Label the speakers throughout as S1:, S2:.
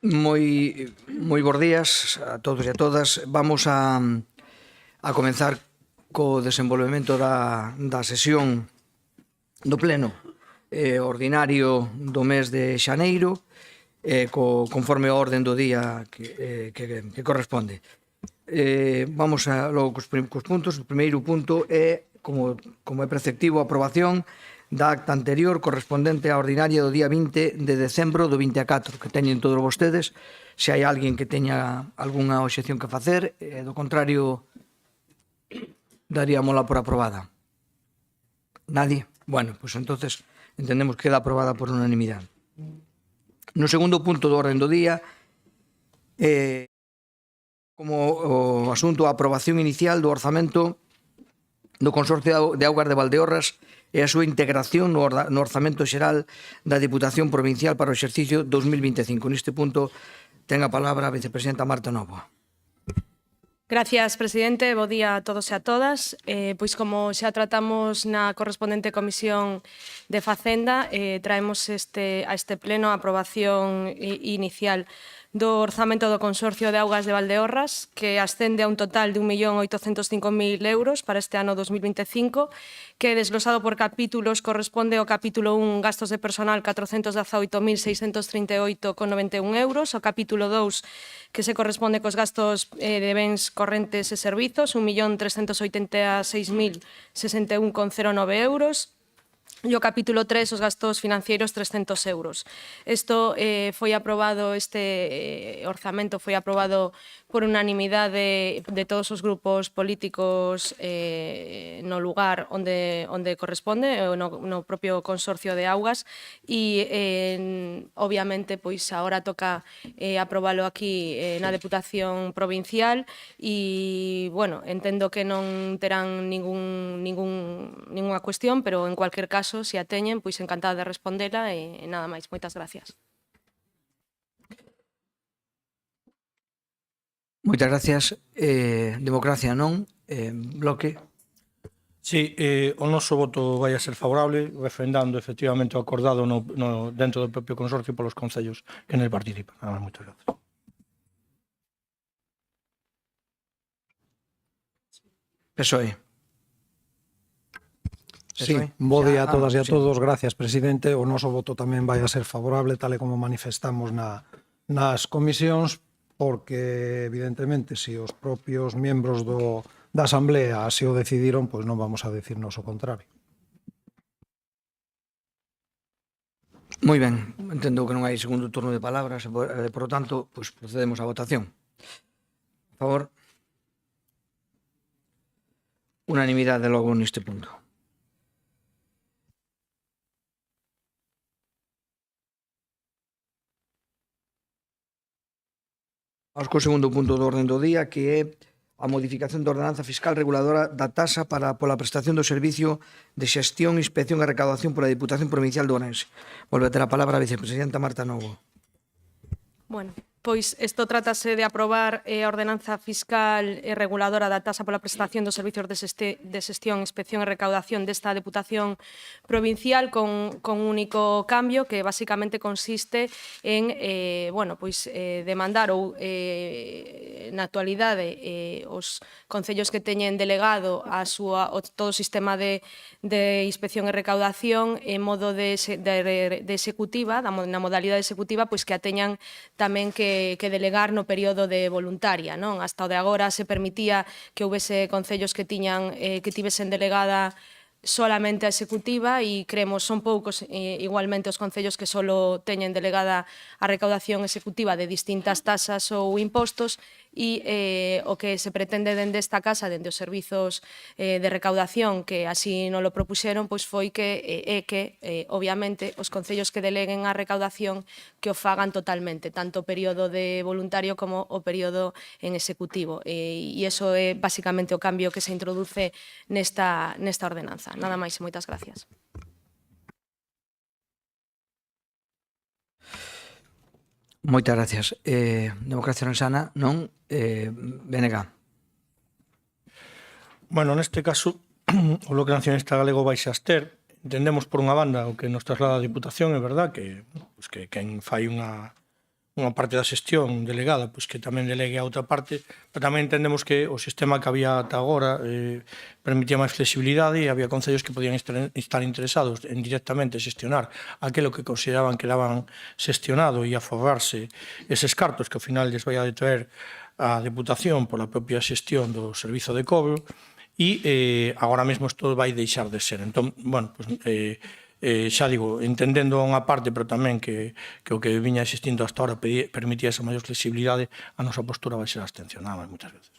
S1: Moi bons días a todos e a todas. Vamos a comenzar co desenvolvemento da sesión do pleno ordinario do mes de xaneiro, conforme a orden do día que corresponde. Vamos logo cos puntos. O primeiro punto é, como é preceptivo, a aprobación da acta anterior correspondente á ordinaria do día 20 de decembro do 24, que teñen todos vostedes. Se hai alguén que teña algunha obxección que facer, do contrario, daríamola por aprobada. Nadie? Bueno, pois entonces entendemos que queda aprobada por unanimidade. No segundo punto do orden do día, como o asunto a aprobación inicial do orzamento do Consorcio de Augas de Valdeorras e a súa integración no orzamento xeral da Diputación Provincial para o exercicio 2025. Neste punto ten a palabra a vicepresidenta Marta Novo.
S2: Gracias, presidente. Bo día a todos e a todas. Pois como xa tratamos na correspondente Comisión de Facenda, traemos a este pleno a aprobación inicial do orzamento do Consorcio de Augas de Valdeorras, que ascende a un total de 1.805.000 euros para este ano 2025, que desglosado por capítulos corresponde ao capítulo 1, gastos de personal, 418.638,91 euros, ao capítulo 2, que se corresponde cos gastos de bens correntes e servizos, 1.386.061,09 euros, e o capítulo 3, os gastos financeiros, 300 euros. Isto foi aprobado, este orzamento foi aprobado por unanimidade de todos os grupos políticos no lugar onde corresponde, no propio Consorcio de Augas, e obviamente pois agora toca aprobalo aquí na Deputación Provincial e, bueno, entendo que non terán ningunha cuestión, pero en cualquier caso, se a teñen, pois encantada de respondela e nada máis. Moitas gracias.
S1: Moitas gracias. Democracia non? Bloque?
S3: Sí, o noso voto vai a ser favorable, refrendando efectivamente o acordado dentro do propio consorcio polos concellos que nel participan. Nada, moitas gracias.
S1: PSOE.
S4: Sí, bo día a todas e a todos. Gracias, presidente. O noso voto tamén vai a ser favorable, tal e como manifestamos nas comisións, porque, evidentemente, se os propios membros da Asamblea así o decidiron, pois non vamos a decirnos o contrario.
S1: Moi ben, entendo que non hai segundo turno de palabras, por lo tanto, pois procedemos á votación. Por favor. Unanimidade logo neste punto. Vamos co segundo punto do orden do día, que é a modificación da ordenanza fiscal reguladora da taxa pola prestación do servicio de xestión, inspección e recaudación pola Diputación Provincial de Ourense. Volve a ter a palabra a vicepresidenta Marta Novo.
S2: Bueno, pois isto trátase de aprobar a ordenanza fiscal e reguladora da taxa pola prestación dos servicios de xestión, inspección e recaudación desta Deputación Provincial con un único cambio que basicamente consiste en demandar ou na actualidade os concellos que teñen delegado todo o sistema de inspección e recaudación en modo de executiva, na modalidade executiva, pois que a teñan tamén que delegar no período de voluntaria, non? Hasta o de agora se permitía que houbese concellos que tivesen delegada solamente a executiva e creemos son poucos igualmente os concellos que solo teñen delegada a recaudación executiva de distintas taxas ou impostos e o que se pretende dende esta casa, dende os servizos de recaudación que así non lo propuxeron, pois foi que obviamente os concellos que deleguen a recaudación que o fagan totalmente, tanto o período de voluntario como o período en executivo e iso é basicamente o cambio que se introduce nesta ordenanza. Nada máis e moitas gracias.
S1: Moitas gracias. Democracia Orensana, non? BNG.
S3: Bueno, neste caso, o Bloque Nacionalista Galego vai se abster. Entendemos por unha banda o que nos traslada a Diputación, é verdad, que quen fai unha unha parte da xestión delegada, pois que tamén delegue a outra parte, pero tamén entendemos que o sistema que había ata agora permitía máis flexibilidade e había concellos que podían estar interesados en directamente xestionar aquilo que consideraban que daban xestionado e aforrarse eses cartos que ao final les vai a detraer a Deputación pola propia xestión do servizo de cobro e agora mesmo isto vai deixar de ser. Entón, bueno, pues, xa digo, entendendo unha parte, pero tamén que o que viña existindo hasta ahora permitía esa maior flexibilidade, a nosa postura vai ser abstencionada moitas veces.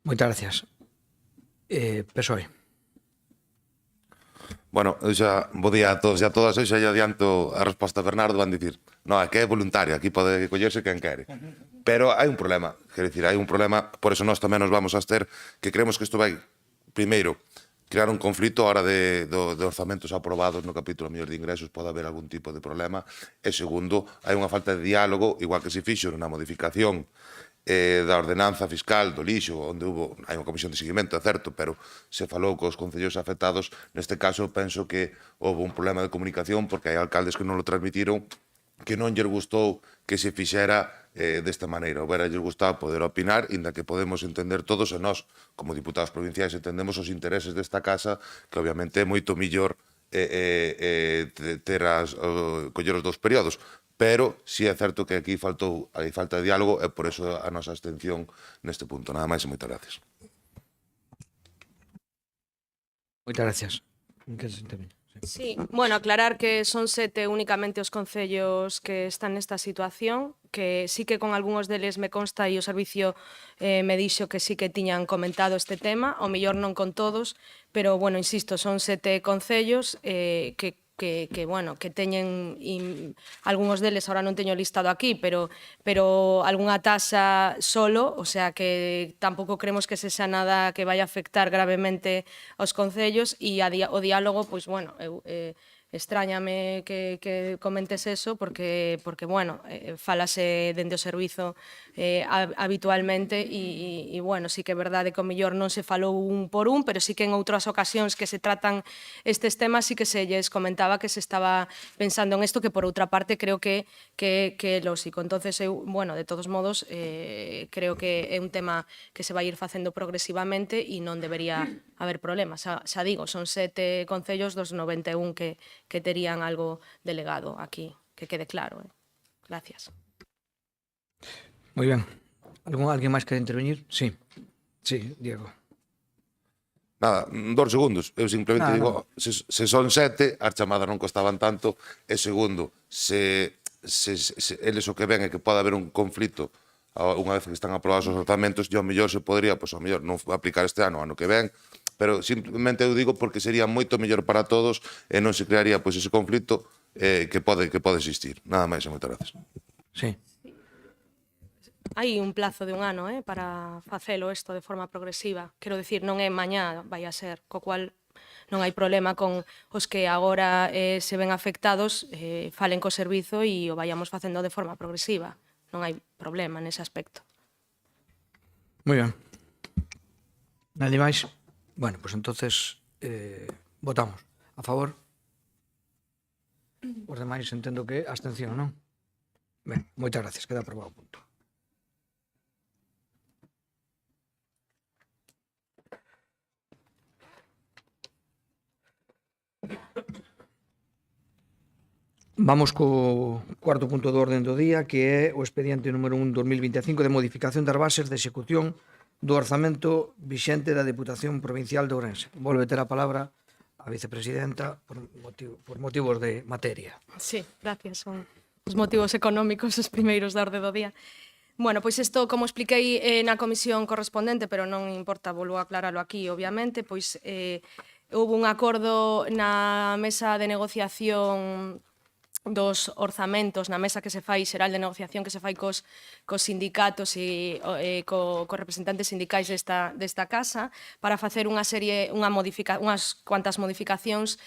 S1: Moitas gracias. PSOE.
S5: Bueno, eu xa bo día a todos e a todas. Eu xa lle adianto a resposta a Bernardo, van dicir no, é que é voluntario, aquí pode collerse quen quere. Pero hai un problema, quer dicir, hai un problema, por eso nós tamén nos vamos a abster, que creemos que isto vai, primeiro, crear un conflito a hora de orzamentos aprobados no capítulo mellor de ingresos, pode haber algún tipo de problema, e segundo, hai unha falta de diálogo, igual que se fixo na modificación da ordenanza fiscal do lixo, onde hai unha comisión de seguimento, é certo, pero se falou cos concellos afectados. Neste caso, penso que houve un problema de comunicación, porque hai alcaldes que non lo transmitiron, que non lles gustou que se fixera desta maneira. Houbera lles gustado poder opinar, inda que podemos entender todos, e nós, como diputados provinciais, entendemos os intereses desta casa, que obviamente é moito millor coller os dous períodos. Pero si é certo que aquí hai falta de diálogo, e por eso a nosa abstención neste punto. Nada máis e moitas gracias.
S1: Moitas gracias. Queres intervenir?
S2: Sí, bueno, aclarar que son 7 únicamente os concellos que están nesta situación, que sí que con algúns deles me consta e o servicio me dixo que sí que tiñan comentado este tema, ao mellor non con todos, pero, bueno, insisto, son 7 concellos bueno, que teñen algúns deles, ahora non teño listado aquí, pero algunha taxa solo, o sea que tampouco creemos que se xa nada que vai a afectar gravemente aos concellos, e o diálogo, pois, bueno, extrañame que comentes eso porque bueno, falase dende o servizo habitualmente e bueno, sí que é verdade que o mellor non se falou un por un, pero sí que en outras ocasións que se tratan estes temas sí que se lles comentaba que se estaba pensando en isto, que por outra parte creo que é lógico. Entonces eu, bueno, de todos modos creo que é un tema que se vai ir facendo progresivamente e non debería haber problemas. Xa digo, son 7 concellos dos 91 que terían algo delegado aquí, que quede claro. Gracias.
S1: Moi ben. Alguén máis quere intervenir? Sí. Sí, Diego.
S5: Nada, 2 segundos. Eu simplemente digo, se son 7, as chamadas non costaban tanto, e segundo, se eles o que ven é que pode haber un conflito unha vez que están aprobados os orzamentos, e ao mellor se podría, pois ao mellor non aplicar este ano que ven, pero simplemente eu digo porque sería moito mellor para todos e non se crearía pois ese conflito que pode existir. Nada máis e moitas gracias.
S1: Sí.
S2: Hai un plazo de un ano para facelo isto de forma progresiva. Quero dicir, non é mañá, vai a ser, co cual non hai problema con os que agora se ven afectados, falen co servizo e o vayamos facendo de forma progresiva. Non hai problema nese aspecto.
S1: Moi ben. Nadie máis? Bueno, pues entonces votamos. A favor? Os demais entendo que abstención, non? Ben, moitas gracias, queda aprobado o punto. Vamos co cuarto punto do orden do día, que é o expediente número 1/2025 de modificación das bases de execución do orzamento vixente da Deputación Provincial de Ourense. Volve ter a palabra a vicepresidenta por motivos de materia.
S2: Sí, gracias. Son os motivos económicos os primeiros da orde do día. Bueno, pois isto, como expliquei na comisión correspondente, pero non importa, volvo a aclararlo aquí, obviamente, pois houve un acordo na mesa de negociación dos orzamentos, na mesa que se fai xeral de negociación que se fai cos sindicatos e cos representantes sindicais desta casa para facer unhas cuantas modificacións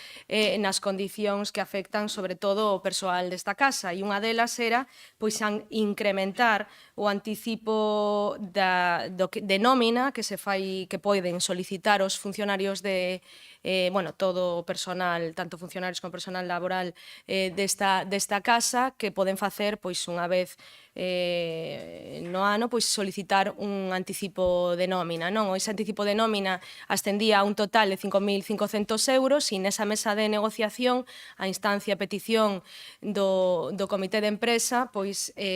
S2: nas condicións que afectan sobre todo o persoal desta casa, e unha delas era pois incrementar o anticipo de nómina que poden solicitar os funcionarios todo o personal, tanto funcionarios como personal laboral desta casa, que poden facer unha vez no ano solicitar un anticipo de nómina. Ese anticipo de nómina ascendía a un total de 5.500 euros e nesa mesa de negociación a instancia a petición do comité de empresa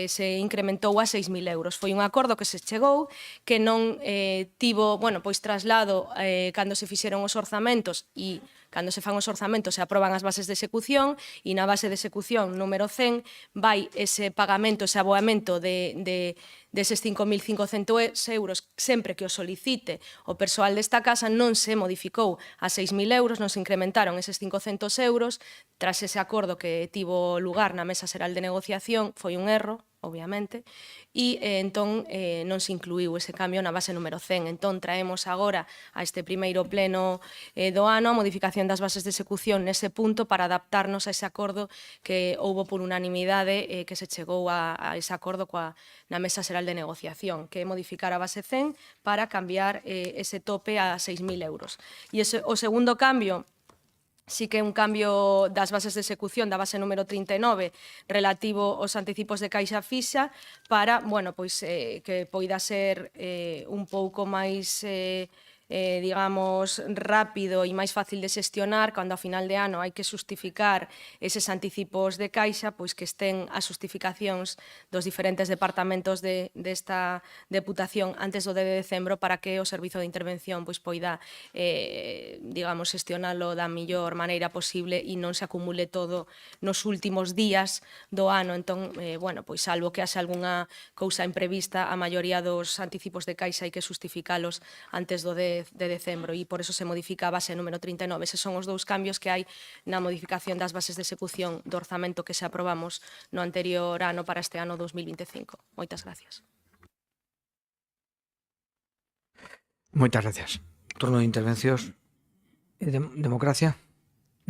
S2: se incrementou a 6.000 euros. Foi un acordo que se chegou, que non tivo traslado cando se fixeron os orzamentos e cando se fan os orzamentos se aproban as bases de execución e na base de execución número 100 vai ese pagamento, ese aboamento deses 5.500 euros sempre que o solicite o persoal desta casa. Non se modificou a 6.000 euros, non se incrementaron eses 500 euros tras ese acordo que tivo lugar na Mesa Xeral de Negociación. Foi un erro, obviamente, e entón non se incluiu ese cambio na base número 100. Entón traemos agora a este primeiro pleno do ano a modificación das bases de execución nese punto para adaptarnos a ese acordo que houbo por unanimidade que se chegou a ese acordo na Mesa Xeral de Negociación, que é modificar a base 100 para cambiar ese tope a 6.000 euros. E o segundo cambio sí que é un cambio das bases de execución da base número 39 relativo aos anticipos de caixa fixa para, que poida ser un pouco máis digamos, rápido e máis fácil de xestionar cando a final de ano hai que justificar eses anticipos de caixa, que estén as justificacións dos diferentes departamentos desta Deputación antes do 10 de decembro para que o Servizo de Intervención poida, digamos, xestionalo da mellor maneira posible e non se acumule todo nos últimos días do ano. Entón, salvo que haxe algunha cousa imprevista, a maioría dos anticipos de caixa hai que justificalos antes do 10 de decembro e por eso se modifica a base número 39. Eses son os dous cambios que hai na modificación das bases de execución do orzamento que se aprobamos no anterior ano para este ano 2025. Moitas gracias.
S1: Moitas gracias. Turno de intervencións. Democracia?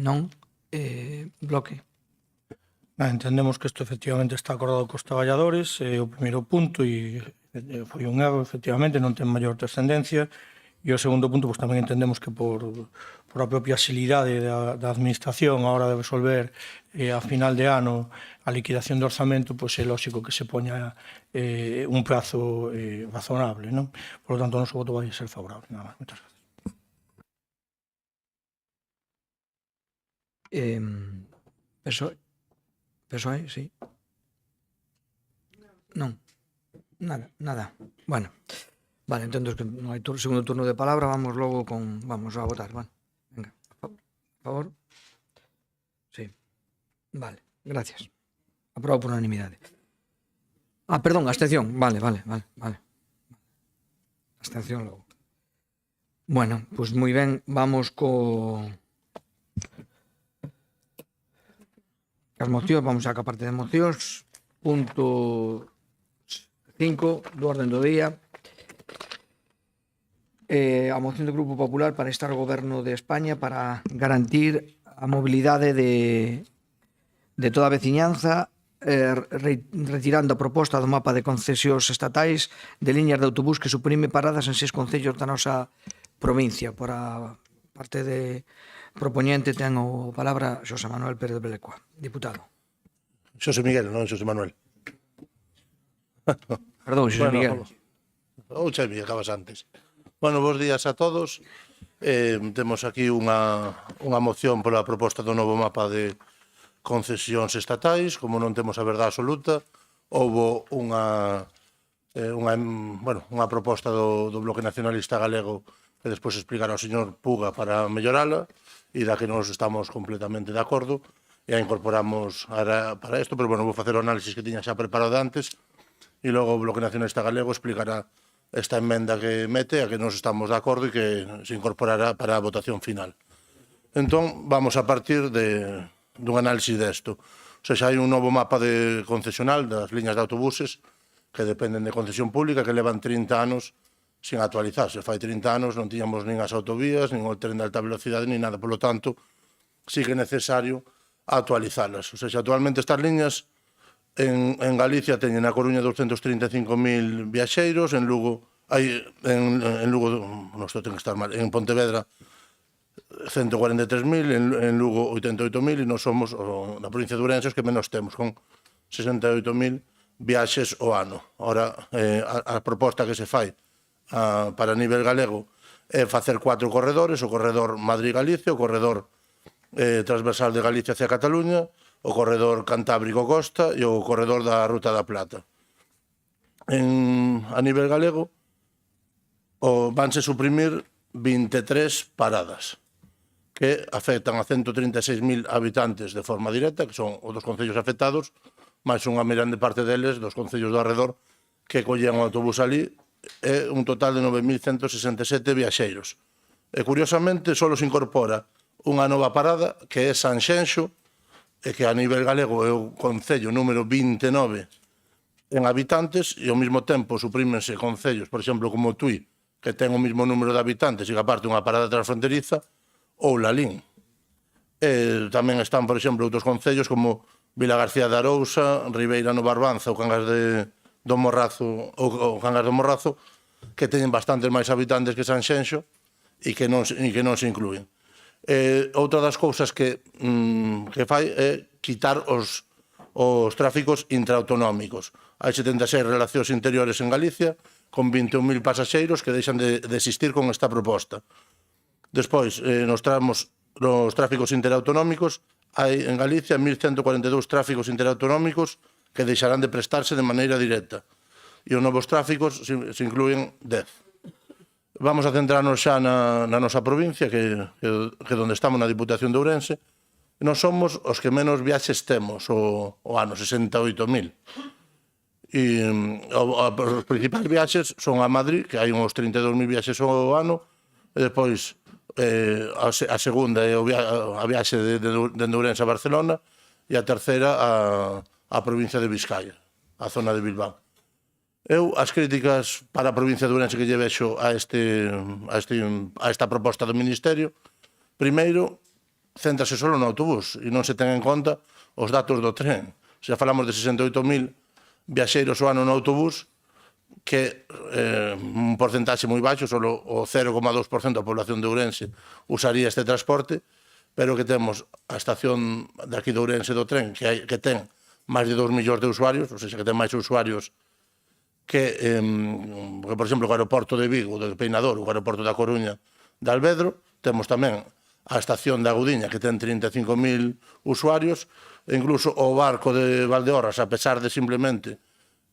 S1: Non? Bloque?
S3: Entendemos que isto efectivamente está acordado cos traballadores, o primeiro punto, e foi un erro, efectivamente, non ten maior trascendencia. E o segundo punto, tamén entendemos que por a propia xilidade da administración a hora de resolver a final de ano a liquidación do orzamento, é lógico que se poña un prazo razonable, non? Por lo tanto, o noso voto vai ser favorable. Nada máis. Moitas gracias.
S1: PSOE, sí. Non. Nada. Bueno. Vale, entendo que non hai segundo turno de palabra, vamos a votar, vale. Venga, a favor? Sí. Vale, gracias. Aprobado por unanimidade. Perdón, abstención. Vale. Abstención logo. Bueno, pois moi ben, vamos as mocións, vamos a parte de mocións. Punto 5 do orden do día. A moción do Grupo Popular para instar o Goberno de España para garantir a mobilidade de toda a veciñanza, retirando a proposta do mapa de concesións estatais de liñas de autobús que suprime paradas en 6 concellos da nosa provincia. Por a parte de propoñente ten a palabra Xosé Manuel Pérez de Belecua, diputado.
S6: Xosé Miguel, non Xosé Manuel.
S1: Perdón, Xosé Miguel.
S6: Ou Xosé Miguel, acabas antes. Bueno, bons días a todos. Temos aquí unha moción pola proposta do novo mapa de concesións estatais. Como non temos a verdade absoluta, houbo unha proposta do Bloque Nacionalista Galego que despois explicará o señor Puga para mellorala e da que nos estamos completamente de acordo e a incorporamos para isto, pero vou facer o análisis que tiña xa preparado antes e logo o Bloque Nacionalista Galego explicará esta emenda que mete, a que nos estamos de acordo e que se incorporará para a votación final. Entón, vamos a partir dun análisis desto. O sea, xa hai un novo mapa concesional das liñas de autobuses que dependen de concesión pública, que levan 30 anos sin actualizarse. Fai 30 anos non tiñamos nin as autovías, nin o tren de alta velocidade, nin nada. Por lo tanto, sí que é necesario actualizalas. O sea, actualmente estas liñas En Galicia teñen na Coruña 235.000 viaxeiros, en Lugo, non isto ten que estar mal, en Pontevedra 143.000, en Lugo 88.000, e nós somos, na provincia de Ourense, os que menos temos, con 68.000 viaxes ao ano. Ora, a proposta que se fai para nivel galego é facer 4 corredores, o corredor Madrid-Galicia, o corredor transversal de Galicia hacia Cataluña, o corredor Cantábrico-Costa e o corredor da Ruta da Plata. A nivel galego vanse suprimir 23 paradas que afectan a 136.000 habitantes de forma directa, que son os dos concellos afectados, máis unha grande parte deles dos concellos do arredor que collían o autobús ali, é un total de 9.167 viaxeiros. E, curiosamente, só se incorpora unha nova parada, que é Sanxenxo, e que a nivel galego é o concello número 29 en habitantes, e ao mesmo tempo suprímense concellos, por exemplo, como Tui, que ten o mesmo número de habitantes e que aparte unha parada transfronteriza, ou Lalín. E tamén están, por exemplo, outros concellos como Vila García de Arousa, Ribeira no Barbanza ou Cangas do Morrazo, que teñen bastantes máis habitantes que Sanxenxo e que non se inclúen. Outra das cousas que fai é quitar os tráficos intraautonómicos. Hai 76 relacións interiores en Galicia con 21.000 pasaxeiros que deixan de existir con esta proposta. Despois, nos tráficos interautonómicos, hai en Galicia 1.142 tráficos interautonómicos que deixarán de prestarse de maneira directa. E os novos tráficos se inclúen 10. Vamos a centrarnos xa na nosa provincia, que onde estamos na Diputación de Ourense. Nós somos os que menos viaxes temos o ano, 68.000. E os principais viaxes son a Madrid, que hai uns 32.000 viaxes ao ano, e depois a segunda é a viaxe de Ourense a Barcelona, e a terceira a provincia de Vizcaya, a zona de Bilbao. Eu, as críticas para a provincia de Ourense que lle vexo a esta proposta do Ministerio, primeiro, céntrase só no autobús e non se ten en conta os datos do tren. Se falamos de 68.000 viaxeiros ao ano no autobús, que un porcentaxe moi baixo, só o 0,2% da población de Ourense usaría este transporte, pero que temos a estación de aquí de Ourense do tren, que ten máis de 2 millóns de usuarios, ou seja, que ten máis usuarios que, por exemplo, o aeroporto de Vigo, de Peinador, o aeroporto da Coruña, de Alvedro. Temos tamén a estación de Agudiña, que ten 35.000 usuarios, e incluso o barco de Valdeorras, a pesar de simplemente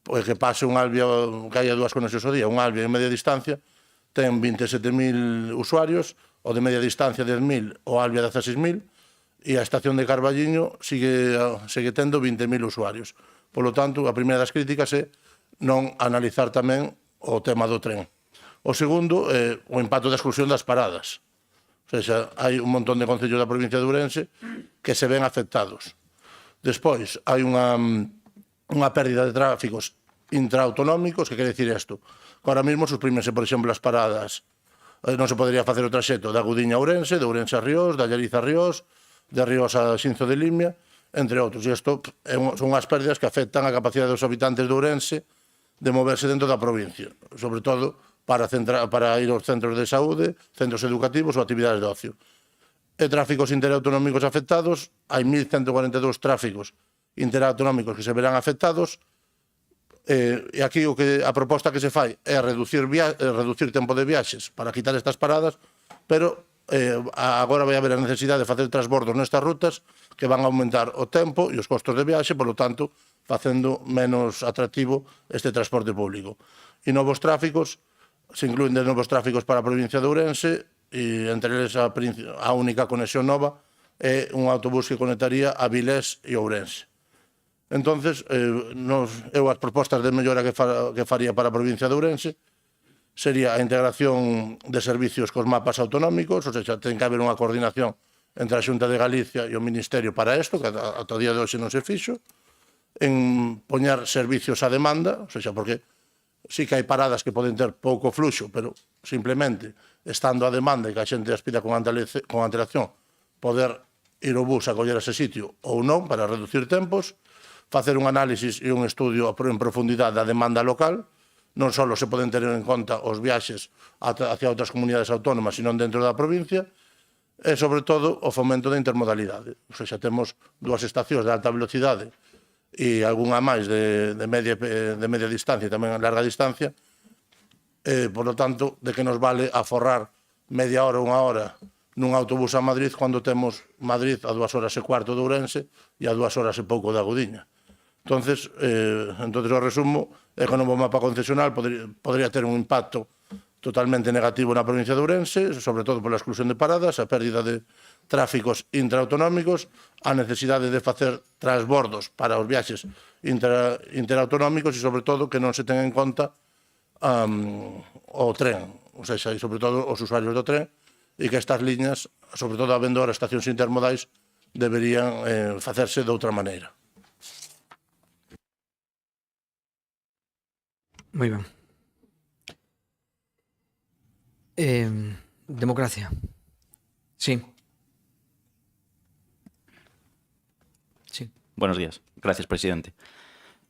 S6: que pase un Albia, que haya 2 conexións ao día, un Albia en media distancia, ten 27.000 usuarios, o de media distancia 10.000, o Albia 16.000, e a estación de Carballiño sigue tendo 20.000 usuarios. Por lo tanto, a primeira das críticas é non analizar tamén o tema do tren. O segundo é o impacto da exclusión das paradas. O sea, hai un montón de concellos da provincia de Ourense que se ven afectados. Despois, hai unha pérdida de tráficos intraautonómicos. Que quere dicir isto? Ahora mesmo suprímense, por exemplo, as paradas. Non se podería facer o traxecto de Agudiña a Ourense, de Ourense a Ríos, de Allariz a Ríos, de Ríos a Xinzo de Limia, entre outros. E isto son as pérdidas que afectan a capacidade dos habitantes de Ourense de moverse dentro da provincia, sobre todo para ir aos centros de saúde, centros educativos ou actividades de ocio. E tráficos interautonómicos afectados, hai 1.142 tráficos interautonómicos que se verán afectados, e aquí a proposta que se fai é reducir tempo de viaxes para quitar estas paradas, pero agora vai haber a necesidade de facer transbordos nestas rutas que van a aumentar o tempo e os costos de viaxe, polo tanto, facendo menos atractivo este transporte público. E novos tráficos, se incluen de novos tráficos para a provincia de Ourense, e entre eles a única conexión nova é un autobús que conectaría a Vilés e Ourense. Entonces, eu as propostas de mellora que faría para a provincia de Ourense sería a integración de servicios cos mapas autonómicos, ou seja, ten que haber unha coordinación entre a Xunta de Galicia e o Ministerio para isto, que ata o día de hoxe non se fixo, en poñer servicios a demanda, ou seja, porque sí que hai paradas que poden ter pouco fluxo, pero simplemente estando a demanda e que a xente as pida con antelación, poder ir ao bus a coller ese sitio ou non para reducir tempos, facer un análisis e un estudio en profundidade da demanda local. Non só se poden ter en conta os viaxes hacia outras comunidades autónomas, sino dentro da provincia, e, sobre todo, o fomento da intermodalidade. O sea, temos 2 estacións de alta velocidade e algunha máis de media distancia e tamén a larga distancia. Por lo tanto, de que nos vale aforrar media hora, unha hora nun autobús a Madrid cando temos Madrid a 2 horas e cuarto de Ourense e a 2 horas e pouco de Agudiña. Entonces, o resumo é que o novo mapa concesional podría ter un impacto totalmente negativo na provincia de Ourense, sobre todo pola exclusión de paradas, a pérdida de tráficos intraautonómicos, a necesidade de facer transbordos para os viaxes interautonómicos e, sobre todo, que non se ten en conta o tren, ou seja, e sobre todo os usuarios do tren, e que estas liñas, sobre todo habendo ahora estacións intermodais, deberían facerse de outra maneira.
S1: Moi ben. Democracia. Sí. Sí.
S7: Buenos días. Gracias, presidente.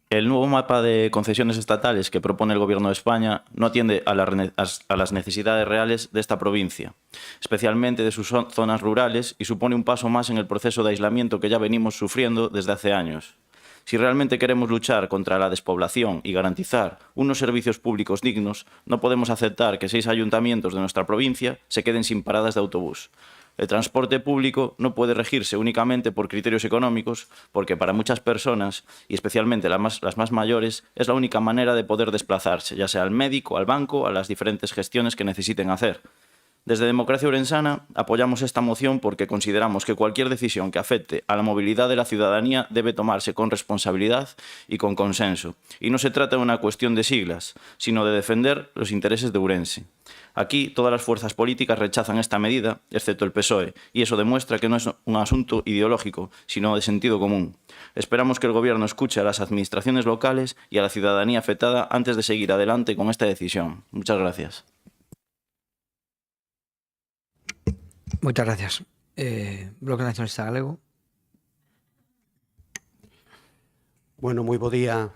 S7: El nuevo mapa de concesiones estatales que propone el Gobierno de España no atiende a las necesidades reales de esta provincia, especialmente de sus zonas rurales, y supone un paso más en el proceso de aislamiento que ya venimos sufriendo desde hace años. Si realmente queremos luchar contra la despoblación y garantizar unos servicios públicos dignos, no podemos aceptar que 6 ayuntamientos de nuestra provincia se queden sin paradas de autobús. El transporte público no puede regirse únicamente por criterios económicos, porque para muchas personas, y especialmente las más mayores, es la única manera de poder desplazarse, ya sea al médico, al banco, a las diferentes gestiones que necesiten hacer. Desde Democracia Ourensana apoyamos esta moción porque consideramos que cualquier decisión que afecte a la movilidad de la ciudadanía debe tomarse con responsabilidad y con consenso. Y no se trata de una cuestión de siglas, sino de defender los intereses de Ourense. Aquí todas las fuerzas políticas rechazan esta medida, excepto el PSOE, y eso demuestra que no es un asunto ideológico, sino de sentido común. Esperamos que el Gobierno escuche a las administraciones locales y a la ciudadanía afectada antes de seguir adelante con esta decisión. Muchas gracias.
S1: Moitas gracias. Bloque Nacionalista Galego.
S8: Bueno, moi bo día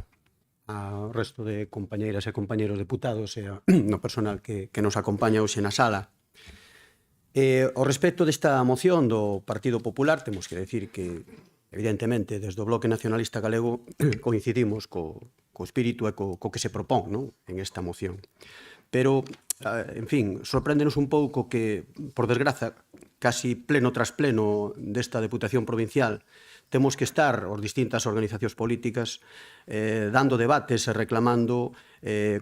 S8: ao resto de compañeiras e compañeros deputados e no personal que nos acompaña hoxe na sala. Ao respecto desta moción do Partido Popular, temos que decir que, evidentemente, desde o Bloque Nacionalista Galego coincidimos co espírito e co que se propón, non, en esta moción. Pero, en fin, sorpréndenos un pouco que, por desgraza, casi pleno tras pleno desta Deputación Provincial, temos que estar as distintas organizacións políticas dando debates e reclamando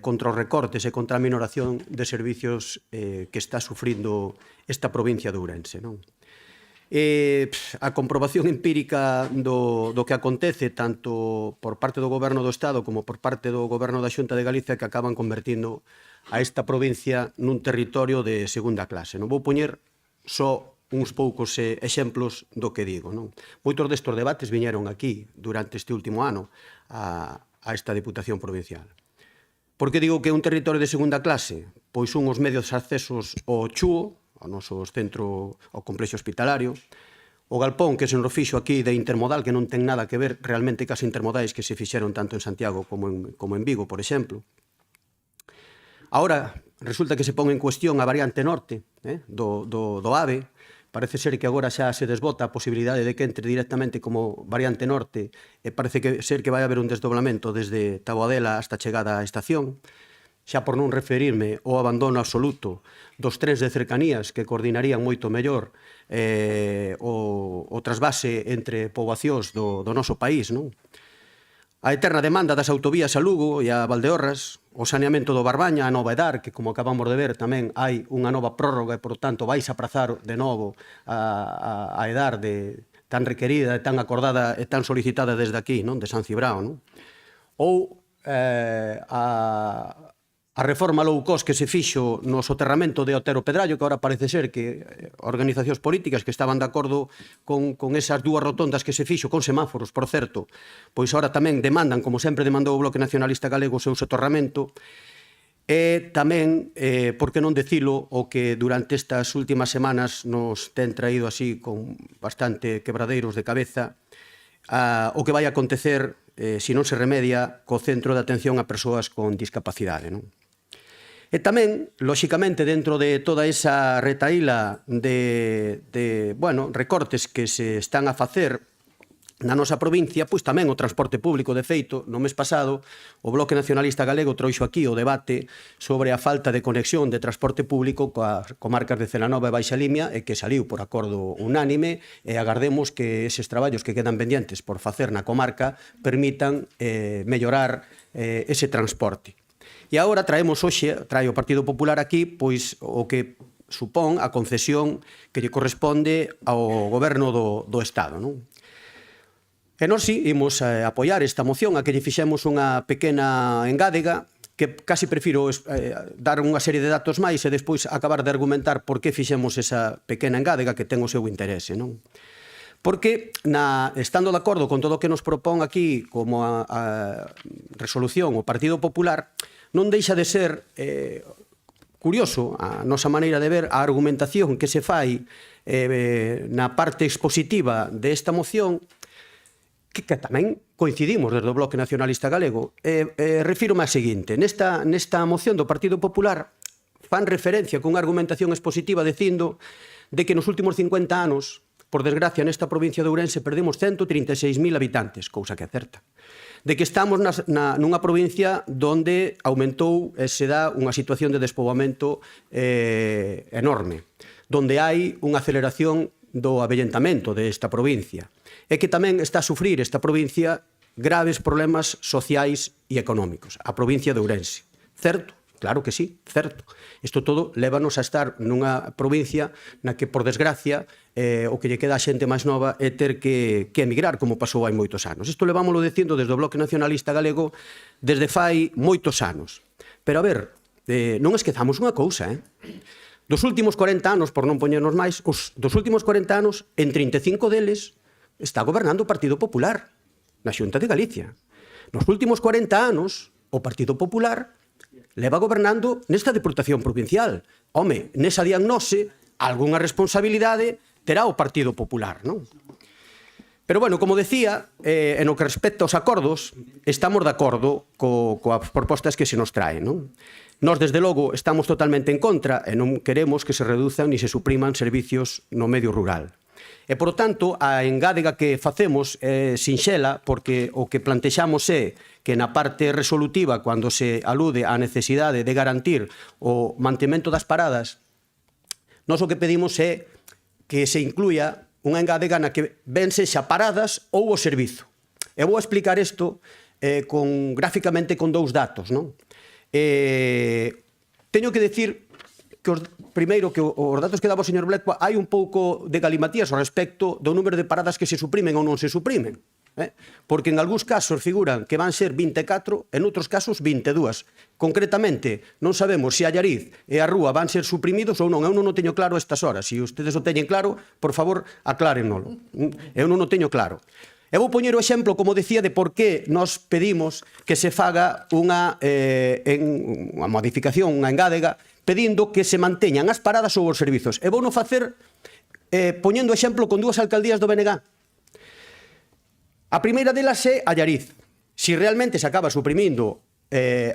S8: contra os recortes e contra a minoración de servicios que está sufrindo esta provincia de Ourense, non? A comprobación empírica do que acontece tanto por parte do Goberno do Estado como por parte do Goberno da Xunta de Galicia, que acaban convertindo a esta provincia nun territorio de segunda clase. Non vou poñer só uns poucos exemplos do que digo, non? Moitos destes debates viñeron aquí durante este último ano a esta Deputación Provincial. Por que digo que é un territorio de segunda clase? Pois son os medios de accesos ao Chúo, ao noso centro, ao complexo hospitalario, o galpón que se nos fixo aquí de intermodal, que non ten nada que ver realmente cas intermodais que se fixeron tanto en Santiago como en Vigo, por exemplo. Ahora, resulta que se pon en cuestión a variante norte do AVE. Parece ser que agora xa se desbota a posibilidade de que entre directamente como variante norte e parece ser que vai haber un desdoblamento desde Taboadela hasta a chegada á estación. Xa por non referirme ao abandono absoluto dos trens de cercanías que coordinarían moito mellor o trasvase entre poboacións do noso país, non? A eterna demanda das autovías a Lugo e a Valdeorras, o saneamento do Barbaña, a Nova Edar, que como acabamos de ver tamén hai unha nova prórroga e, por tanto, vais a aprazar de novo a Edar tan requerida e tan acordada e tan solicitada desde aquí, non, de San Cibrao, non? Ou a reforma low cost que se fixo no soterramento de Otero Pedrallo, que agora parece ser que organizacións políticas que estaban de acordo con esas dúas rotondas que se fixo, con semáforos, por certo, pois agora tamén demandan, como sempre demandou o Bloque Nacionalista Galego, o seu soterramento. E tamén, por que non decilo, o que durante estas últimas semanas nos ten traído así con bastante quebradeiros de cabeza, o que vai acontecer se non se remedia co Centro de Atención a Persoas con Discapacidade, non? E tamén, lóxicamente, dentro de toda esa retaíla de recortes que se están a facer na nosa provincia, pois tamén o transporte público. De feito, no mes pasado, o Bloque Nacionalista Galego trouxo aquí o debate sobre a falta de conexión de transporte público coas comarcas de Celanova e Baixa Limia, e que saliu por acordo unánime, e agardemos que eses traballos que quedan pendientes por facer na comarca permitan mellorar ese transporte. E agora trae o Partido Popular aquí, pois o que supón a concesión que lle corresponde ao goberno do Estado, non? E nós sí, imos apoiar esta moción, a que lle fixemos unha pequena engádega, que casi prefiro dar unha serie de datos máis e despois acabar de argumentar por que fixemos esa pequena engádega que ten o seu interese, non? Porque, estando de acordo con todo o que nos propón aquí como a resolución o Partido Popular, non deixa de ser curioso a nosa maneira de ver a argumentación que se fai na parte expositiva desta moción, que tamén coincidimos desde o Bloque Nacionalista Galego. Refírome a seguinte: nesta moción do Partido Popular fan referencia con argumentación expositiva dicindo de que nos últimos 50 anos, por desgracia, nesta provincia de Ourense perdemos 136.000 habitantes, cousa que é certa. De que estamos nunha provincia donde aumentou e se dá unha situación de despoboamento enorme, donde hai unha aceleración do avellentamento desta provincia, e que tamén está a sufrir esta provincia graves problemas sociais e económicos, a provincia de Ourense. Certo? Claro que sí, certo. Isto todo lévanos a estar nunha provincia na que, por desgracia, o que lle queda a xente máis nova é ter que emigrar, como pasou hai moitos anos. Isto levámoslo dicindo desde o Bloque Nacionalista Galego desde fai moitos anos. Pero, a ver, non esquezamos unha cousa, Dos últimos 40 anos, por non poñernos máis, dos últimos 40 anos, en 35 deles, está gobernando o Partido Popular na Xunta de Galicia. Nos últimos 40 anos, o Partido Popular leva gobernando nesta Deputación Provincial. Home, nesa diagnose, algunha responsabilidade terá o Partido Popular, non? Pero, bueno, como decía, en o que respecta aos acordos, estamos de acordo coas propostas que se nos traen, non? Nós, desde logo, estamos totalmente en contra e non queremos que se reduzan ni se supriman servicios no medio rural. E, por tanto, a engádega que facemos é sinxela, porque o que plantexamos é que na parte resolutiva, cando se alude á necesidade de garantir o mantemento das paradas, nós o que pedimos é que se incluya unha engádega na que ben sexa paradas ou o servizo. E vou explicar isto gráficamente con dous datos, non? Teño que decir que primeiro que os datos que daba o señor Blecua hai un pouco de galimatías ao respecto do número de paradas que se suprimen ou non se suprimen, porque en algúns casos figuran que van ser 24, en outros casos 22. Concretamente, non sabemos se Allariz e a Rúa van ser suprimidos ou non. Eu non o teño claro a estas horas. Se ustedes o teñen claro, por favor, aclárenolo. Eu non o teño claro. E vou poñer o exemplo, como decía, de por que nós pedimos que se faga unha modificación, unha engádega, pedindo que se manteñan as paradas ou os servizos. E vou non facer poñendo exemplo con dúas alcaldías do BNG. A primeira delas é Allariz. Se realmente se acaba suprimindo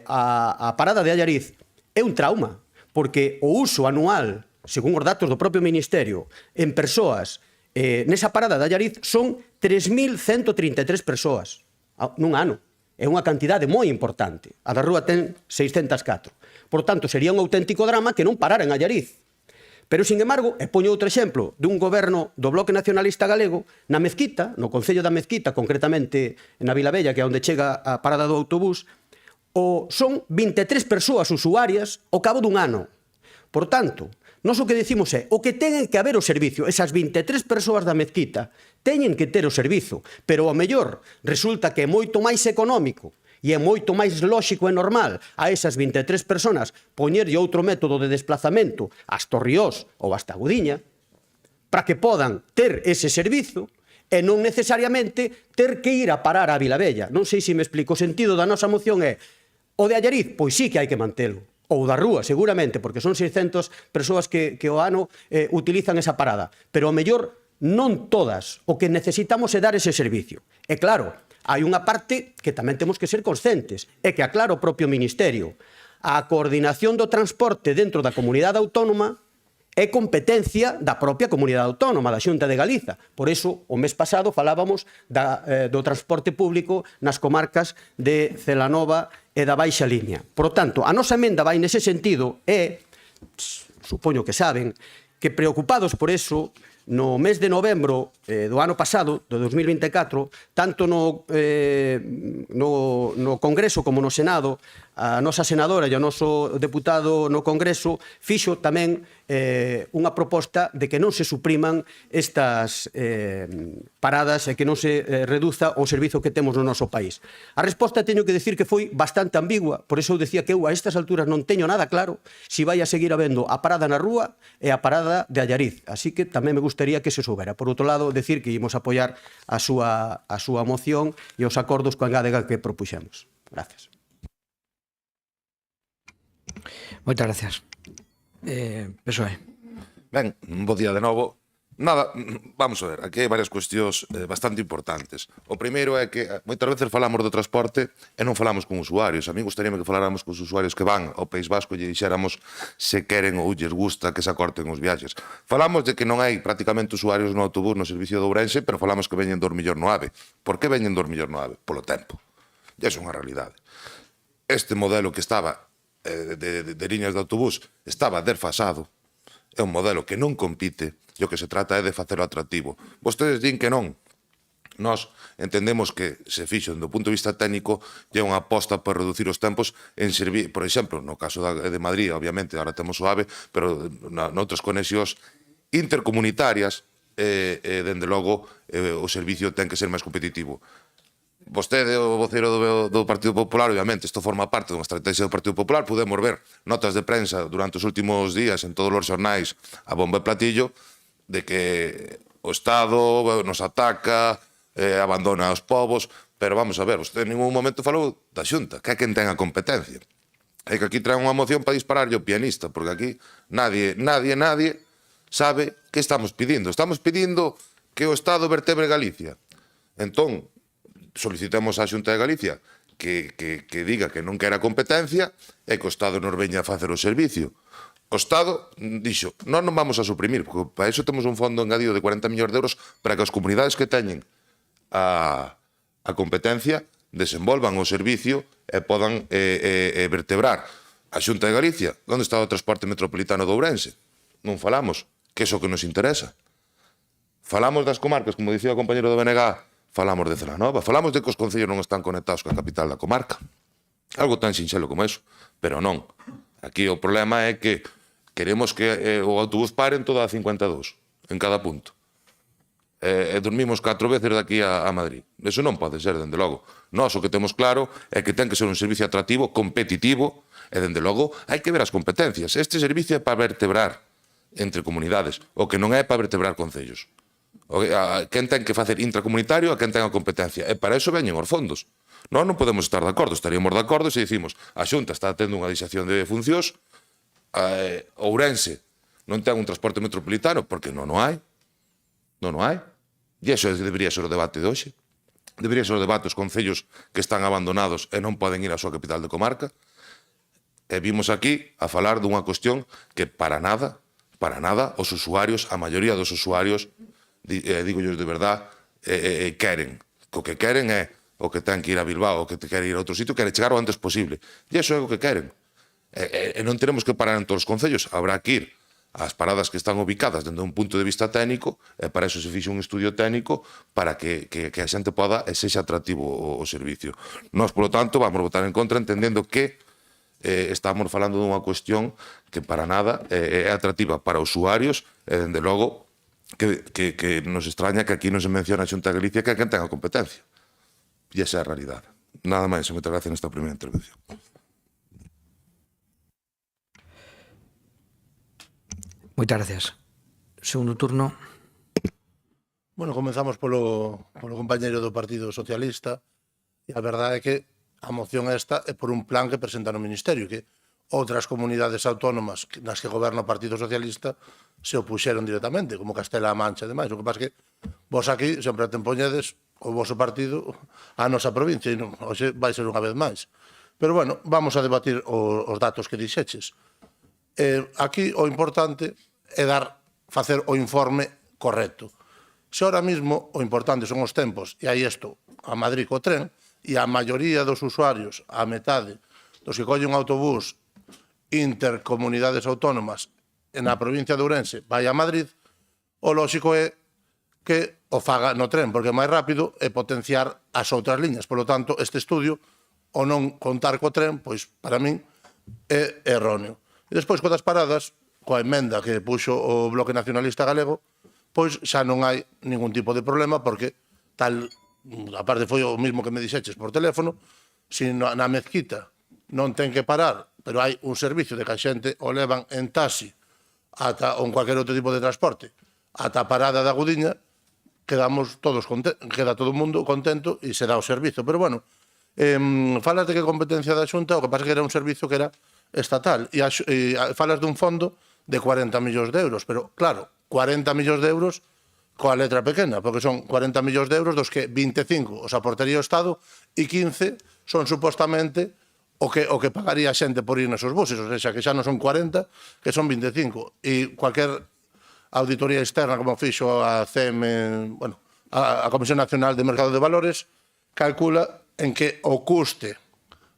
S8: a parada de Allariz, é un trauma, porque o uso anual, según os datos do propio Ministerio, en persoas nesa parada de Allariz son 3.133 persoas nun ano. É unha cantidade moi importante. A da Rúa ten 604. Por tanto, sería un auténtico drama que non parara en Allariz. Pero, sin embargo, e poño outro exemplo dun goberno do Bloque Nacionalista Galego na Mezquita, no Concello da Mezquita, concretamente na Vilabella, que é onde chega a parada do autobús, son 23 persoas usuarias ao cabo dun ano. Por tanto, nós o que decimos é o que ten que haber o servicio. Esas 23 persoas da Mezquita teñen que ter o servizo, pero ao mellor resulta que é moito máis económico e é moito máis lóxico e normal a esas 23 personas poñerlle outro método de desplazamento ás Torriós ou hasta Gudiña para que podan ter ese servizo e non necesariamente ter que ir a parar a Vilabella. Non sei se me explico. O sentido da nosa moción é o de Allariz, pois sí que hai que mantelo. Ou da Rúa, seguramente, porque son 600 persoas que ao ano utilizan esa parada. Pero ao mellor non todas. O que necesitamos é dar ese servicio. E claro, hai unha parte que tamén temos que ser conscientes, é que aclara o propio Ministerio. A coordinación do transporte dentro da comunidade autónoma é competencia da propia comunidade autónoma, da Xunta de Galiza. Por iso, o mes pasado falábamos do transporte público nas comarcas de Celanova e da Baixa Liña. Por tanto, a nosa emenda vai nese sentido e, supoño que saben, que preocupados por eso, no mes de novembro do ano pasado, do 2024, tanto no Congreso como no Senado, a nosa senadora e o noso deputado no Congreso fixo tamén unha proposta de que non se supriman estas paradas e que non se reduza o servizo que temos no noso país. A resposta teño que decir que foi bastante ambigua, por iso eu decía que eu a estas alturas non teño nada claro se vai a seguir habendo a parada na rúa e a parada de Allariz. Así que tamén me gustaría que se soubera. Por outro lado, decir que imos apoiar a súa moción e os acordos coa engádega que propuxemos. Gracias.
S1: Moitas gracias. PSOE.
S5: Ben, bo día de novo. Nada, vamos a ver, aquí hai varias cuestións bastante importantes. O primeiro é que moitas veces falamos do transporte e non falamos con usuarios. A mí gustaríame que faláramos con os usuarios que van ao País Vasco e lle dixéramos se queren ou lles gusta que se acorten os viaxes. Falamos de que non hai prácticamente usuarios no autobús no servicio de Ourense, pero falamos que veñen 2 millóns no AVE. Por que veñen 2 millóns no AVE? Polo tempo. E iso é unha realidade. Este modelo que estaba de liñas de autobús estaba desfasado. É un modelo que non compite e o que se trata é de facelo atractivo. Vostedes din que non. Nós entendemos que se fixo do punto de vista técnico e é unha aposta por reducir os tempos en servir, por exemplo, no caso de Madrid, obviamente, agora temos o AVE, pero noutras conexións intercomunitarias, dende logo, o servicio ten que ser máis competitivo. Vostede, o voceiro do Partido Popular, obviamente, isto forma parte dunha estrategia do Partido Popular, podemos ver notas de prensa durante os últimos días en todos os xornais a bomba e platillo de que o Estado nos ataca, abandona os povos, pero vamos a ver, vostede en ningún momento falou da Xunta, que é quen ten a competencia. É que aquí traen unha moción para dispararlle o pianista, porque aquí nadie sabe que estamos pidindo. Estamos pidindo que o Estado vertebre Galicia. Entón, solicitamos á Xunta de Galicia que diga que non quere a competencia e que o Estado nos veña a facer o servicio. O Estado dixo, non vamos a suprimir, porque para iso temos un fondo engadido de 40 millóns de euros para que as comunidades que teñen a competencia desenvolvan o servicio e podan vertebrar. A Xunta de Galicia, onde está o transporte metropolitano de Ourense? Non falamos, que é o que nos interesa. Falamos das comarcas, como dicía o compañero do BNG, falamos de Celanova, falamos de que os concellos non están conectados coa capital da comarca. Algo tan sinxelo como eso, pero non. Aquí o problema é que queremos que o autobús pare en toda a 52, en cada punto. E dormimos 4 veces daqui a Madrid. Eso non pode ser, dende logo. Nós o que temos claro é que ten que ser un servicio atractivo, competitivo, e dende logo hai que ver as competencias. Este servicio é para vertebrar entre comunidades, o que non é para vertebrar concellos. Quen ten que facer intracomunitario a quen ten a competencia. E para iso veñen os fondos. Nós non podemos estar de acordo. Estaríamos de acordo se dicimos a Xunta está tendo unha dixación de funcións, Ourense non ten un transporte metropolitano, porque non o hai. Non o hai. E iso debería ser o debate de hoxe. Debería ser o debate os concellos que están abandonados e non poden ir á súa capital de comarca. E vimos aquí a falar dunha cuestión que para nada, os usuarios, a maioría dos usuarios, digo yo de verdad, queren. O que queren é o que ten que ir a Bilbao, o que quere ir a outro sitio, quere chegar o antes posible. E iso é o que queren. E non tenemos que parar en todos os concellos. Habrá que ir ás paradas que están ubicadas dende un punto de vista técnico, e para eso se fixe un estudio técnico para que a xente poda e sexa atractivo o servicio. Nós, polo tanto, vamos votar en contra entendendo que estamos falando dunha cuestión que para nada é atractiva para usuarios e, dende logo, que nos extraña que aquí non se menciona a Xunta de Galicia que é quen ten a competencia. E esa é a realidade. Nada máis, moitas gracias nesta primeira intervención.
S1: Moitas gracias. Segundo turno.
S6: Bueno, comenzamos polo compañeiro do Partido Socialista e a verdade é que a moción esta é por un plan que presenta no Ministerio, que outras comunidades autónomas nas que goberna o Partido Socialista se opuxeron directamente, como Castela-A Mancha e demais. O que pasa que vos aquí sempre te empoñedes o vosso partido a nosa provincia, e non, hoxe vai ser unha vez máis. Pero, bueno, vamos a debatir os datos que dixeches. Aquí o importante é facer o informe correcto. Se ahora mismo o importante son os tempos, e hai isto a Madrid co tren, e a maioría dos usuarios, a metade dos que collen un autobús intercomunidades autónomas na provincia de Ourense vai a Madrid, o lóxico é que o faga no tren, porque é máis rápido e potenciar as outras liñas. Por lo tanto, este estudio, o non contar co tren, pois, para min, é erróneo. E despois, co das paradas, coa emenda que puxo o Bloque Nacionalista Galego, pois xa non hai ningún tipo de problema, porque tal, aparte foi o mismo que me dixeches por teléfono, se na mezquita non ten que parar, pero hai un servicio de que a xente o levan en taxi ata, ou en cualquier outro tipo de transporte, ata a parada da Gudiña, queda todo o mundo contento e se dá o servizo. Pero, bueno, falas de que competencia da Xunta, o que pasa que era un servizo que era estatal, e falas dun fondo de 40 millóns de euros, pero, claro, 40 millóns de euros coa letra pequena, porque son 40 millóns de euros dos que 25 os aportaría o Estado e 15 son supostamente o que pagaría a xente por ir nesos buses, ou seja, que xa non son 40, que son 25. E cualquier auditoría externa, como fixo a CM, bueno, a Comisión Nacional de Mercado de Valores, calcula en que o custe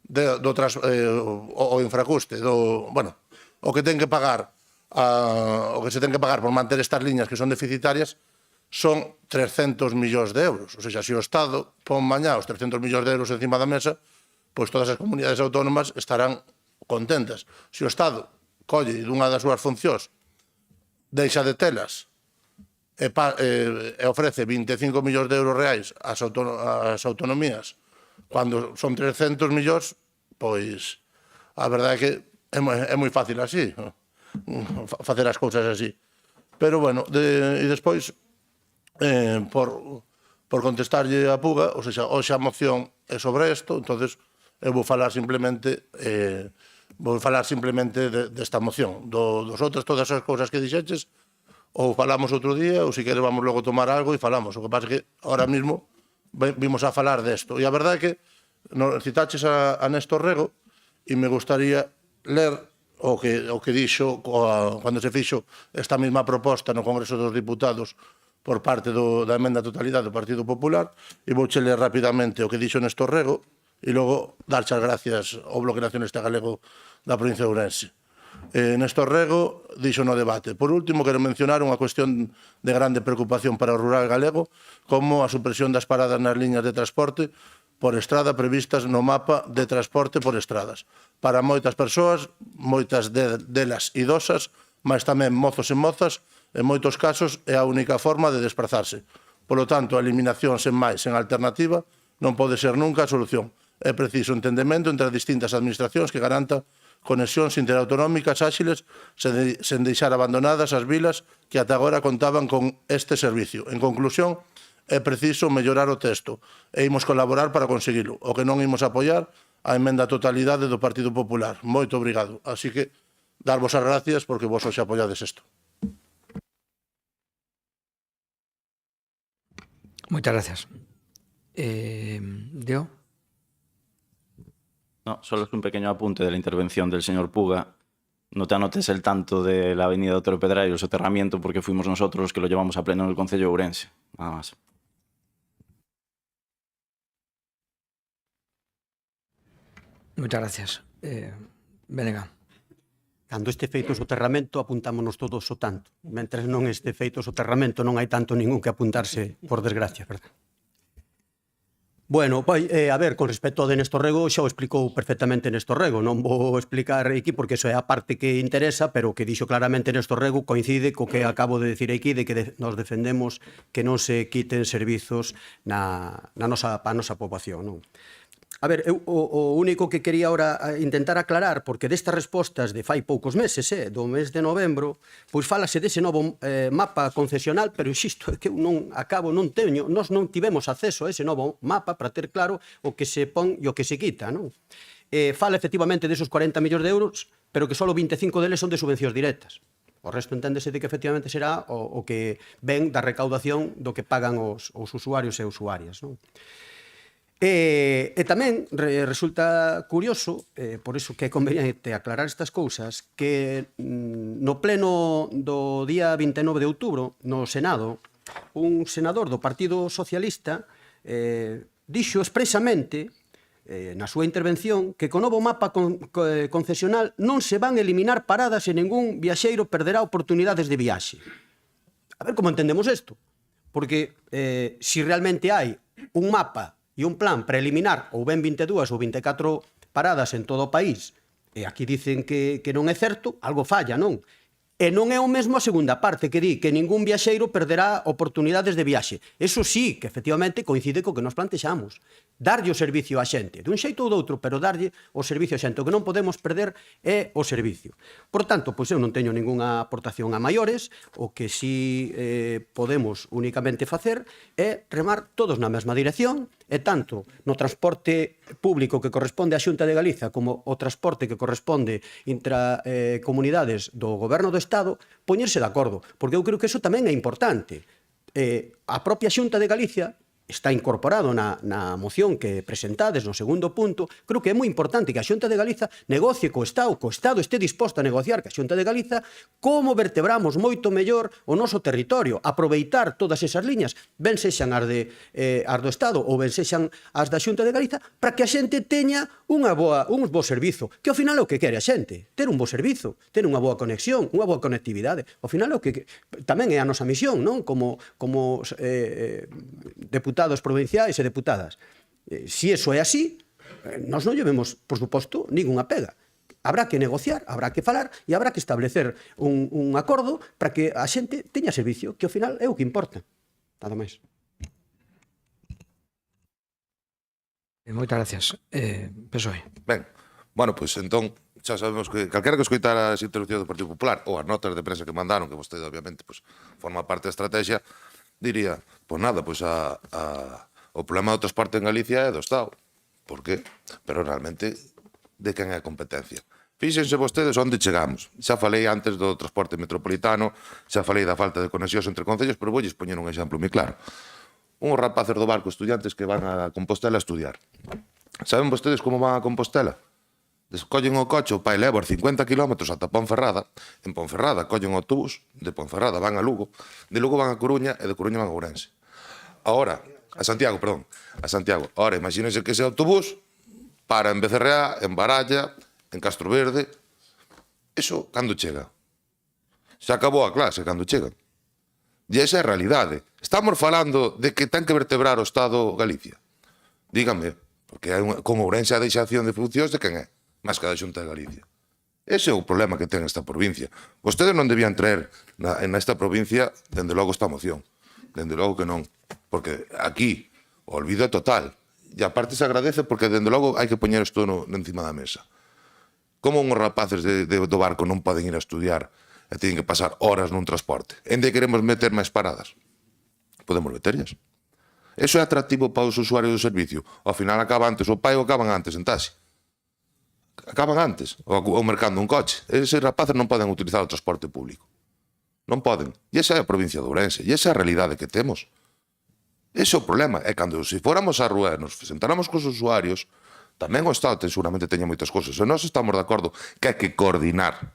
S6: o infracuste o que ten que pagar o que se ten que pagar por manter estas liñas que son deficitarias son 300 millóns de euros. O sea, se o Estado pon mañá os 300 millóns de euros encima da mesa, pois todas as comunidades autónomas estarán contentas. Se o Estado colle dunha das súas funcións, deixa de telas e ofrece 25 millóns de euros reais ás autonomías, cando son 300 millóns, pois a verdade é que é moi fácil así, facer as cousas así. Pero, bueno, e despois, por contestarlle a Puga, ou seja, hoxe a moción é sobre isto, entonces eu vou falar simplemente desta moción. Dos outros, todas as cousas que dixeches, ou falamos outro día, ou se quere vamos logo tomar algo e falamos. O que pasa é que ahora mismo vimos a falar desto. E a verdade é que citaches a Néstor Rego e me gustaría ler o que dixo cando se fixo esta mesma proposta no Congreso dos Diputados por parte da emenda a totalidade do Partido Popular, e vouche ler rapidamente o que dixo Néstor Rego e logo darche as gracias ao Bloque Nacionalista Galego da provincia de Ourense. Néstor Rego dixo no debate: por último, quero mencionar unha cuestión de grande preocupación para o rural galego, como a supresión das paradas nas liñas de transporte por estrada previstas no mapa de transporte por estradas. Para moitas persoas, moitas delas idosas, mas tamén mozos e mozas, en moitos casos é a única forma de desplazarse. Polo tanto, a eliminación sen máis, sen alternativa, non pode ser nunca a solución. É preciso entendemento entre as distintas administracións que garanta conexións interautonómicas áxiles sen deixar abandonadas as vilas que ata agora contaban con este servicio. En conclusión, é preciso mellorar o texto e imos colaborar para conseguilo. O que non imos apoiar a emenda a totalidade do Partido Popular. Moito obrigado. Así que, darvos as gracias porque vos hoxe apoiades isto.
S1: Moitas gracias. Deo?
S7: No, solo es un pequeño apunte de la intervención del señor Puga. No te anotes el tanto de la avenida Otero Pedrayo, el soterramiento, porque fuimos nosotros los que lo llevamos a pleno en el Concello de Ourense. Nada más.
S1: Moitas gracias. Venga.
S8: Cando este feito o soterramento, apuntámonos todos o tanto. Mentres non este feito o soterramento, non hai tanto ningún que apuntarse, por desgracia, verdad? Bueno, a ver, con respecto ao de Néstor Rego, xa o explicou perfectamente Néstor Rego. Non vou explicar aquí porque iso é a parte que interesa, pero o que dixo claramente Néstor Rego coincide co que acabo de decir aquí, de que nos defendemos que non se quiten servizos para a nosa poboación, non? A ver, eu o único que quería ahora intentar aclarar, porque destas respostas de fai poucos meses, do mes de novembro, pois falase dese novo mapa concesional, pero insisto, é que eu non teño, nós non tivemos acceso a ese novo mapa para ter claro o que se pon e o que se quita, non? Fala efectivamente desos 40 millóns de euros, pero que só 25 deles son de subvencións directas. O resto enténdese de que efectivamente será o que ven da recaudación do que pagan os usuarios e usuarias, non? E tamén resulta curioso, por iso que é conveniente aclarar estas cousas, que no pleno do día 29 de outubro, no Senado, un senador do Partido Socialista dixo expresamente na súa intervención que co novo mapa concesional non se van eliminar paradas e ningún viaxeiro perderá oportunidades de viaxe. A ver como entendemos isto. Porque si realmente hai un mapa e un plan para eliminar ou ben 22 ou 24 paradas en todo o país, e aquí dicen que non é certo, algo falla, non? E non é o mesmo a segunda parte que di que ningún viaxeiro perderá oportunidades de viaxe. Eso sí, que efectivamente coincide co que nos plantexamos. Darlle o servicio á xente, dun xeito ou doutro, pero darlle o servicio á xente. O que non podemos perder é o servicio. Por tanto, pois eu non teño ningunha aportación a maiores, o que sí podemos únicamente facer é remar todos na mesma dirección, e tanto no transporte público que corresponde á Xunta de Galiza como o transporte que corresponde intracomunidades do Goberno do Estado, poñerse de acordo, porque eu creo que eso tamén é importante. A propia Xunta de Galicia está incorporado na moción que presentades no segundo punto, creo que é moi importante que a Xunta de Galiza negocie co Estado este disposto a negociar ca Xunta de Galiza como vertebramos moito mellor o noso territorio, aproveitar todas esas liñas, ben sexan as do Estado ou ben sexan as da Xunta de Galiza, para que a xente teña un bo servizo, que ao final é o que quere a xente, ter un bo servizo, ter unha boa conexión, unha boa conectividade. Ao final é o que tamén é a nosa misión, non? Como deputados provinciais e deputadas. Si eso é así, nós non llevemos, por suposto, ninguna pega. Habrá que negociar, habrá que falar e habrá que establecer un acordo para que a xente teña servicio, que ao final é o que importa. Nada máis.
S1: Moitas gracias. PSOE.
S5: Ben, bueno, pois entón xa sabemos que calquera que escoitara as interrupcións do Partido Popular ou as notas de prensa que mandaron, que vostede obviamente pois, forma parte da estrategia, diría, pois nada, pois o problema do transporte en Galicia é do Estado. Por qué? Pero realmente de quen é a competencia. Fíxense vostedes onde chegamos. Xa falei antes do transporte metropolitano, xa falei da falta de conexións entre concellos, pero voulles poñer un exemplo moi claro. Uns rapaces do barco, estudiantes que van a Compostela a estudiar. Saben vostedes como van a Compostela? Collen o coche, o pai leva 50 km ata Ponferrada, en Ponferrada collen o autobús, de Ponferrada van a Lugo, de Lugo van a Coruña e de Coruña van a Ourense. Ahora, a Santiago. Ahora, imagínense que ese autobús para en Becerreá, en Baralla, en Castroverde. Eso, cando chega? Xa acabou a clase, cando chegan. E esa é a realidade. Estamos falando de que ten que vertebrar o Estado Galicia. Díganme, porque con Ourense a deixación de funcións de quen é? Máis que da Xunta de Galicia. Ese é o problema que ten esta provincia. Vostedes non debían traer nesta provincia, dende logo, esta moción. Dende logo que non. Porque aquí o olvido é total. E aparte se agradece porque, dende logo, hai que poñer isto encima da mesa. Como uns rapaces do barco non poden ir a estudiar e teñen que pasar horas nun transporte? Ende queremos meter máis paradas. Podemos meterlas. Eso é atractivo para os usuarios do servicio. Ao final acaba antes o pai ou acaban antes en taxi. Acaban antes, ou mercando un coche. Eses rapaces non poden utilizar o transporte público. Non poden. E esa é a provincia de Ourense. E esa é a realidade que temos. Ese é o problema. É cando, se fóramos a rúa e nos sentáramos cos usuarios, tamén o Estado seguramente teña moitas cousas. E nós estamos de acordo que hai que coordinar.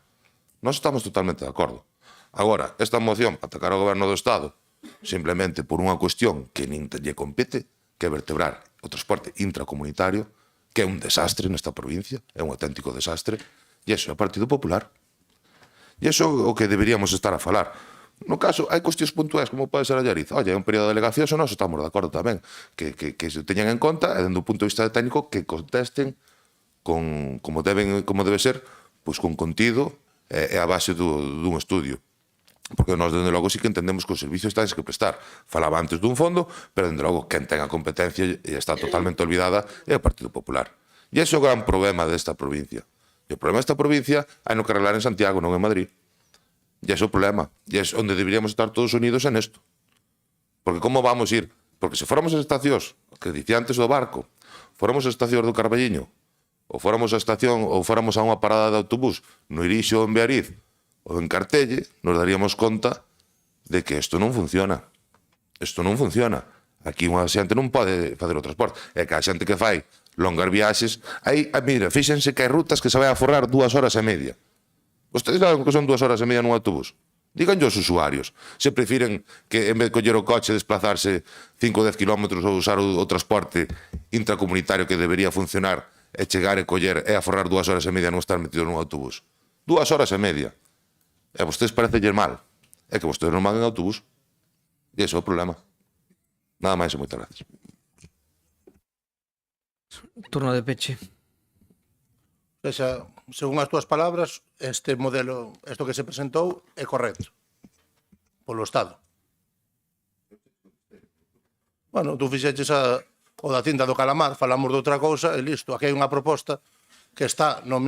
S5: Nós estamos totalmente de acordo. Agora, esta moción para atacar ao goberno do Estado, simplemente por unha cuestión que nin lle compete, que é vertebrar o transporte intracomunitario, que é un desastre nesta provincia, é un auténtico desastre, e iso é o Partido Popular. E iso é o que deberíamos estar a falar. No caso, hai cuestións puntuais, como pode ser a Llariz. Oye, é un período de delegacións e nós estamos de acordo tamén, que se teñan en conta, e dende o punto de vista técnico, que contesten como debe ser, pois con contido e a base dun estudio. Porque nós, dende logo, sí que entendemos que os servicios tens que prestar. Falaba antes dun fondo, pero, dende logo, quen ten a competencia e está totalmente olvidada é o Partido Popular. E ese é o gran problema desta provincia. E o problema desta provincia hai no que arreglar en Santiago, non en Madrid. E ese é o problema. E é onde deberíamos estar todos unidos en esto. Porque como vamos ir? Porque se fóramos as estacións, que dicía antes do barco, fóramos as estacións do Carballiño, ou fóramos a estación, ou fóramos a unha parada de autobús no Irixo ou en Beariz, o en Cartelle, nos daríamos conta de que isto non funciona. Isto non funciona. Aquí unha xente non pode facer o transporte. É que a xente que fai longas viaxes, mira, fíxense que hai rutas que se vai a forrar 2 horas e media. Vostedes saben que son 2 horas e media nun autobús? Díganlle aos usuarios. Se prefiren que, en vez de coller o coche, desplazarse 5 ou 10 kilómetros ou usar o transporte intracomunitario que debería funcionar e chegar e coller e a forrar 2 horas e media non estar metido nun autobús. 2 horas e media. E a vostedes parecelle mal. É que vostedes non van en autobús. E ese é o problema. Nada máis e moitas gracias.
S1: Turno de peche.
S6: Esa, según as túas palabras, este modelo, isto que se presentou, é correcto polo Estado. Bueno, tú fixeches o da cinta do calamar, falamos de outra cousa, e listo. Aquí hai unha proposta que está no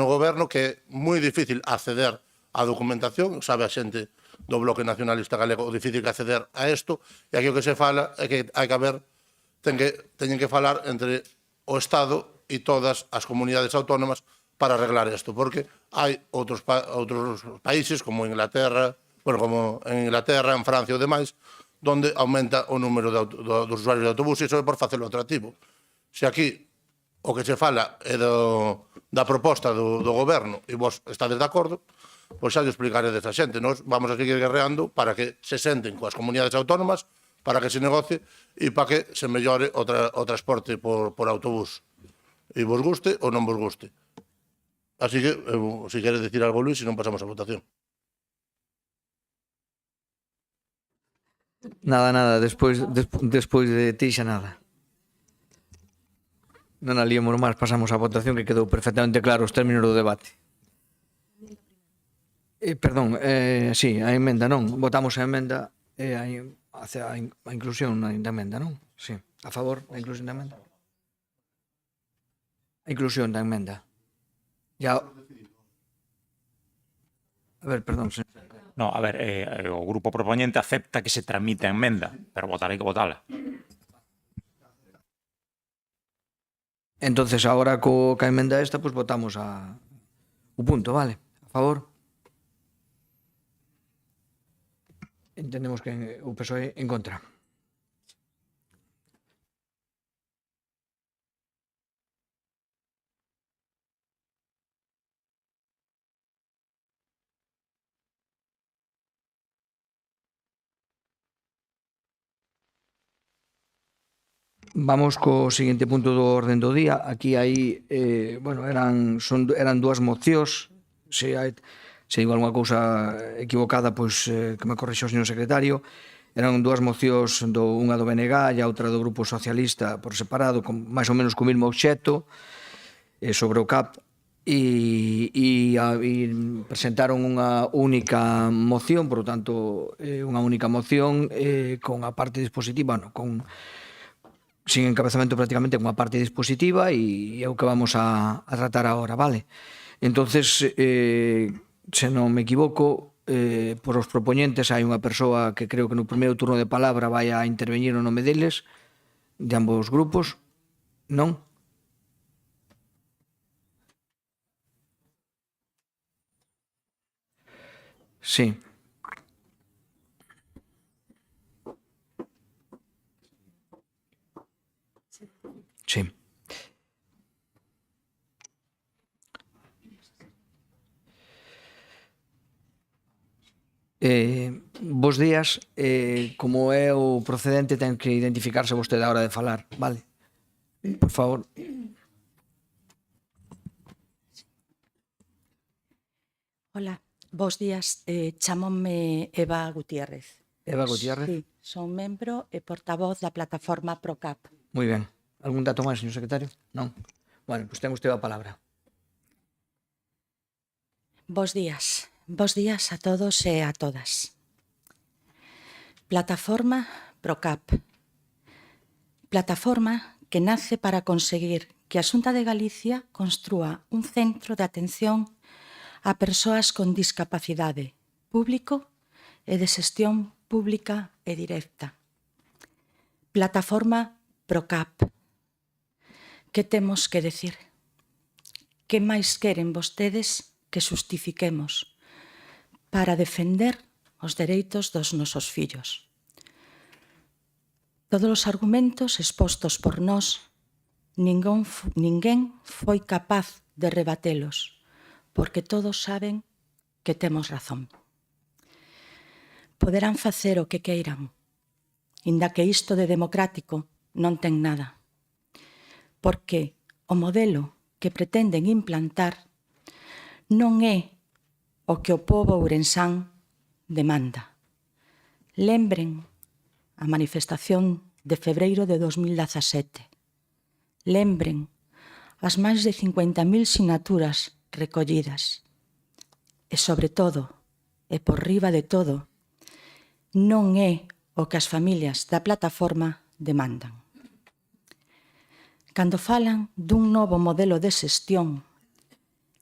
S6: goberno que é moi difícil acceder á documentación, sabe a xente do Bloque Nacionalista Galego o difícil que acceder a isto, e aquí o que se fala é que hai que haber, teñen que falar entre o Estado e todas as comunidades autónomas para arreglar isto, porque hai outros países como Inglaterra, en Francia ou demais, donde aumenta o número dos usuarios de autobús, e iso é por facelo atractivo. Se aquí o que se fala é da proposta do goberno e vos estades de acordo, pois xa lle explicaré desa xente. Nos vamos a seguir guerreando para que se senten coas comunidades autónomas, para que se negocie e para que se mellore o transporte por autobús. E vos guste ou non vos guste. Así que, se queres decir algo, Luis, se non pasamos a votación.
S1: Nada, despois de ti xa nada. Non a liemos máis, pasamos á votación, que quedou perfectamente claro os términos do debate. Perdón, sí, a emenda non. Votamos a emenda hacia a inclusión da emenda, non? Sí, a favor da inclusión da emenda. A inclusión da emenda. Ya... A ver, perdón, señor.
S9: No, a ver, o grupo propoñente acepta que se tramite a emenda, pero votar hai que votala.
S1: Entonces, agora ca emenda esta, pues votamos o punto, vale? A favor? Entendemos que o PSOE en contra. Vamos co seguinte punto do orden do día. Aquí hai, eran dúas mocións. Se digo algunha cousa equivocada, pois que me corrixe o señor secretario. Eran dúas mocións, unha do BNG e a outra do Grupo Socialista por separado, máis ou menos co mesmo obxecto, sobre o CAP, e presentaron unha única moción, por lo tanto, unha única moción con a parte dispositiva, sin encabezamento prácticamente, con a parte dispositiva, e é o que vamos a tratar agora, vale? Entonces, se non me equivoco, por os propoñentes hai unha persoa que creo que no primeiro turno de palabra vai a intervenir o nome deles, de ambos grupos, non? Sí. Sí. Bos días. Como é o procedente, ten que identificarse vostede a hora de falar, vale? Por favor.
S10: Hola, bos días. Chámome Eva Gutiérrez.
S1: Eva Gutiérrez.
S10: Sí, son membro e portavoz da plataforma PROCAP.
S1: Moi ben. Algún dato máis, señor secretario? Non? Bueno, pois ten usted a palabra.
S10: Bos días. Bos días a todos e a todas. Plataforma PROCAP. Plataforma que nace para conseguir que a Xunta de Galicia construa un centro de atención a persoas con discapacidade público e de xestión pública e directa. Plataforma PROCAP. Que temos que decir? Que máis queren vostedes que xustifiquemos? para defender os dereitos dos nosos fillos. Todos os argumentos expostos por nós, ninguén foi capaz de rebatelos, porque todos saben que temos razón. Poderán facer o que queiran, inda que isto de democrático non ten nada, porque o modelo que pretenden implantar non é o que o pobo ourensán demanda. Lembren a manifestación de febreiro de 2017. Lembren as máis de 50.000 sinaturas recollidas. E, sobre todo, e por riba de todo, non é o que as familias da plataforma demandan. Cando falan dun novo modelo de xestión,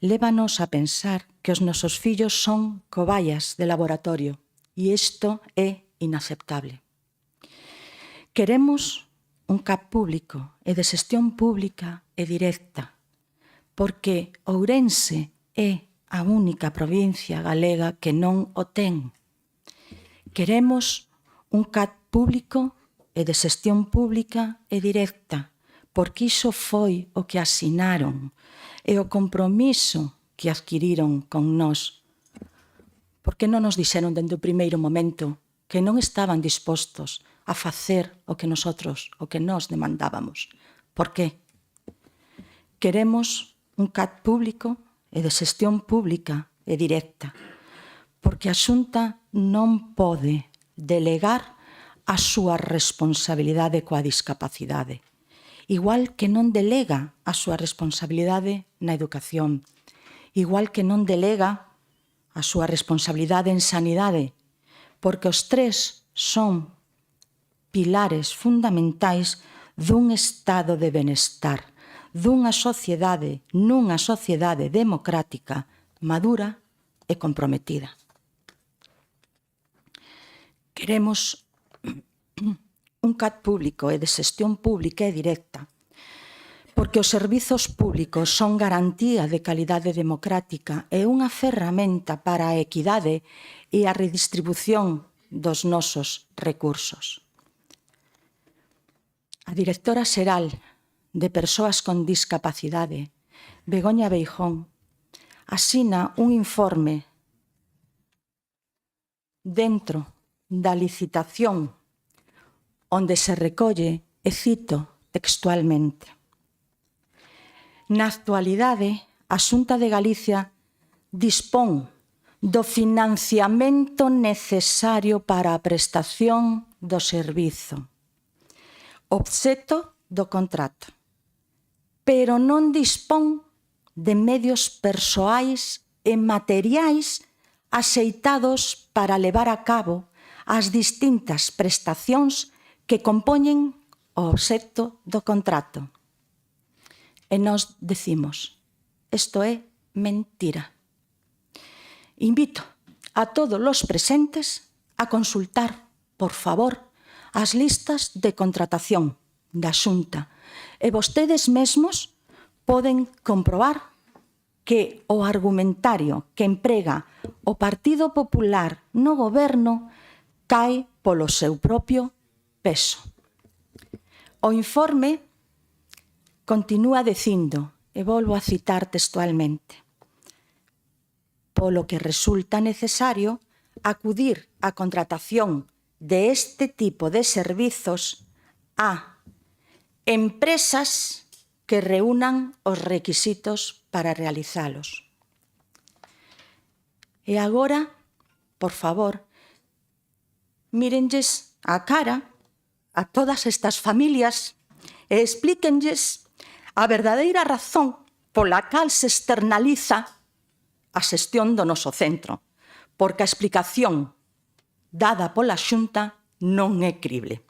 S10: lévanos a pensar que os nosos fillos son cobayas de laboratorio, e isto é inaceptable. Queremos un CAP público e de xestión pública e directa, porque Ourense é a única provincia galega que non o ten. Queremos un CAP público e de xestión pública e directa, porque iso foi o que asinaron e o compromiso que adquiriron con nós. Porque non nos dixeron dende o primeiro momento que non estaban dispostos a facer o que nós demandábamos. Por qué? Queremos un CAP público e de xestión pública e directa, porque a Xunta non pode delegar a súa responsabilidade coa discapacidade, igual que non delega a súa responsabilidade na educación, igual que non delega a súa responsabilidade en sanidade, porque os tres son pilares fundamentais dun estado de benestar, nunha sociedade democrática, madura e comprometida. Queremos un CAP público e de xestión pública e directa, porque os servizos públicos son garantía de calidade democrática e unha ferramenta para a equidade e a redistribución dos nosos recursos. A directora xeral de Persoas con Discapacidade, Begoña Beijón, asina un informe dentro da licitación onde se recolle, e cito textualmente: na actualidade, a Xunta de Galicia dispón do financiamento necesario para a prestación do servizo, obxecto do contrato, pero non dispón de medios persoais e materiais axeitados para levar a cabo as distintas prestacións que compoñen o obxecto do contrato. E nós decimos, isto é mentira. Invito a todos os presentes a consultar, por favor, as listas de contratación da Xunta, e vostedes mesmos poden comprobar que o argumentario que emprega o Partido Popular no goberno cae polo seu propio peso. O informe continúa dicindo, e volvo a citar textualmente: polo que resulta necesario acudir á contratación de este tipo de servizos a empresas que reúnan os requisitos para realizalos. E agora, por favor, mírenlles a cara a todas estas familias e explíquenlles a verdadeira razón pola cal se externaliza a xestión do noso centro, porque a explicación dada pola Xunta non é crible.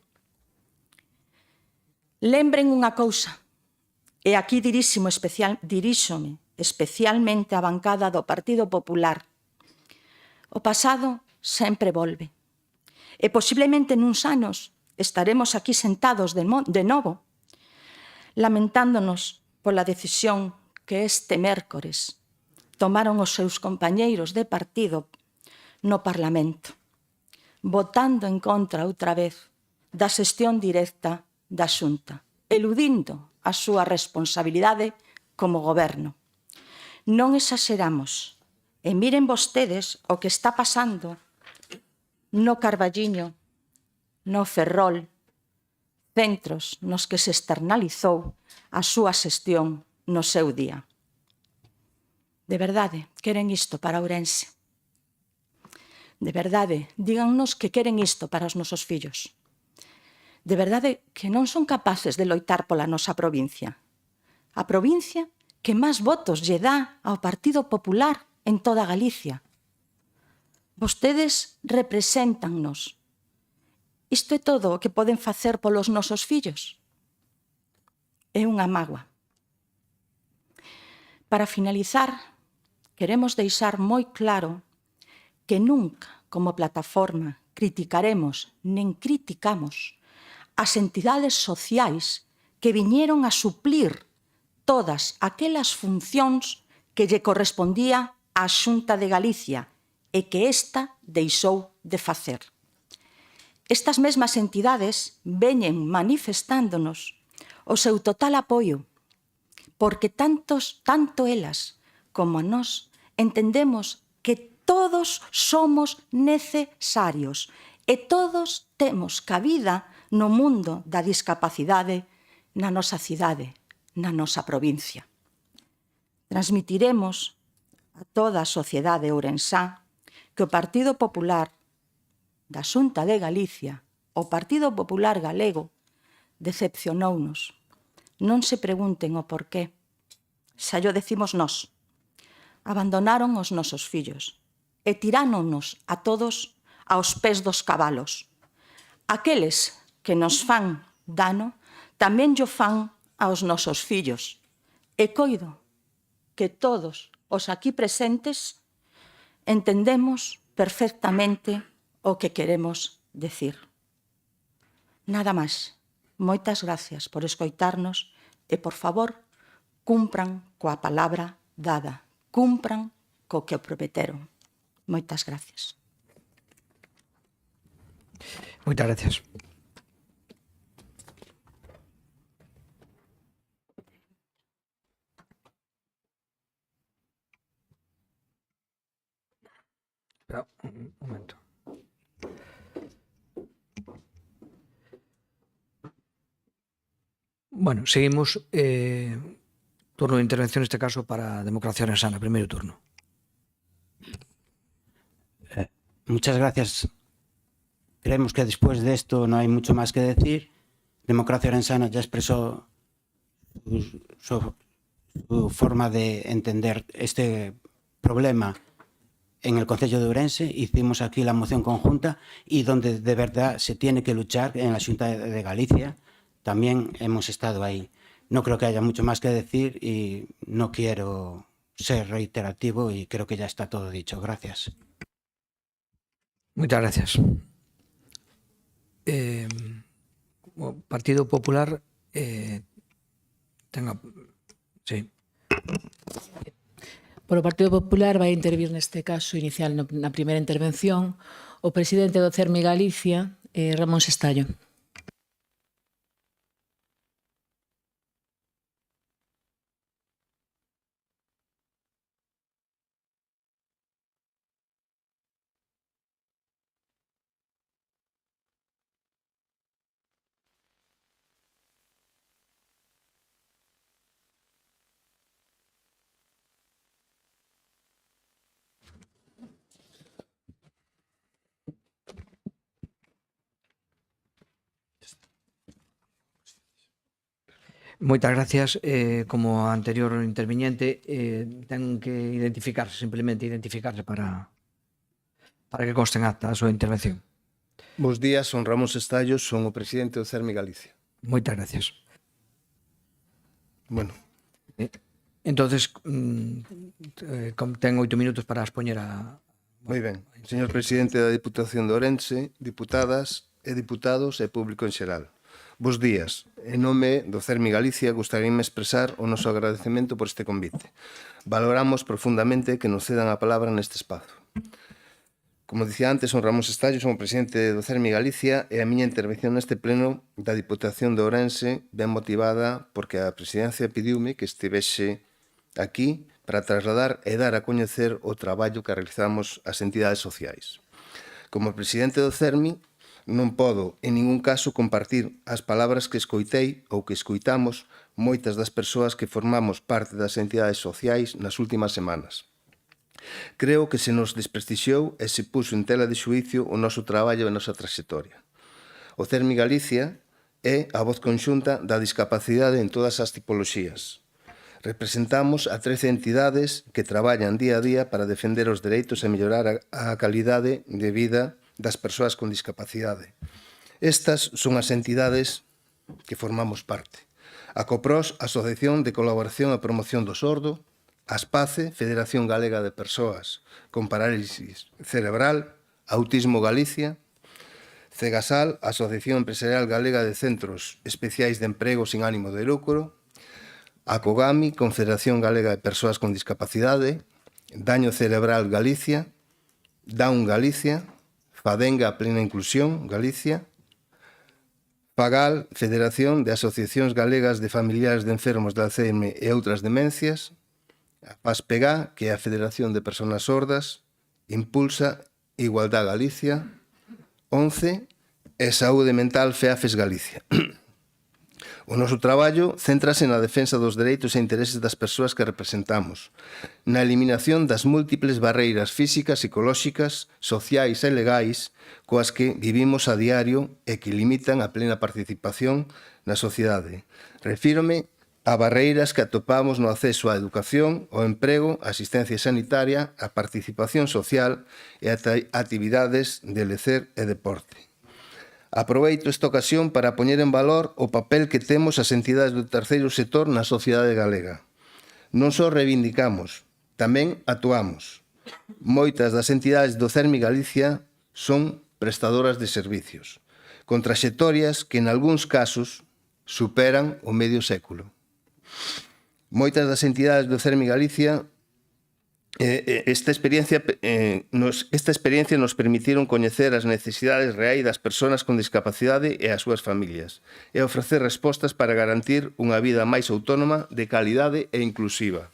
S10: Lembren unha cousa, e aquí diríxome especialmente á bancada do Partido Popular: o pasado sempre volve, e posiblemente nuns anos estaremos aquí sentados de novo, lamentándonos pola decisión que este mércores tomaron os seus compañeiros de partido no Parlamento, votando en contra outra vez da xestión directa da Xunta, eludindo a súa responsabilidade como goberno. Non exageramos, e miren vostedes o que está pasando no Carballiño, no Ferrol, centros nos que se externalizou a súa xestión no seu día. De verdade, queren isto para Ourense. De verdade, dígannos que queren isto para os nosos fillos. De verdade que non son capaces de loitar pola nosa provincia. A provincia que máis votos lle dá ao Partido Popular en toda Galicia. Vostedes represéntannos. Isto é todo o que poden facer polos nosos fillos. É unha mágoa. Para finalizar, queremos deixar moi claro que nunca, como plataforma, criticaremos nen criticamos as entidades sociais que viñeron a suplir todas aquelas funcións que lle correspondía á Xunta de Galicia e que esta deixou de facer. Estas mesmas entidades veñen manifestándonos o seu total apoio, porque tanto elas como a nós entendemos que todos somos necesarios e todos temos cabida no mundo da discapacidade na nosa cidade, na nosa provincia. Transmitiremos a toda a sociedade ourensá que o Partido Popular da Xunta de Galicia, o Partido Popular Galego, decepcionounos. Non se pregunten o porqué. Xa llo decimos nós. Abandonaron os nosos fillos e tiránonos a todos aos pés dos cabalos. Aqueles que nos fan dano tamén llo fan aos nosos fillos. E coido que todos os aquí presentes entendemos perfectamente o que queremos decir. Nada máis. Moitas gracias por escoitarnos e, por favor, cumpran coa palabra dada. Cumpran co que prometeron. Moitas gracias.
S1: Moitas gracias. Espera un momento. Bueno, seguimos. Turno de intervención, en este caso, para Democracia Orensana. Primeiro turno.
S11: Muchas gracias. Creemos que después de esto no hay mucho más que decir. Democracia Orensana ya expresó su forma de entender este problema en el Concello de Ourense. Hicimos aquí la moción conjunta y donde de verdad se tiene que luchar en la Xunta de Galicia. También hemos estado ahí. No creo que haya mucho más que decir y no quiero ser reiterativo y creo que ya está todo dicho. Gracias.
S1: Muchas gracias. O Partido Popular tenga... Sí.
S12: Por o Partido Popular vai intervir neste caso inicial na primeira intervención o presidente do CERMI Galicia, Ramón Sestallo.
S1: Moitas gracias. Como anterior interviniente, ten que identificarse, simplemente identificarse para que conste en acta a súa intervención.
S13: Bos días, son Ramón Sestallo, son o presidente do CERMI Galicia.
S1: Moitas gracias.
S13: Bueno.
S1: Entonces, ten 8 minutos para expoñer a...
S13: Moi ben. Señor presidente da Diputación de Ourense, diputadas e diputados e público en xeral. Bos días. En nome do CERMI Galicia gostaríame expresar o noso agradecemento por este convite. Valoramos profundamente que nos cedan a palabra neste espazo. Como dicía antes, son Ramón Sestallo, son o presidente do CERMI Galicia e a miña intervención neste pleno da Diputación de Ourense ben motivada porque a presidencia pediume que estivese aquí para trasladar e dar a coñecer o traballo que realizamos as entidades sociais. Como presidente do CERMI, non podo en ningún caso compartir as palabras que escoitei ou que escoitamos moitas das persoas que formamos parte das entidades sociais nas últimas semanas. Creo que se nos desprestixiou e se puxo en tela de xuicio o noso traballo e a nosa trayectoria. O CERMI Galicia é a voz conxunta da discapacidade en todas as tipoloxías. Representamos a 13 entidades que traballan día a día para defender os dereitos e mellorar a calidade de vida das persoas con discapacidade. Estas son as entidades que formamos parte. A COPROS, Asociación de Colaboración e Promoción do Sordo, ASPACE, Federación Galega de Persoas con Parálisis Cerebral, Autismo Galicia, CEGASAL, Asociación Empresarial Galega de Centros Especiais de Emprego sin ánimo de lucro, ACOGAMI, Confederación Galega de Persoas con Discapacidade, Daño Cerebral Galicia, Down Galicia, FADENGA Plena Inclusión Galicia, FAGAL, Federación de Asociacións Galegas de Familiares de Enfermos de Alzheimer e outras demencias, a PASPEGA, que é a Federación de Persoas Sordas, Impulsa, Igualdad Galicia, 11 e Saúde Mental FEAFES Galicia. O noso traballo céntrase na defensa dos dereitos e intereses das persoas que representamos, na eliminación das múltiples barreiras físicas, psicolóxicas, sociais e legais coas que vivimos a diario e que limitan a plena participación na sociedade. Refírome a barreiras que atopamos no acceso á educación, ao emprego, á asistencia sanitaria, á participación social e a actividades de lecer e deporte. Aproveito esta ocasión para poñer en valor o papel que temos as entidades do terceiro sector na sociedade galega. Non só reivindicamos, tamén actuamos. Moitas das entidades do CERMI Galicia son prestadoras de servicios, con traxectorias que en algúns casos superan o medio século. Moitas das entidades do CERMI Galicia esta experiencia nos permitiron coñecer as necesidades reais das persoas con discapacidade e as súas familias e ofrecer respostas para garantir unha vida máis autónoma, de calidade e inclusiva.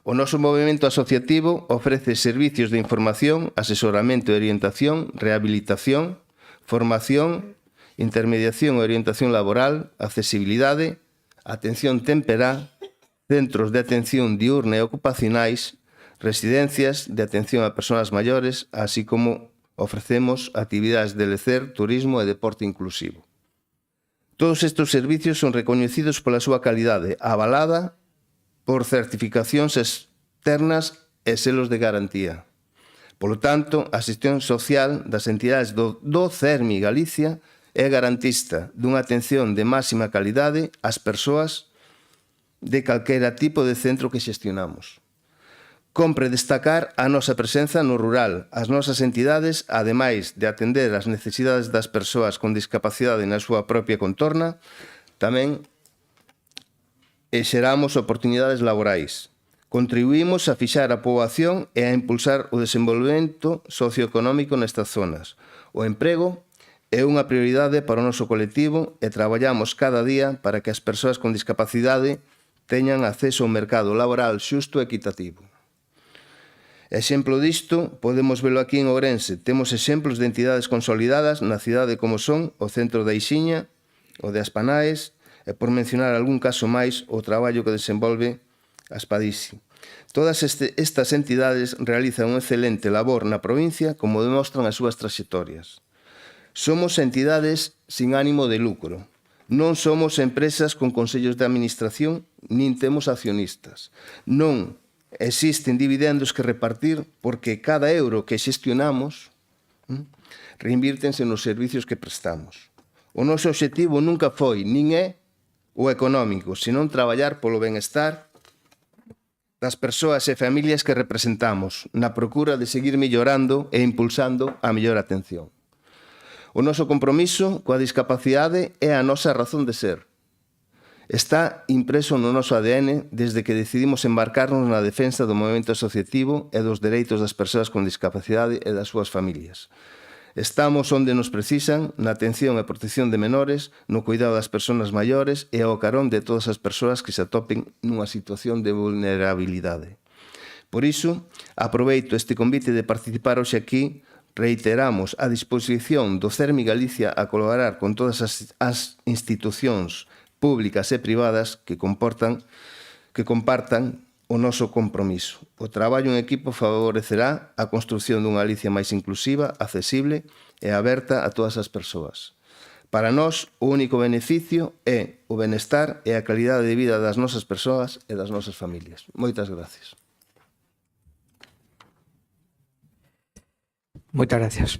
S13: O noso movimento asociativo ofrece servicios de información, asesoramento e orientación, rehabilitación, formación, intermediación e orientación laboral, accesibilidade, atención temperá, centros de atención diurna e ocupacionais, residencias de atención a persoas maiores, así como ofrecemos actividades de lecer, turismo e deporte inclusivo. Todos estes servicios son recoñecidos pola súa calidade, avalada por certificacións externas e selos de garantía. Polo tanto, a xestión social das entidades do CERMI Galicia é garantista dunha atención de máxima calidade ás persoas de calquera tipo de centro que xestionamos. Compre destacar a nosa presenza no rural. As nosas entidades, ademais de atender as necesidades das persoas con discapacidade na súa propia contorna, tamén xeramos oportunidades laborais. Contribuímos a fixar a poboación e a impulsar o desenvolvemento socioeconómico nestas zonas. O emprego é unha prioridade para o noso colectivo e traballamos cada día para que as persoas con discapacidade teñan acceso ao mercado laboral xusto e equitativo. Exemplo disto, podemos velo aquí en Ourense. Temos exemplos de entidades consolidadas na cidade como son o Centro da Ixiña, o de Aspanaes, e por mencionar algún caso máis, o traballo que desenvolve Aspadisi. Todas estas entidades realizan unha excelente labor na provincia, como demostran as súas traxectorias. Somos entidades sin ánimo de lucro. Non somos empresas con consellos de administración, nin temos accionistas. Non existen dividendos que repartir porque cada euro que xestionamos reinvírtense nos servicios que prestamos. O noso obxectivo nunca foi, nin é, o económico, senón traballar polo benestar das persoas e familias que representamos, na procura de seguir mellorando e impulsando a mellor atención. O noso compromiso coa discapacidade é a nosa razón de ser. Está impreso no noso ADN desde que decidimos embarcarnos na defensa do movimento asociativo e dos dereitos das persoas con discapacidade e das súas familias. Estamos onde nos precisan, na atención e protección de menores, no cuidado das persoas maiores e ao carón de todas as persoas que se atopen nunha situación de vulnerabilidade. Por iso, aproveito este convite de participar hoxe aquí. Reiteramos a disposición do CERMI Galicia a colaborar con todas as institucións públicas e privadas que compartan o noso compromiso. O traballo en equipo favorecerá a construción dunha Galicia máis inclusiva, accesible e aberta a todas as persoas. Para nós, o único beneficio é o benestar e a calidade de vida das nosas persoas e das nosas familias. Moitas gracias.
S1: Moitas gracias.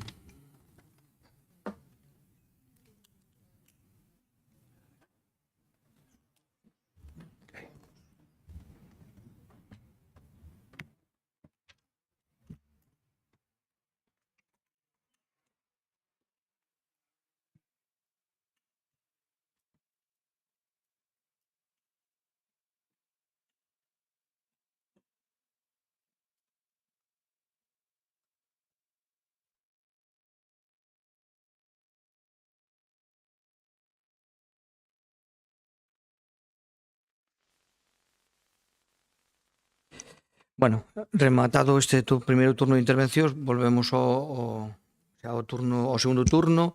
S1: Bueno, rematado este primeiro turno de intervencións, volvemos ao segundo turno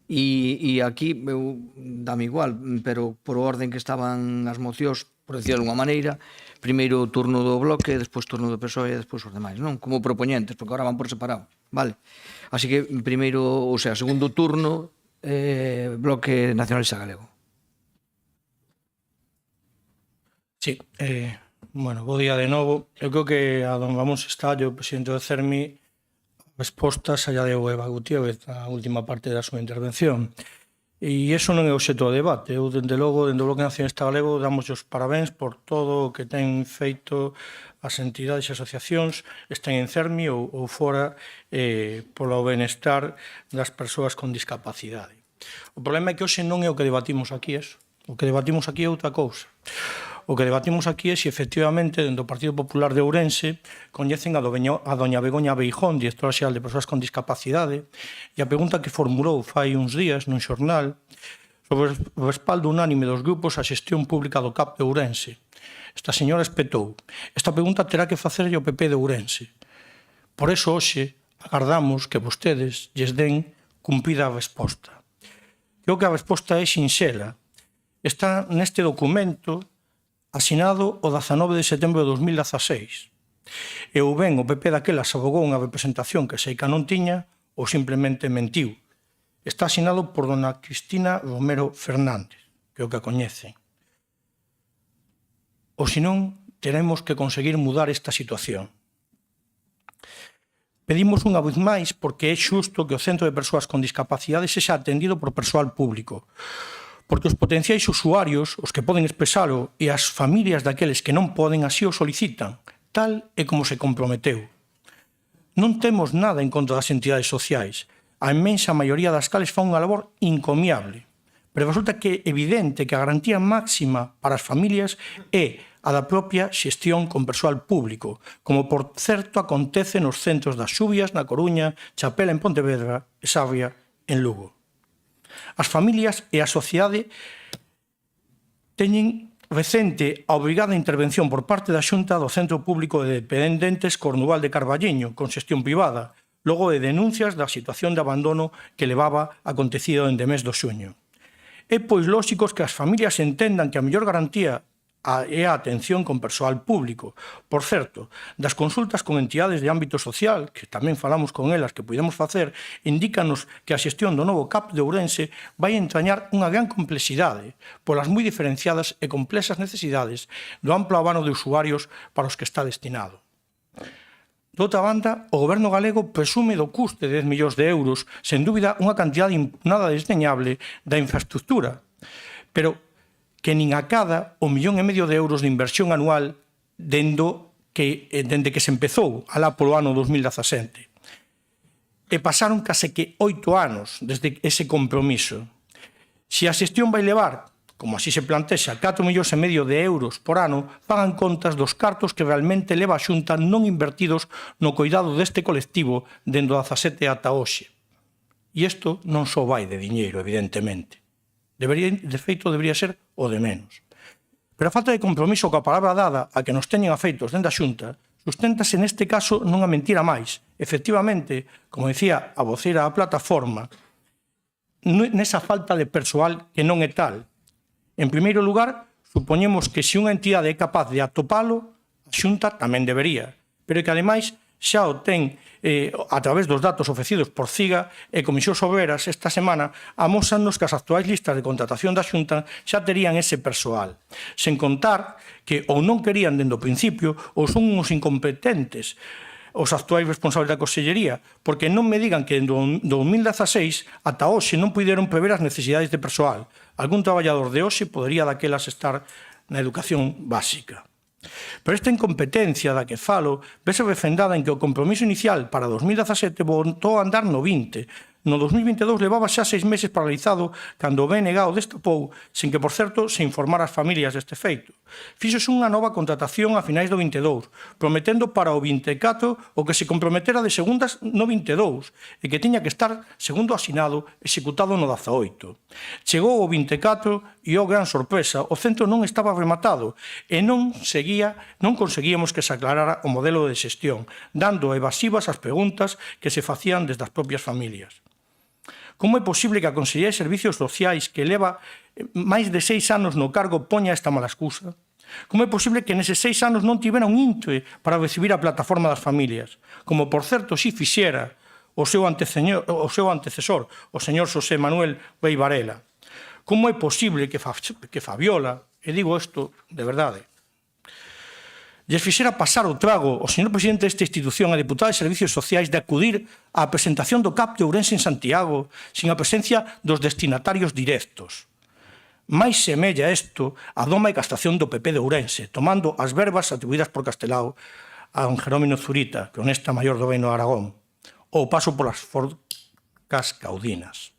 S1: e aquí eu dame igual, pero por orden que estaban as mocións, por decirlo de alguma maneira, primeiro turno do bloque, despois turno do PSOE e despois os demais, non? Como propoñentes, porque agora van por separado, vale? Así que primeiro, o sea, segundo turno, Bloque Nacionalista Galego.
S3: Sí, bueno, bo día de novo. Eu creo que a don Ramón Sestallo, o presidente do CERMI, a resposta xa deu Eva Gutiérrez na última parte da súa intervención. E iso non é o xeto do debate. Eu, dende logo, dende o Bloque Nacionalista Galego, damos os parabéns por todo o que ten feito as entidades e asociacións, estén en CERMI ou fora, polo benestar das persoas con discapacidade. O problema é que hoxe non é o que debatimos aquí, eso. O que debatimos aquí é outra cousa. O que debatimos aquí é se efectivamente dentro do Partido Popular de Ourense coñecen a doña Begoña Beijón, directora xeral de Persoas con Discapacidade, e a pregunta que formulou fai uns días nun xornal sobre o respaldo unánime dos grupos á xestión pública do CAP de Ourense. Esta señora espetou: esta pregunta terá que facerlle o PP de Ourense. Por eso hoxe agardamos que vostedes lles den cumprida a resposta. Creo que a resposta é sinxela. Está neste documento asinado o 19 de setembro de 2016. E ou ben o PP daquela se abogou unha representación que Seica non tiña ou simplemente mentiu. Está asinado por dona Cristina Romero Fernández, que é o que a coñecen. Ou senón, teremos que conseguir mudar esta situación. Pedimos unha vez máis porque é xusto que o Centro de Persoas con Discapacidade sexa atendido por persoal público, porque os potenciais usuarios, os que poden expresalo, e as familias daqueles que non poden así o solicitan, tal e como se comprometeu. Non temos nada en contra das entidades sociais, a inmensa maioría das cales fan unha labor encomiable, pero resulta que é evidente que a garantía máxima para as familias é a da propia xestión con persoal público, como por certo acontece nos centros das Xubias, na Coruña, Chapela en Pontevedra e Sarria en Lugo. As familias e a sociedade teñen recente a obrigada intervención por parte da Xunta do Centro Público de Dependentes Cornuval de Carballiño, con xestión privada, logo de denuncias da situación de abandono que levaba acontecido dende mes do xuño. É pois lóxico que as familias entendan que a mellor garantía é a atención con persoal público. Por certo, das consultas con entidades de ámbito social, que tamén falamos con elas que podemos facer, indícanos que a xestión do novo CAP de Ourense vai entrañar unha gran complexidade polas moi diferenciadas e complexas necesidades do amplo abano de usuarios para os que está destinado. Doutra banda, o Goberno galego presume do custe de 10 millóns de euros, sen dúbida unha cantidade nada desdeñable da infraestructura, pero que nin acada o 1,5 millón de euros de inversión anual dende que se empezou alá polo ano 2017. E pasaron case que 8 anos desde ese compromiso. Se a xestión vai levar como así se plantexa, 4,5 millóns de euros por ano, pagan contas dos cartos que realmente leva a Xunta non invertidos no coidado deste colectivo dende o 17 ata hoxe. E isto non só vai de diñeiro, evidentemente. De feito, debería ser o de menos. Pero a falta de compromiso coa palabra dada a que nos teñen afeitos dentro da Xunta susténtase neste caso nunha mentira máis. Efectivamente, como decía a voceira da plataforma, nesa falta de persoal que non é tal. En primeiro lugar, supoñemos que se unha entidade é capaz de atopalo, a Xunta tamén debería, pero que ademais xa o ten a través dos datos ofrecidos por CIGA e Comisións Obreras esta semana amósanos que as actuais listas de contratación da Xunta xa terían ese persoal. Sen contar que ou non querían dende o principio ou son uns incompetentes os actuais responsables da Consellería, porque non me digan que en 2016 ata hoxe non puideron prever as necesidades de persoal. Algún traballador de hoxe podería daquelas estar na educación básica. Pero esta incompetencia da que falo vese refrendada en que o compromiso inicial para 2017 voltou a andar no 20. No 2022 levaba xa 6 meses paralizado cando o BNG o destapou, sen que, por certo, se informara as familias deste feito. Fíxose unha nova contratación a finais do 22, prometendo para o 24 o que se comprometera de segundas no 22 e que tiña que estar, segundo asinado, executado no 18. Chegou o 24 e, oh gran sorpresa, o centro non estaba rematado e non conseguíamos que se aclarara o modelo de xestión, dando evasivas as preguntas que se facían desde as propias familias. Como é posible que a Consellería de Servicios Sociais, que leva máis de 6 anos no cargo, poña esta mala excusa? Como é posible que neses 6 anos non tivera un intre para recibir a plataforma das familias? Como, por certo, si fixera o seu antecesor, o señor Xosé Manuel Rei Varela. Como é posible que Fabiola, e digo isto de verdade, lles fixera pasar o trago ao señor presidente desta institución, a deputada de Servicios Sociais, de acudir á presentación do CAP de Ourense en Santiago sin a presencia dos destinatarios directos. Mais semella isto a doma e castración do PP de Ourense, tomando as verbas atribuídas por Castelao a don Jerónimo Zurita, cronista maior do Reino de Aragón, ou paso polas forcas caudinas.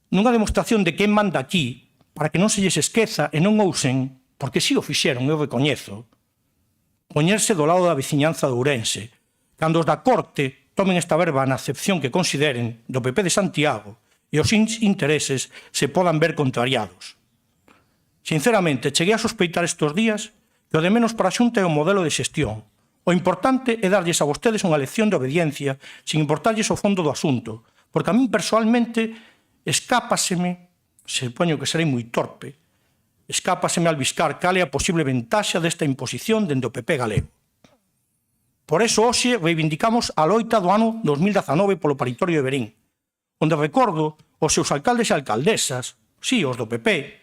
S3: Nunha demostración de quen manda aquí, para que non se lles esqueza e non ousen, porque si o fixeron, eu recoñezo, poñerse do lado da veciñanza de Ourense, cando os da Corte tomen esta verba na acepción que consideren do PP de Santiago e os intereses se podan ver contrariados. Sinceramente, cheguei a sospeitar estes días que o de menos para a Xunta é o modelo de xestión. O importante é darlles a vostedes unha lección de obediencia sin importarlles o fondo do asunto, porque a min personalmente escápaseme, supoño que serei moi torpe, escápaseme albiscar cal é a posible ventaxa desta imposición dende o PP galego. Por eso, hoxe, reivindicamos a loita do ano 2019 polo paritorio de Verín, onde recordo os seus alcaldes e alcaldesas, sí, os do PP,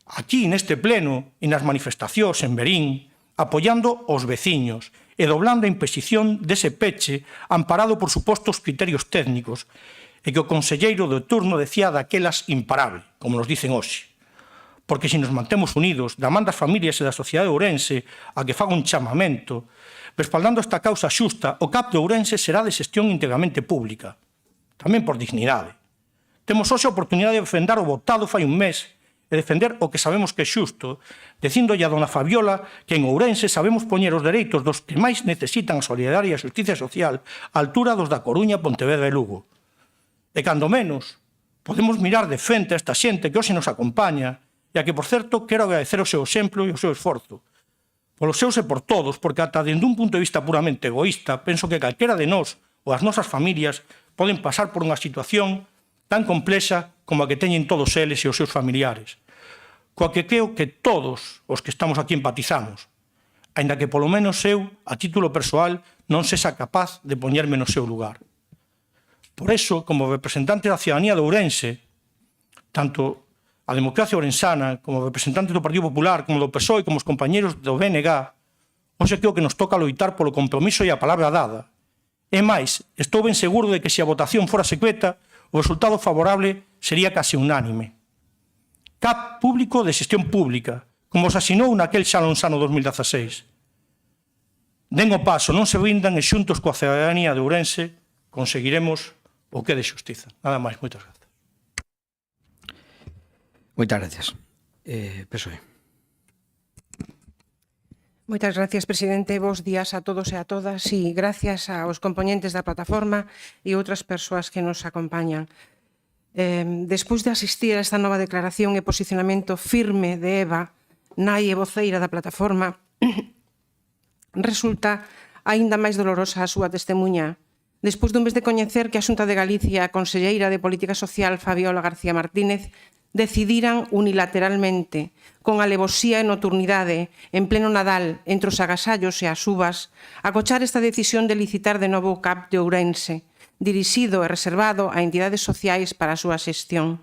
S3: aquí neste pleno e nas manifestacións en Verín, apoiando os veciños e doblando a imposición dese peche amparado por supostos criterios técnicos e que o conselleiro de turno decía daquelas imparable, como nos dicen hoxe. Porque se nos mantemos unidos, da man das familias e da sociedade de Ourense a que faga un chamamento, respaldando esta causa xusta, o CAP de Ourense será de xestión integramente pública, tamén por dignidade. Temos hoxe a oportunidade de defender o votado fai un mes e defender o que sabemos que é xusto, dicíndolle a dona Fabiola que en Ourense sabemos poñer os dereitos dos que máis necesitan a solidariedade e a justicia social á altura dos da Coruña, Pontevedra e Lugo. E cando menos, podemos mirar de frente a esta xente que hoxe nos acompaña e a que, por certo, quero agradecer o seu exemplo e o seu esforzo. Polos seus e por todos, porque ata dende un punto de vista puramente egoísta, penso que calquera de nós ou as nosas familias poden pasar por unha situación tan complexa como a que teñen todos eles e os seus familiares, coa que creo que todos os que estamos aquí empatizamos, aínda que polo menos eu, a título persoal, non sexa capaz de poñerme no seu lugar. Por eso, como representante da ciudadanía de Ourense, tanto a democracia orensana, como representantes do Partido Popular, como do PSOE, como os compañeros do BNG, hoxe creo que nos toca loitar polo compromiso e a palabra dada. E máis, estou ben seguro de que se a votación fora secreta, o resultado favorable sería case unánime. CAP público de xestión pública, como se asinou naquel xa lonsano 2016. Den o paso, non se rindan e xuntos coa ciudadanía de Ourense conseguiremos o que é de xustiza. Nada máis, moitas grazas.
S1: Moitas gracias. PSOE.
S14: Moitas gracias, presidente. Bos días a todos e a todas. E gracias aos componentes da plataforma e outras persoas que nos acompañan. Despois de asistir a esta nova declaración e posicionamento firme de Eva, nai e voceira da plataforma, resulta aínda máis dolorosa a súa testemunha. Despois dun mes de coñecer que a Xunta de Galicia, a conselleira de Política Social, Fabiola García Martínez, decidiran unilateralmente, con alevosía e nocturnidade, en pleno Nadal, entre os agasallos e as uvas, acochar esta decisión de licitar de novo o CAP de Ourense, dirixido e reservado a entidades sociais para a súa xestión,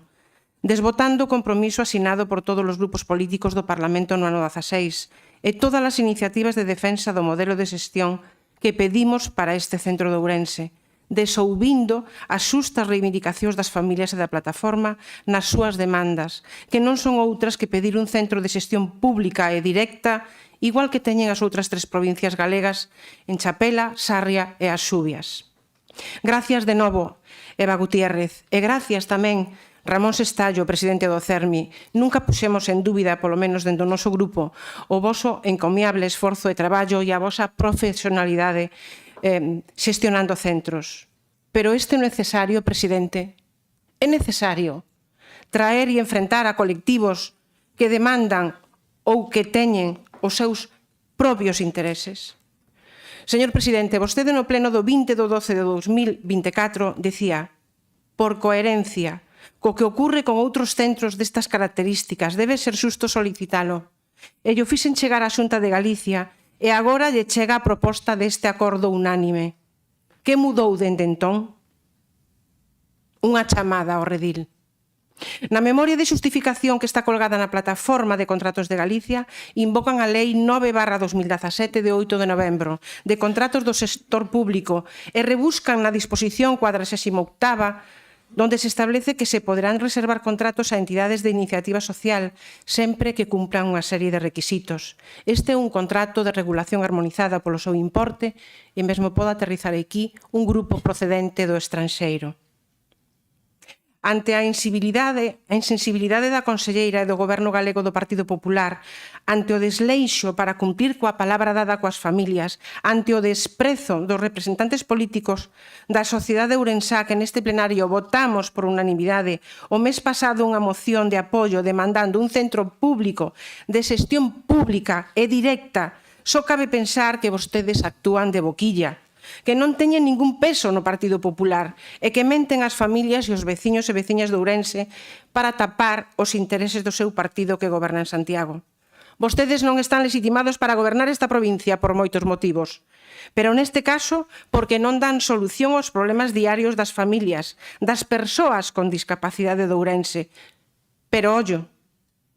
S14: desbotando o compromiso asinado por todos os grupos políticos do Parlamento no ano 16 e todas as iniciativas de defensa do modelo de xestión que pedimos para este centro de Ourense, desouvindo as xustas reivindicacións das familias e da plataforma nas súas demandas, que non son outras que pedir un centro de xestión pública e directa, igual que teñen as outras 3 provincias galegas en Chapela, Sarria e as Xubias. Gracias de novo, Eva Gutiérrez, e gracias tamén Ramón Sestallo, presidente do CERMI. Nunca puxemos en dúbida, polo menos dentro do noso grupo, o voso encomiable esforzo de traballo e a vosa profesionalidade xestionando centros. Pero este é necesario, presidente, é necesario traer e enfrentar a colectivos que demandan ou que teñen os seus propios intereses. Señor presidente, vostede no pleno do 20 de 12 de 2024 decía, por coherencia, co que ocurre con outros centros destas características, debe ser xusto solicitalo. E yo fixen chegar á Xunta de Galicia e agora lle chega a proposta deste acordo unánime. Que mudou dende entón? Unha chamada ao redil. Na memoria de xustificación que está colgada na plataforma de contratos de Galicia, invocan a Lei 9/2017 de 8 de novembro de contratos do sector público e rebuscan na disposición 48ª donde se establece que se poderán reservar contratos a entidades de iniciativa social sempre que cumplan unha serie de requisitos. Este é un contrato de regulación armonizada polo seu importe e mesmo pode aterrizar aquí un grupo procedente do estranxeiro. Ante a insensibilidade da conselleira e do Goberno galego do Partido Popular, ante o desleixo para cumplir coa palabra dada coas familias, ante o desprezo dos representantes políticos da sociedade ourensá que neste plenario votamos por unanimidade o mes pasado unha moción de apoio demandando un centro público de xestión pública e directa, só cabe pensar que vostedes actúan de boquilla, que non teñen ningún peso no Partido Popular e que menten as familias e os veciños e veciñas de Ourense para tapar os intereses do seu partido que goberna en Santiago. Vostedes non están legitimados para gobernar esta provincia por moitos motivos, pero neste caso porque non dan solución aos problemas diarios das familias, das persoas con discapacidade de Ourense. Pero, ollo,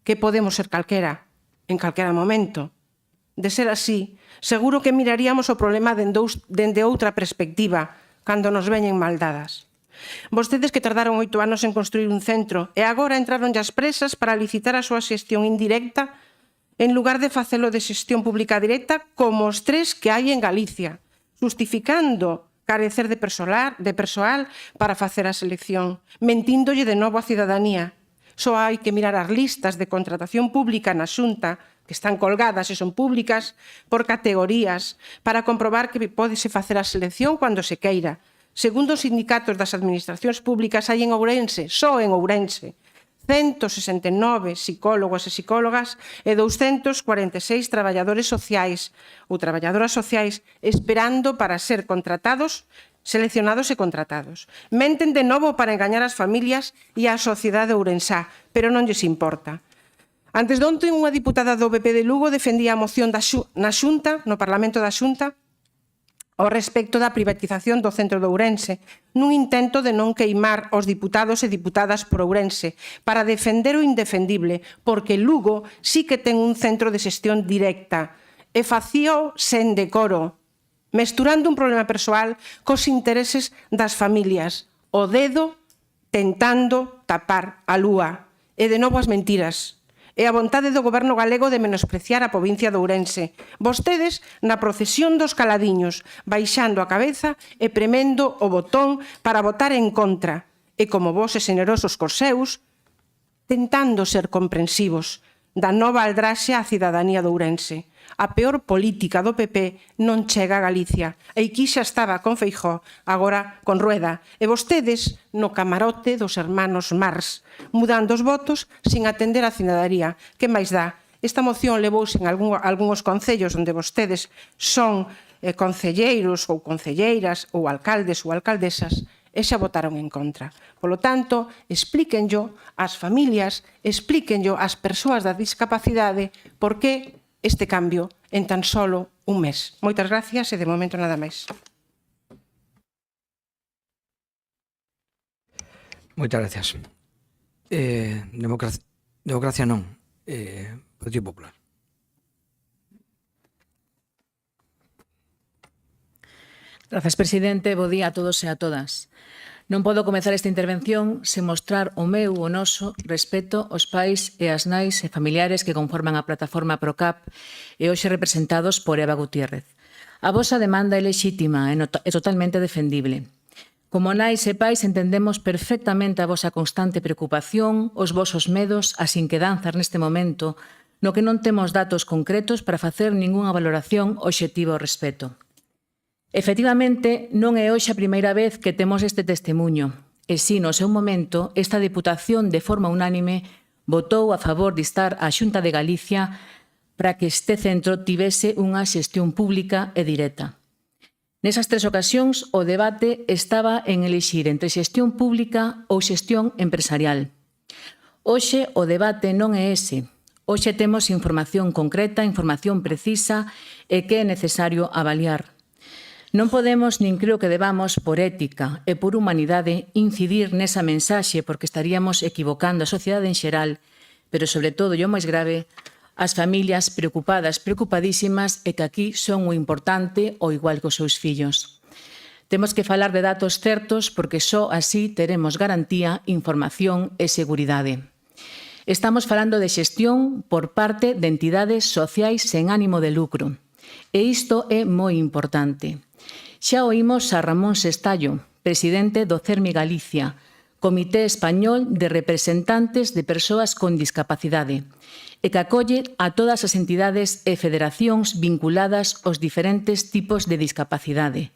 S14: que podemos ser calquera, en calquera momento. De ser así, seguro que miraríamos o problema dende outra perspectiva, cando nos veñen mal dadas. Vostedes que tardaron 8 anos en construir un centro e agora entraron as presas para licitar a súa xestión indirecta en lugar de facelo de xestión pública directa como os 3 que hai en Galicia, justificando carecer de persoal para facer a selección, mentíndolle de novo a cidadanía. Só hai que mirar as listas de contratación pública na Xunta que están colgadas e son públicas por categorías para comprobar que pódese facer a selección cando se queira. Segundo os sindicatos das administracións públicas hai en Ourense, só en Ourense, 169 psicólogos e psicólogas e 246 traballadores sociais ou traballadoras sociais esperando para ser contratados, seleccionados e contratados. Menten de novo para engañar as familias e a sociedade ourensá, pero non lles importa. Antes de onte, unha diputada do PP de Lugo defendía a moción na Xunta, no Parlamento da Xunta, ao respecto da privatización do centro de Ourense, nun intento de non queimar os diputados e diputadas por Ourense, para defender o indefendible, porque Lugo sí que ten un centro de xestión directa, e facíao sen decoro, mesturando un problema persoal cos intereses das familias, o dedo tentando tapar a lúa, e de novo as mentiras, e a vontade do Goberno galego de menospreciar a provincia de Ourense. Vostedes, na procesión dos caladiños, baixando a cabeza e premendo o botón para votar en contra. E como vos e xenerosos cos seus, tentando ser comprensivos da nova aldraxe á cidadanía de Ourense. A peor política do PP non chega a Galicia. E aquí xa estaba con Feijóo, agora con Rueda. E vostedes no camarote dos hermanos Mars, mudando os votos sin atender a cidadanía. Que máis dá? Esta moción levouse en algúns concellos onde vostedes son concelleiros ou concelleiras ou alcaldes ou alcaldesas e xa votaron en contra. Polo tanto, explíquenllo ás familias, explíquenllo ás persoas da discapacidade por que este cambio en tan solo un mes. Moitas gracias e de momento nada máis.
S1: Moitas gracias. Democracia non. Partido Popular.
S12: Grazas, presidente. Bo día a todos e a todas. Non podo comezar esta intervención sen mostrar o meu, o noso, respeto aos pais e as nais e familiares que conforman a plataforma PROCAP e hoxe representados por Eva Gutiérrez. A vosa demanda é lexítima e totalmente defendible. Como nais e pais entendemos perfectamente a vosa constante preocupación, os vosos medos, as inquedanzas neste momento, no que non temos datos concretos para facer ningunha valoración obxectiva ao respecto. Efectivamente, non é hoxe a primeira vez que temos este testemunho, e si no seu momento esta Deputación de forma unánime votou a favor de instar a Xunta de Galicia para que este centro tivese unha xestión pública e directa. Nesas tres ocasións, o debate estaba en elixir entre xestión pública ou xestión empresarial. Hoxe o debate non é ese. Hoxe temos información concreta, información precisa e que é necesario avaliar. Non podemos, nin creo que debamos, por ética e por humanidade, incidir nesa mensaxe porque estaríamos equivocando a sociedade en xeral, pero, sobre todo, e o máis grave, as familias preocupadas, preocupadísimas e que aquí son o importante o igual que os seus fillos. Temos que falar de datos certos porque só así teremos garantía, información e seguridade. Estamos falando de xestión por parte de entidades sociais sen ánimo de lucro. E isto é moi importante. Xa oímos a Ramón Sestallo, presidente do CERMI Galicia, Comité Español de Representantes de Persoas con Discapacidade, e que acolle a todas as entidades e federacións vinculadas aos diferentes tipos de discapacidade.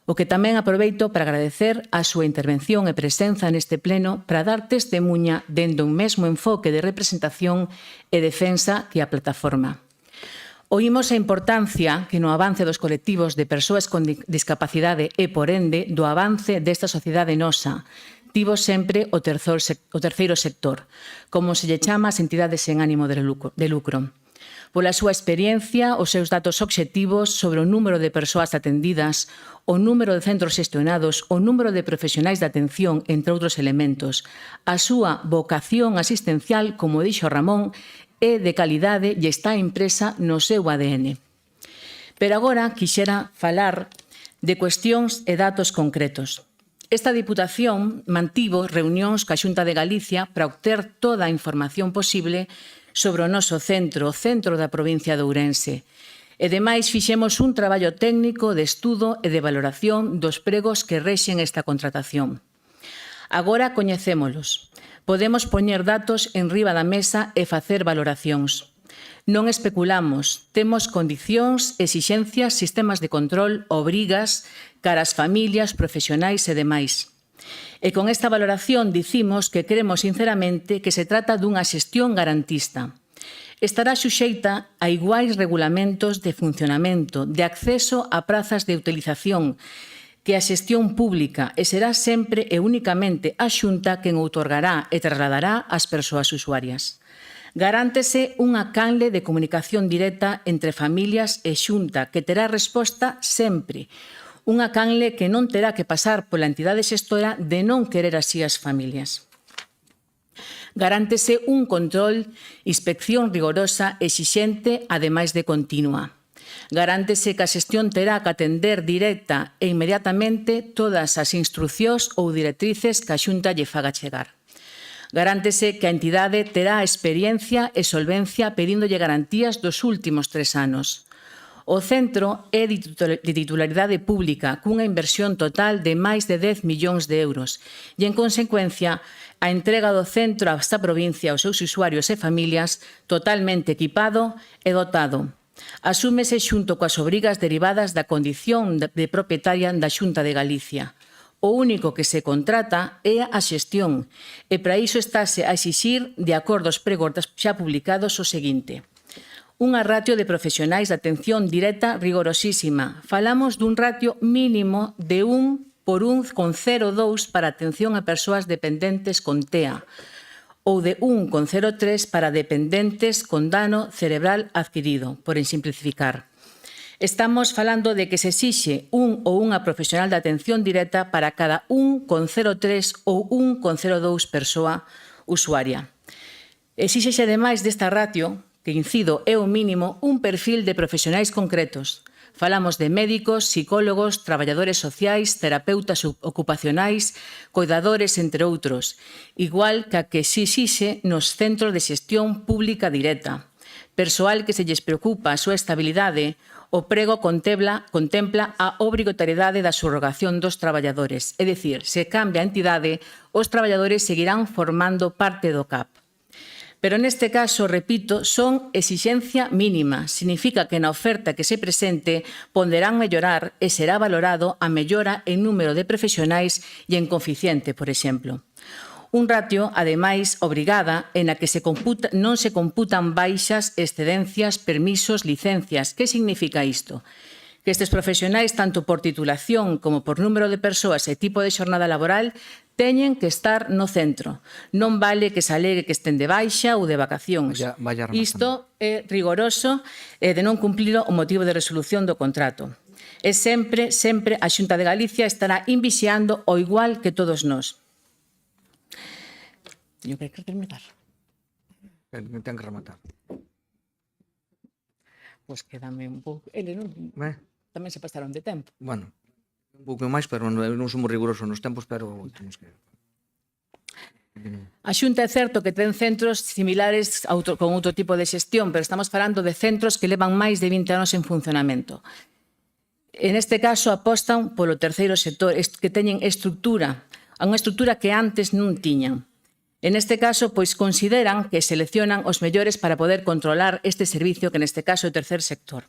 S12: O que tamén aproveito para agradecer a súa intervención e presenza neste pleno para dar testemunha dende un mesmo enfoque de representación e defensa que a plataforma. Oímos a importancia que no avance dos colectivos de persoas con discapacidade e, por ende, do avance desta sociedade nosa, tivo sempre o terceiro sector, como se lle chama as entidades sen ánimo de lucro. Pola súa experiencia, os seus datos obxectivos sobre o número de persoas atendidas, o número de centros xestionados, o número de profesionais de atención, entre outros elementos, a súa vocación asistencial, como dixo Ramón, é de calidade e está impresa no seu ADN. Pero agora quixera falar de cuestións e datos concretos. Esta Diputación mantivo reunións coa Xunta de Galicia para obter toda a información posible sobre o noso centro, o centro da provincia de Ourense. E, demais, fixemos un traballo técnico de estudo e de valoración dos pregos que rexen esta contratación. Agora coñecémolos. Podemos poñer datos en riba da mesa e facer valoracións. Non especulamos, temos condicións, exixencias, sistemas de control, obrigas, cara ás familias, profesionais e demais. E con esta valoración dicimos que creemos sinceramente que se trata dunha xestión garantista. Estará suxeita a iguais regulamentos de funcionamento, de acceso a prazas de utilización, que a xestión pública e será sempre e únicamente a Xunta quen outorgará e trasladará ás persoas usuarias. Garántese unha canle de comunicación directa entre familias e Xunta que terá resposta sempre. Unha canle que non terá que pasar pola entidade xestora de non querer así as familias. Garántese un control, inspección rigorosa, exixente, ademais de continua. Garántese que a xestión terá que atender directa e inmediatamente todas as instrucións ou directrices que a Xunta lle faga chegar. Garántese que a entidade terá experiencia e solvencia pedíndolle garantías dos últimos 3 anos. O centro é de titularidade pública, cunha inversión total de máis de 10 millóns de euros e, en consecuencia, a entrega do centro a esta provincia aos seus usuarios e familias totalmente equipado e dotado. Asúmese xunto coas obrigas derivadas da condición de propietaria da Xunta de Galicia. O único que se contrata é a xestión e para iso estáse a exixir, de acordo aos pregos xa publicados, o seguinte: unha ratio de profesionais de atención directa rigorosísima. Falamos dun ratio mínimo de 1:1,02 para atención a persoas dependentes con TEA ou de 1,03 para dependentes con dano cerebral adquirido, por simplificar. Estamos falando de que se exixe un ou unha profesional de atención directa para cada 1,03 ou 1,02 persoa usuaria. Exíxese, ademais desta ratio, que incido é o mínimo, un perfil de profesionais concretos. Falamos de médicos, psicólogos, traballadores sociais, terapeutas ocupacionais, cuidadores, entre outros, igual que a que se exixe nos centros de xestión pública directa. Persoal que se lles preocupa a súa estabilidade, o prego contempla a obrigatoriedade da subrogación dos traballadores. É dicir, se cambia a entidade, os traballadores seguirán formando parte do CAP. Pero neste caso, repito, son exixencia mínima. Significa que na oferta que se presente poderán mellorar e será valorado a mellora en número de profesionais e en coeficiente, por exemplo. Un ratio, ademais, obrigada, en a que non se computan baixas, excedencias, permisos, licencias. Que significa isto? Que estes profesionais, tanto por titulación como por número de persoas e tipo de xornada laboral, teñen que estar no centro. Non vale que se alegue que estén de baixa ou de vacacións. Isto é rigoroso de non cumplir o motivo de resolución do contrato. E sempre a Xunta de Galicia estará invixiando o igual que todos nós. Teño que terminar.
S1: Ten que rematar.
S12: Pois quédame un pouco. Ele non... Tamén se pasaron de tempo.
S1: Bueno, un pouco máis, pero non somos rigurosos nos tempos, pero temos que...
S12: A Xunta é certo que ten centros similares con outro tipo de xestión, pero estamos falando de centros que levan máis de 20 anos en funcionamento. En este caso apostan polo terceiro sector, que teñen estructura, unha estructura que antes non tiñan. En este caso, pois consideran que seleccionan os mellores para poder controlar este servicio, que neste caso é o tercer sector.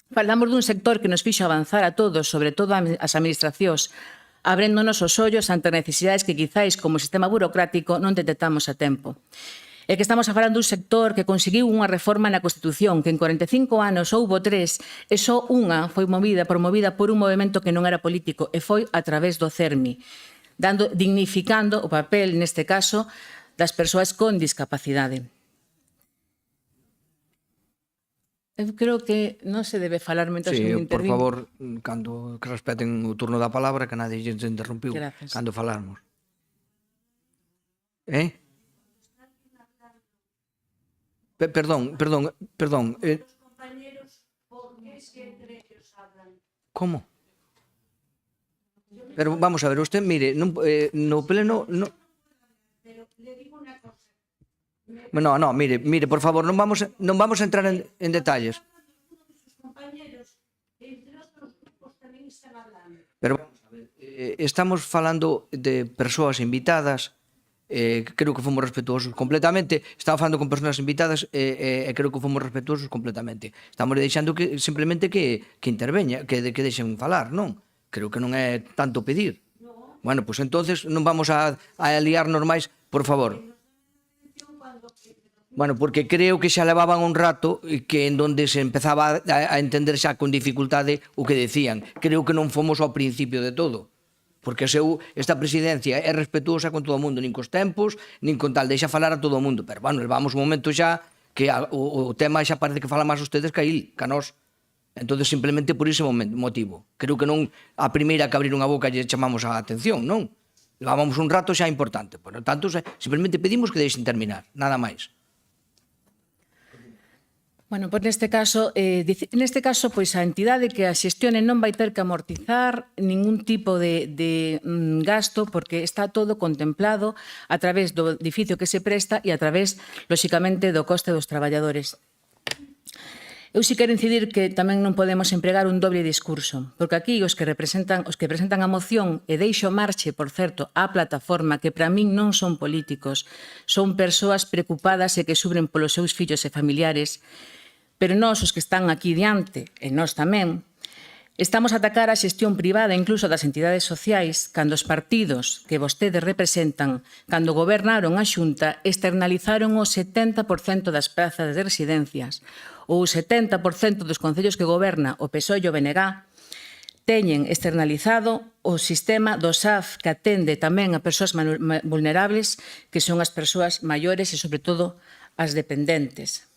S12: Falamos dun sector que nos fixo avanzar a todos, sobre todo as administracións, abréndonos os ollos ante necesidades que quizáis como sistema burocrático non detectamos a tempo. É que estamos a falar dun sector que conseguiu unha reforma na Constitución, que en 45 anos houbo 3, e só unha foi promovida por un movimento que non era político, e foi a través do CERMI, dignificando o papel, neste caso, das persoas con discapacidade. Eu creo que non se debe falar mentre
S1: Sí,
S12: un
S1: por
S12: intervino.
S1: favor, cando que respeten o turno da palabra, que nadie se interrompiu
S12: Gracias.
S1: cando falarmos. Perdón. Como? Pero vamos a ver, usted, mire, no pleno... No, mire, por favor, non vamos a entrar en detalles. Pero vamos a ver, estamos falando de persoas invitadas, creo que fomos respetuosos completamente. Estaba falando con persoas invitadas e creo que fomos respetuosos completamente. Estamos deixando que simplemente que interveña, que deixen falar, non? Creo que non é tanto pedir. Bueno, pois entonces non vamos a liarnos máis, por favor. Bueno, porque creo que xa levaban un rato que en donde se empezaba a entender xa con dificultade o que decían. Creo que non fomos ao principio de todo. Porque esta presidencia é respetuosa con todo o mundo, nin cos tempos, nin con tal, deixa falar a todo o mundo. Pero, bueno, levamos un momento xa que o tema xa parece que fala máis a ustedes que a nós. Entón, simplemente por ese motivo. Creo que non a primeira que abrir unha boca lle chamamos a atención, non? Levábamos un rato xa importante. Por lo tanto, simplemente pedimos que deixen terminar, nada máis.
S12: Bueno, pois neste caso, pois a entidade que a xestione non vai ter que amortizar ningún tipo de gasto porque está todo contemplado a través do edificio que se presta e a través, lóxicamente, do coste dos traballadores. Eu si quero incidir que tamén non podemos empregar un doble discurso, porque aquí os que presentan a moción, e deixo marche, por certo, a plataforma, que para min non son políticos, son persoas preocupadas e que sufren polos seus fillos e familiares, pero nós, os que están aquí diante, e nós tamén, estamos a atacar a xestión privada incluso das entidades sociais cando os partidos que vostedes representan, cando gobernaron a Xunta, externalizaron o 70% das prazas de residencias, ou o 70% dos concellos que goberna o PSOE e o BNG teñen externalizado o sistema do SAF que atende tamén a persoas vulnerables, que son as persoas maiores e, sobre todo, as dependentes.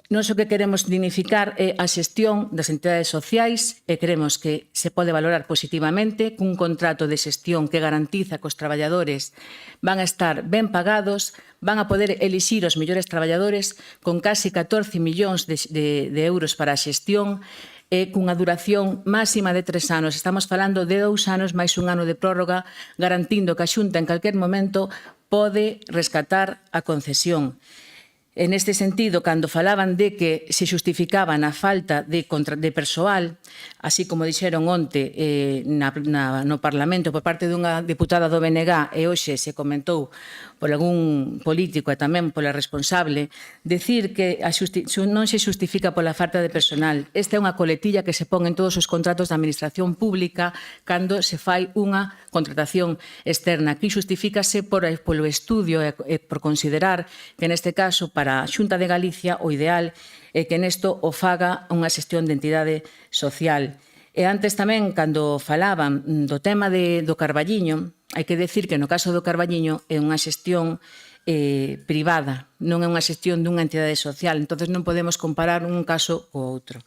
S12: Nós o que queremos dignificar é a xestión das entidades sociais e queremos que se pode valorar positivamente cun contrato de xestión que garantiza que os traballadores van a estar ben pagados, van a poder elixir os mellores traballadores con casi 14 millóns de euros para a xestión e cunha duración máxima de 3 anos. Estamos falando de 2 anos máis un ano de prórroga, garantindo que a Xunta en calquer momento pode rescatar a concesión. En este sentido, cando falaban de que se xustificaban a falta de persoal, así como dixeron onte no Parlamento por parte dunha deputada do BNG e hoxe se comentou por algún político e tamén pola responsable, decir que non se xustifica pola falta de personal. Esta é unha coletilla que se pon en todos os contratos da administración pública cando se fai unha contratación externa. Aquí xustifícase polo estudio e por considerar que neste caso para a Xunta de Galicia o ideal é que nesto o faga unha xestión de entidade social. E antes tamén, cando falaban do tema do Carballiño, hai que decir que no caso do Carballiño é unha xestión privada, non é unha xestión dunha entidade social, entonces non podemos comparar un caso co outro.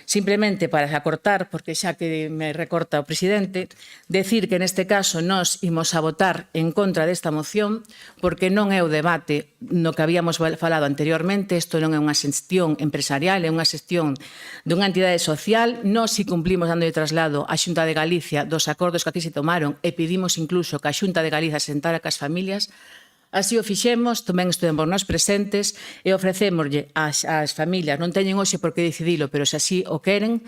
S12: Simplemente para acortar, porque xa que me recorta o presidente, decir que neste caso nós imos a votar en contra desta moción porque non é o debate no que habíamos falado anteriormente, isto non é unha xestión empresarial, é unha xestión dunha entidade social. Nós si cumplimos dando de traslado á Xunta de Galicia dos acordos que aquí se tomaron e pedimos incluso que a Xunta de Galicia sentara cas familias. Así o fixemos, tamén estuvemos nós presentes e ofrecémoslle ás familias, non teñen hoxe por que decidilo, pero se así o queren,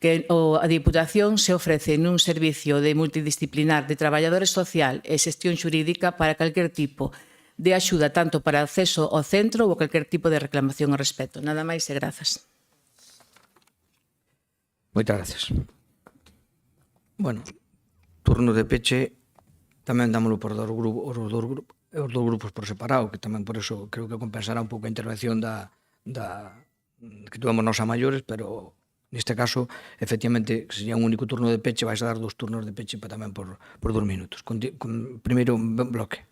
S12: que a Diputación se ofrece nun servicio de multidisciplinar de traballadores social e xestión xurídica para calquer tipo de axuda, tanto para acceso ao centro ou calquer tipo de reclamación ao respecto. Nada máis e grazas.
S1: Moitas gracias. Bueno, turno de peche tamén dámoslo por os dos grupos por separado, que tamén por eso creo que compensará un pouco a intervención que tuvemos nós a maiores, pero neste caso, efectivamente, sería un único turno de peche, vais a dar 2 turnos de peche tamén por 2 minutos. Primeiro bloque.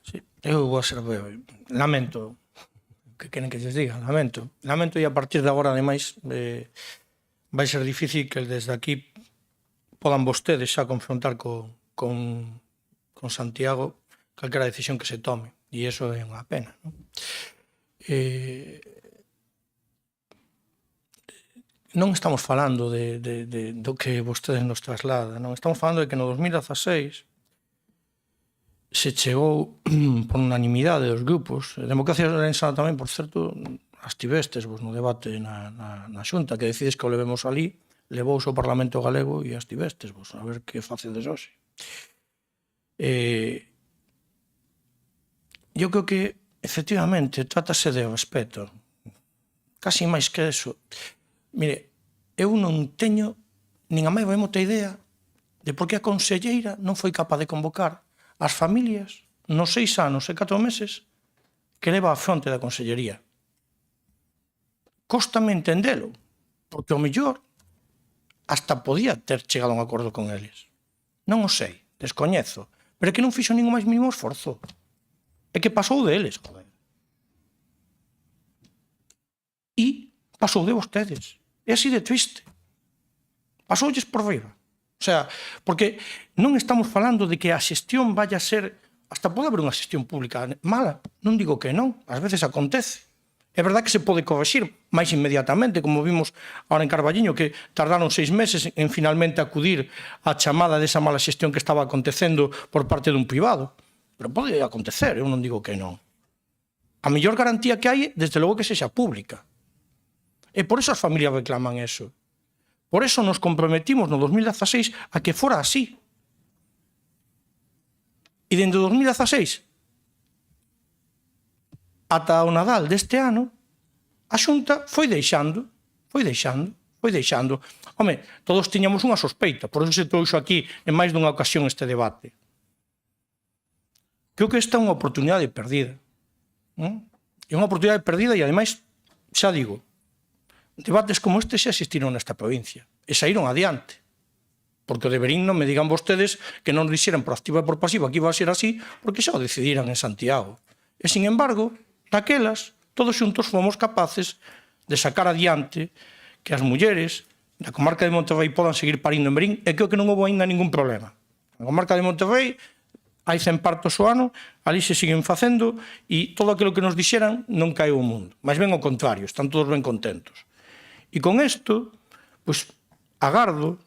S3: Sí, eu vou ser breve. Lamento, que queren que lles diga, lamento e a partir de agora, ademais, vai ser difícil que desde aquí podan vostedes xa confrontar con Santiago calquera decisión que se tome, e iso é unha pena, non? Non estamos falando do que vostedes nos trasladan, non estamos falando de que no 2016 se chegou por unanimidade dos grupos, Democracia Lorenzana tamén, por certo, as tivestes vos no debate na Xunta, que decides que o levemos ali, levouse ao Parlamento Galego e as tivestes vos, a ver que facedes hoxe. Eu creo que, efectivamente, trátase de respeto. Casi máis que eso. Mire, eu non teño nin a máis remota idea de por que a conselleira non foi capaz de convocar as familias nos 6 anos e 4 meses que leva a fronte da consellería. Cóstame entendelo, porque o mellor hasta podía ter chegado a un acordo con eles. Non o sei, descoñezo, pero é que non fixo ningún máis mínimo esforzo. É que pasou deles, joder. E pasou de vostedes. É así de triste. Pasoulles por riba. O sea, porque non estamos falando de que a xestión vaya a ser... Hasta pode haber unha xestión pública mala. Non digo que non. Ás veces acontece. É verdad que se pode correxir máis inmediatamente, como vimos ahora en Carballiño, que tardaron 6 meses en finalmente acudir á chamada desa mala xestión que estaba acontecendo por parte dun privado. Pero pode acontecer, eu non digo que non. A mellor garantía que hai, desde logo que sexa pública. E por eso as familias reclaman eso. Por eso nos comprometimos no 2016 a que fora así. E dende o 2016 ata o Nadal deste ano, a Xunta foi deixando. Home, todos tiñamos unha sospeita, por eso se trouxo aquí en máis dunha ocasión este debate. Creo que esta é unha oportunidade perdida. É unha oportunidade perdida e, ademais, xa digo, debates como este xa existiron nesta provincia e saíron adiante. Porque o de Verín non me digan vostedes que non dixeran por activa e por pasiva que iba a ser así, porque xa o decidiran en Santiago. E, sin embargo, daquelas, todos xuntos fomos capaces de sacar adiante que as mulleres da comarca de Monterrey podan seguir parindo en Verín, e creo que non houve ainda ningún problema. Na comarca de Monterrey hai 100 partos ao ano, ali se siguen facendo, e todo aquilo que nos dixeran non caeu o mundo. Mas ben ao contrario, están todos ben contentos. E con isto, pois, agardo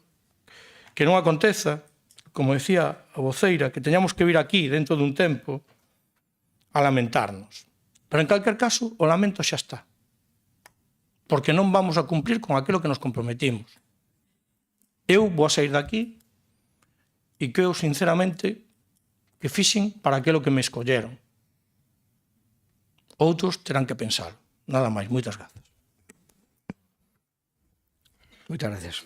S3: que non aconteza, como decía a voceira, que teñamos que vir aquí dentro dun tempo a lamentarnos. Pero en calquer caso, o lamento xa está. Porque non vamos a cumplir con aquilo que nos comprometimos. Eu vou a sair daqui e creo sinceramente que fixen para aquilo que me escolleron. Outros terán que pensar. Nada máis, moitas grazas.
S1: Moitas gracias.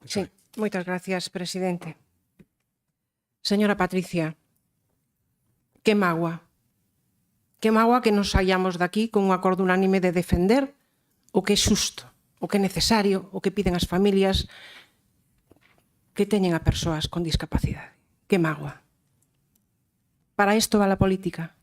S14: Sí, moitas gracias, presidente. Señora Patricia, que magua. Que magua que nos saíamos daqui con un acordo unánime de defender o que é xusto, o que é necesario, o que piden as familias que teñen a persoas con discapacidade. Que magua. Para isto va a política.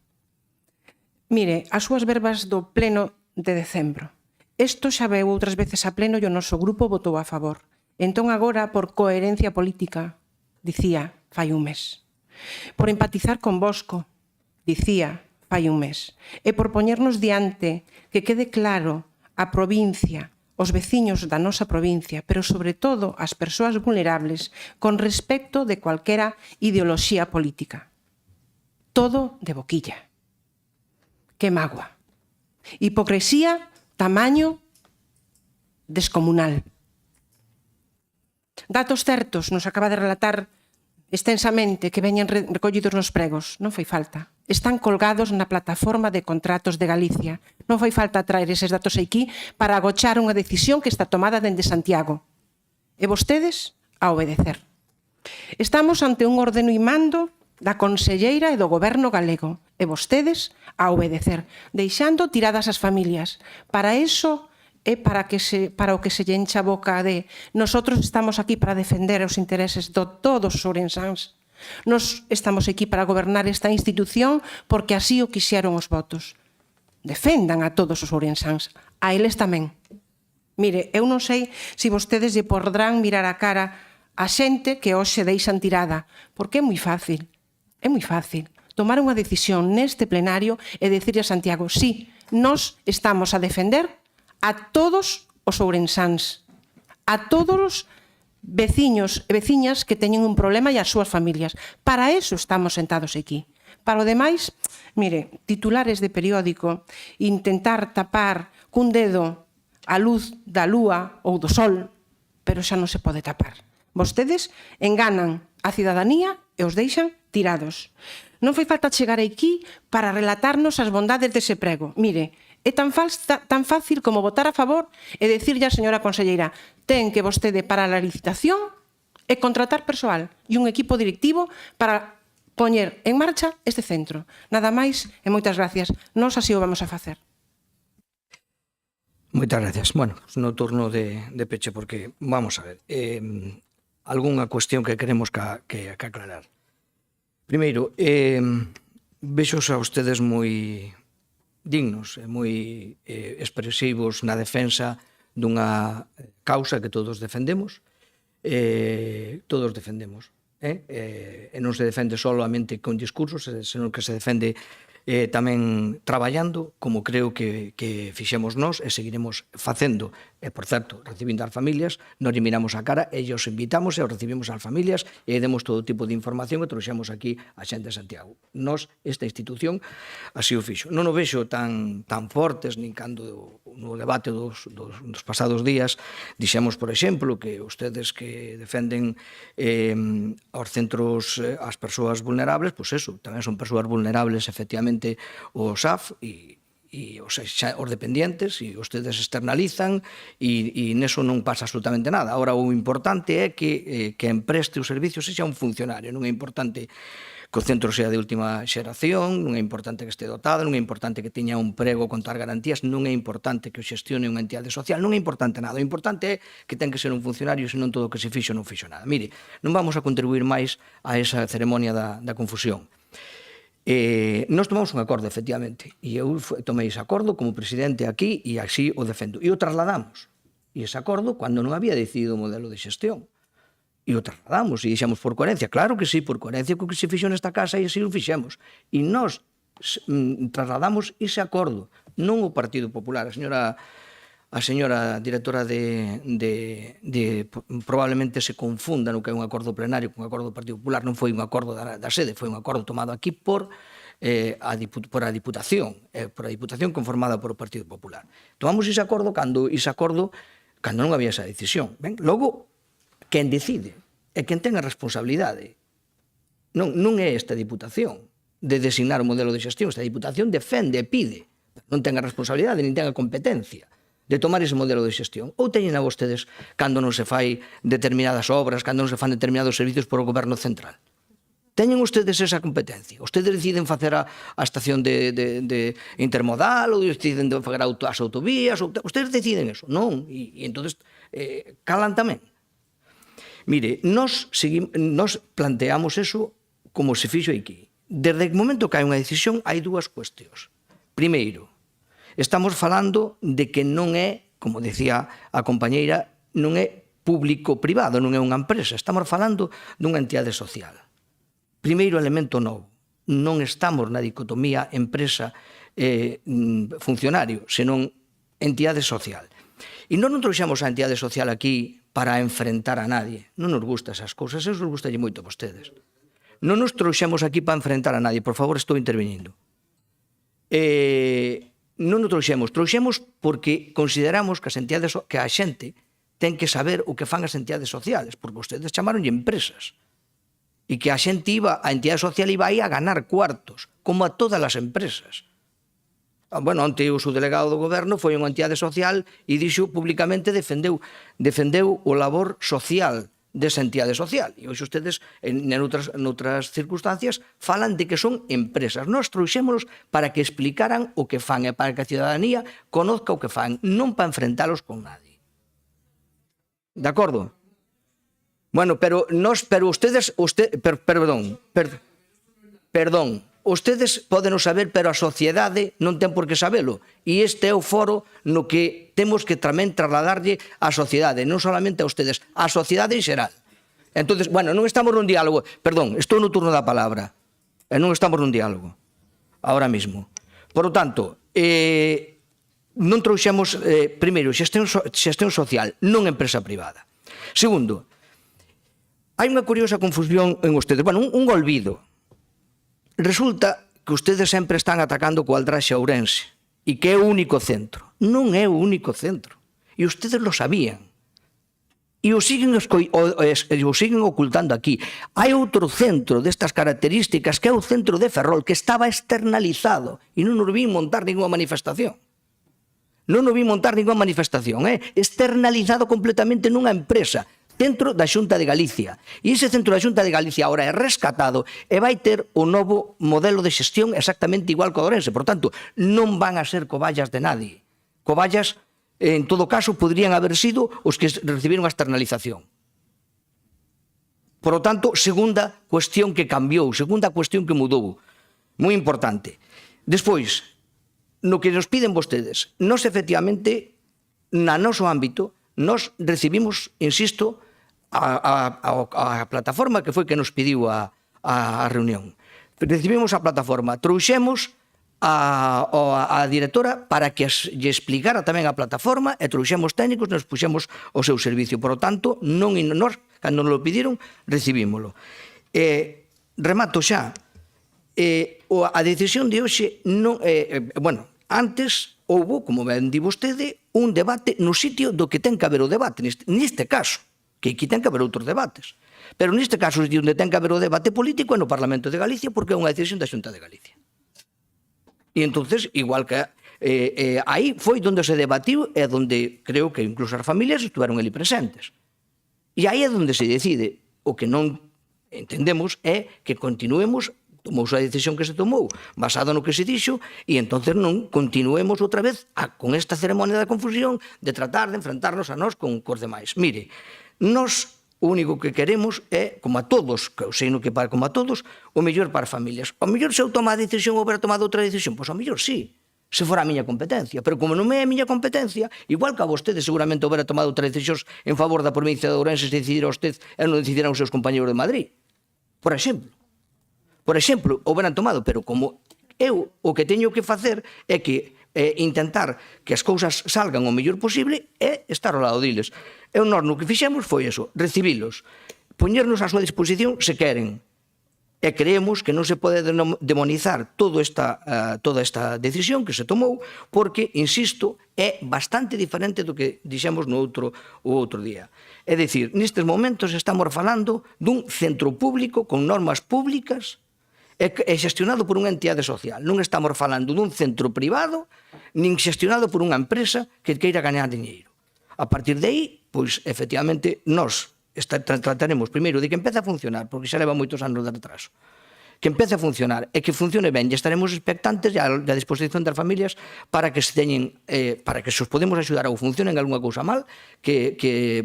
S14: Mire, as súas verbas do pleno de decembro. Isto xa veu outras veces a pleno e o noso grupo votou a favor. Entón agora, por coherencia política, dicía fai un mes. Por empatizar con Bosco, dicía fai un mes. E por poñernos diante que quede claro a provincia, os veciños da nosa provincia, pero sobre todo as persoas vulnerables con respecto de cualquera ideoloxía política. Todo de boquilla. Que magua. Hipocresía, tamaño descomunal. Datos certos nos acaba de relatar extensamente que veñen recollidos nos pregos. Non fai falta. Están colgados na plataforma de contratos de Galicia. Non fai falta traer eses datos aquí para agochar unha decisión que está tomada dende Santiago. E vostedes a obedecer. Estamos ante un ordeno e mando da Conselleira e do Goberno galego. E vostedes a obedecer, deixando tiradas as familias. Para iso é para o que se lle encha a boca de nosotros estamos aquí para defender os intereses de todos os ourensáns. Nos estamos aquí para gobernar esta institución porque así o quixeron os votos. Defendan a todos os ourensáns, a eles tamén. Mire, eu non sei se vostedes lle podrán mirar a cara a xente que hoxe deixan tirada, porque é moi fácil, tomar unha decisión neste plenario e dicirle a Santiago, sí, nós estamos a defender a todos os ourensáns, a todos os veciños e veciñas que teñen un problema e as súas familias. Para eso estamos sentados aquí. Para o demais, mire, titulares de periódico, intentar tapar cun dedo a luz da lúa ou do sol, pero xa non se pode tapar. Vostedes enganan a cidadanía e os deixan tirados. Non foi falta chegar aquí para relatarnos as bondades dese prego. Mire, é tan fácil como votar a favor e dicirlle á señora conselleira ten que vostede para a licitación e contratar persoal e un equipo directivo para poñer en marcha este centro. Nada máis e moitas gracias. Nós así o vamos a facer.
S1: Moitas gracias. Bueno, no turno de peche, porque vamos a ver, algunha cuestión que queremos que aclarar. Primeiro, vexos a ustedes moi dignos e moi expresivos na defensa dunha causa que todos defendemos, e non se defende solamente con discursos, senón que se defende tamén traballando, como creo que fixemos nós e seguiremos facendo. E, por certo, recibindo as familias, nos lle miramos a cara e os invitamos e os recibimos as familias e demos todo tipo de información e trouxemos aquí a xente de Santiago. Nos, esta institución, así o fixo. Non o vexo tan fortes, nin cando no debate dos pasados días dixemos, por exemplo, que ustedes que defenden aos centros, as persoas vulnerables, pois eso, tamén son persoas vulnerables, efectivamente, o SAF e os dependientes, e ustedes externalizan e neso non pasa absolutamente nada. Ahora, o importante é que empreste os servicios sexa un funcionario, non é importante que o centro sea de última xeración, non é importante que este dotado, non é importante que teña un prego contar garantías, non é importante que o xestione unha entidade social, non é importante nada. O importante é que ten que ser un funcionario, senón todo o que se fixo non fixo nada. Mire, non vamos a contribuir máis a esa ceremonia da confusión. Nós tomamos un acordo, efectivamente, e eu tomei ese acordo como presidente aquí e así o defendo. E o trasladamos. E ese acordo, cando non había decidido o modelo de xestión. E o trasladamos e dixemos por coherencia. Claro que sí, por coherencia co que se fixo nesta casa e así o fixemos. E nós trasladamos ese acordo, non o Partido Popular. A señora directora probablemente se confunda no que é un acordo plenario con un acordo do Partido Popular. Non foi un acordo da sede, foi un acordo tomado aquí por a Diputación conformada por o Partido Popular. Tomamos ese acordo cando non había esa decisión. Logo, quen decide é quen ten a responsabilidade. Non é esta Diputación de designar o modelo de xestión. Esta Diputación defende e pide. Non ten a responsabilidade, nin ten a competencia de tomar ese modelo de xestión. Ou teñen a vostedes cando non se fai determinadas obras, cando non se fan determinados servicios por o goberno central. Teñen ustedes esa competencia. Ustedes deciden facer a estación de intermodal ou deciden facer as autovías. Ustedes deciden eso. Non. E entonces calan tamén. Mire, nos planteamos eso como se fixo aquí. Desde o momento que hai unha decisión, hai dúas cuestións. Primeiro, estamos falando de que non é, como decía a compañeira, non é público-privado, non é unha empresa. Estamos falando dunha entidade social. Primeiro elemento novo. Non estamos na dicotomía empresa-funcionario, senón entidade social. E non trouxemos a entidade social aquí para enfrentar a nadie. Non nos gusta esas cousas, eso nos gustalle moito a vostedes. Non nos trouxemos aquí para enfrentar a nadie. Por favor, estou intervenindo. Non nos trouxemos porque consideramos que a xente ten que saber o que fan as entidades sociales, porque ustedes chamaronlle empresas, e que a entidade social iba aí a ganar cuartos, como a todas as empresas. Bueno, onte o subdelegado do goberno foi unha entidade social e dixo públicamente defendeu o labor social desa entidade social. E hoxe ustedes, noutras circunstancias, falan de que son empresas. Nós trouxémonos para que explicaran o que fan e para que a ciudadanía conozca o que fan, non para enfrentalos con nadie. De acordo? Bueno, pero ustedes, perdón, ustedes poden saber, pero a sociedade non ten por que sabelo. E este é o foro no que temos que tamén trasladarlle á sociedade, non solamente a ustedes, á sociedade en xeral. Entonces, bueno, non estamos nun diálogo, perdón, estou no turno da palabra, e non estamos nun diálogo, ahora mismo. Por lo tanto, non trouxemos, primeiro, xestión social, non empresa privada. Segundo, hai unha curiosa confusión en ustedes, bueno, un olvido. Resulta que ustedes sempre están atacando co Aldraxe Ourense e que é o único centro. Non é o único centro. E ustedes lo sabían. E o siguen ocultando aquí. Hai outro centro destas características que é o centro de Ferrol, que estaba externalizado e non nos vin montar ninguna manifestación. Non nos vin montar ninguna manifestación. Externalizado completamente nunha empresa. Centro da Xunta de Galicia. E ese centro da Xunta de Galicia agora é rescatado e vai ter o novo modelo de xestión exactamente igual que o Ourense. Por tanto, non van a ser coballas de nadie. Coballas, en todo caso, podrían haber sido os que recibiron a externalización. Por lo tanto, segunda cuestión que cambiou, segunda cuestión que mudou. Moi importante. Despois, no que nos piden vostedes, nós efectivamente, na noso ámbito, nós recibimos, insisto, a plataforma que foi que nos pediu a reunión. Recibimos a plataforma, trouxemos a directora para que lle explicara tamén a plataforma e trouxemos técnicos, nos puxemos o seu servicio. Por lo tanto, nós, cando nos lo pediron, recibímolo. Remato xa. A decisión de hoxe non... Bueno, antes houbo, como ben di vostede, un debate no sitio do que ten que haber o debate, neste caso, que aquí ten que haber outros debates. Pero neste caso, onde ten que haber o debate político é no Parlamento de Galicia, porque é unha decisión da Xunta de Galicia. E entonces, igual que aí foi onde se debatiu e onde creo que incluso as familias estuveron ali presentes. E aí é onde se decide. O que non entendemos é que continuemos, tomouse a decisión que se tomou basada no que se dixo, e entonces non continuemos outra vez con esta ceremonia da confusión de tratar de enfrentarnos a nós con cos demais. Mire, nós o único que queremos é, como a todos, que eu sei no que para como a todos, o mellor para as familias. O mellor se eu tomar a decisión ou haber tomado outra decisión, pois o mellor sí, se fora a miña competencia. Pero como non é a miña competencia, igual que a vostede seguramente houbera tomado outra decisión en favor da provincia de Ourense se decidira usted e non decidiran os seus compañeros de Madrid. Por exemplo, houberan tomado, pero como eu o que teño que facer é que intentar que as cousas salgan o mellor posible e estar ao lado deles. E nós no que fixemos foi eso, recibilos, poñernos á súa disposición se queren. E creemos que non se pode demonizar toda esta decisión que se tomou porque, insisto, é bastante diferente do que dixemos no outro día. É dicir, nestes momentos estamos falando dun centro público con normas públicas é xestionado por unha entidade social. Non estamos falando dun centro privado nin xestionado por unha empresa que queira gañar diñeiro. A partir de aí, pois, efectivamente, nós trataremos primeiro de que empece a funcionar, porque xa leva moitos anos de retraso. Que empece a funcionar e que funcione ben, e estaremos expectantes e a disposición das familias para que se teñen, para que se os podemos axudar ou funcionen algunha cousa mal, que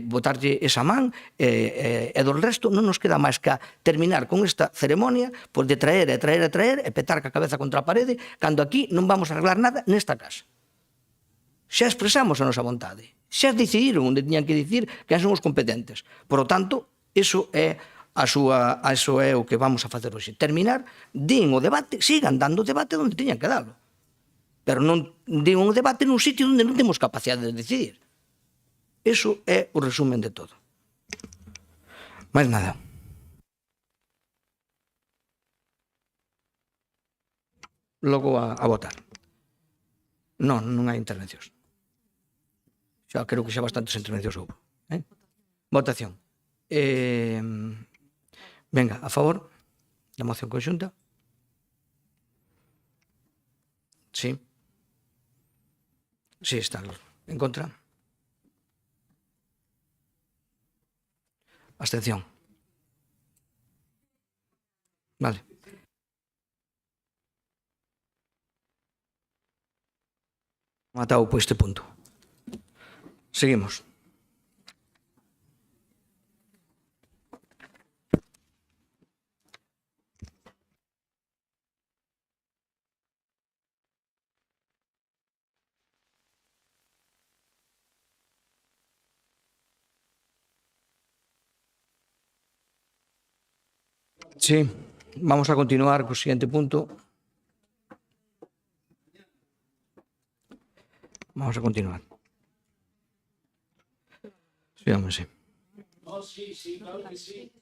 S1: botarlle esa man, e do resto non nos queda máis que terminar con esta ceremonia, pois de traer e petar ca cabeza contra a parede, cando aquí non vamos a arreglar nada nesta casa. Xa expresamos a nosa vontade, xa decidiron onde tiñan que dicir que son os competentes. Por lo tanto, iso é o que vamos a facer hoxe. Terminar, din o debate, sigan dando o debate onde teñan que dalo. Pero non din o debate nun sitio onde non temos capacidade de decidir. Eso é o resumen de todo. Mais nada. Logo a votar. Non hai intervencións. Xa creo que xa bastantes intervencións houve. Votación. Venga, a favor da moción conxunta. Sí. Sí, están. En contra. Abstención. Vale. Matado por este punto. Seguimos. Sí, vamos a continuar co siguiente punto. Vamos a continuar. Sí, hombre, sí. Sí, claro que sí.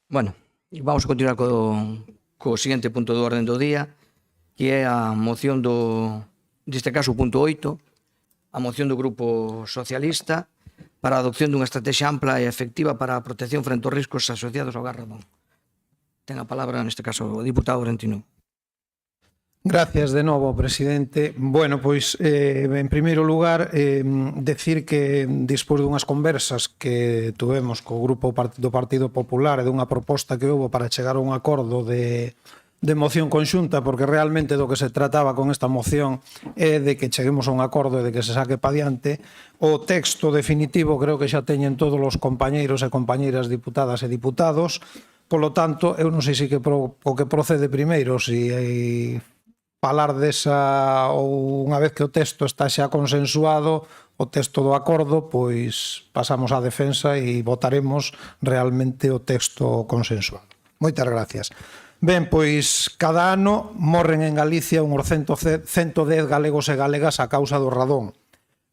S1: Bueno, vamos a continuar co siguiente punto do orden do día, que é a moción deste caso, o punto 8, a moción do Grupo Socialista para a adopción dunha estrategia ampla e efectiva para a protección frente aos riscos asociados ao gas radón. Ten a palabra, neste caso, o diputado Brentino.
S4: Gracias de novo, presidente. Bueno, pois, en primeiro lugar, decir que despois dunhas conversas que tuvemos co grupo do Partido Popular e dunha proposta que houve para chegar a un acordo de moción conxunta, porque realmente do que se trataba con esta moción é de que cheguemos a un acordo e de que se saque pa diante. O texto definitivo creo que xa teñen todos os compañeiros e compañeiras diputadas e diputados. Polo tanto, eu non sei se o que procede primeiro, se falar desa ou unha vez que o texto está xa consensuado o texto do acordo, pois pasamos á defensa e votaremos realmente o texto consensuado. Moitas gracias. Ben, pois cada ano morren en Galicia uns 110 galegos e galegas a causa do radón.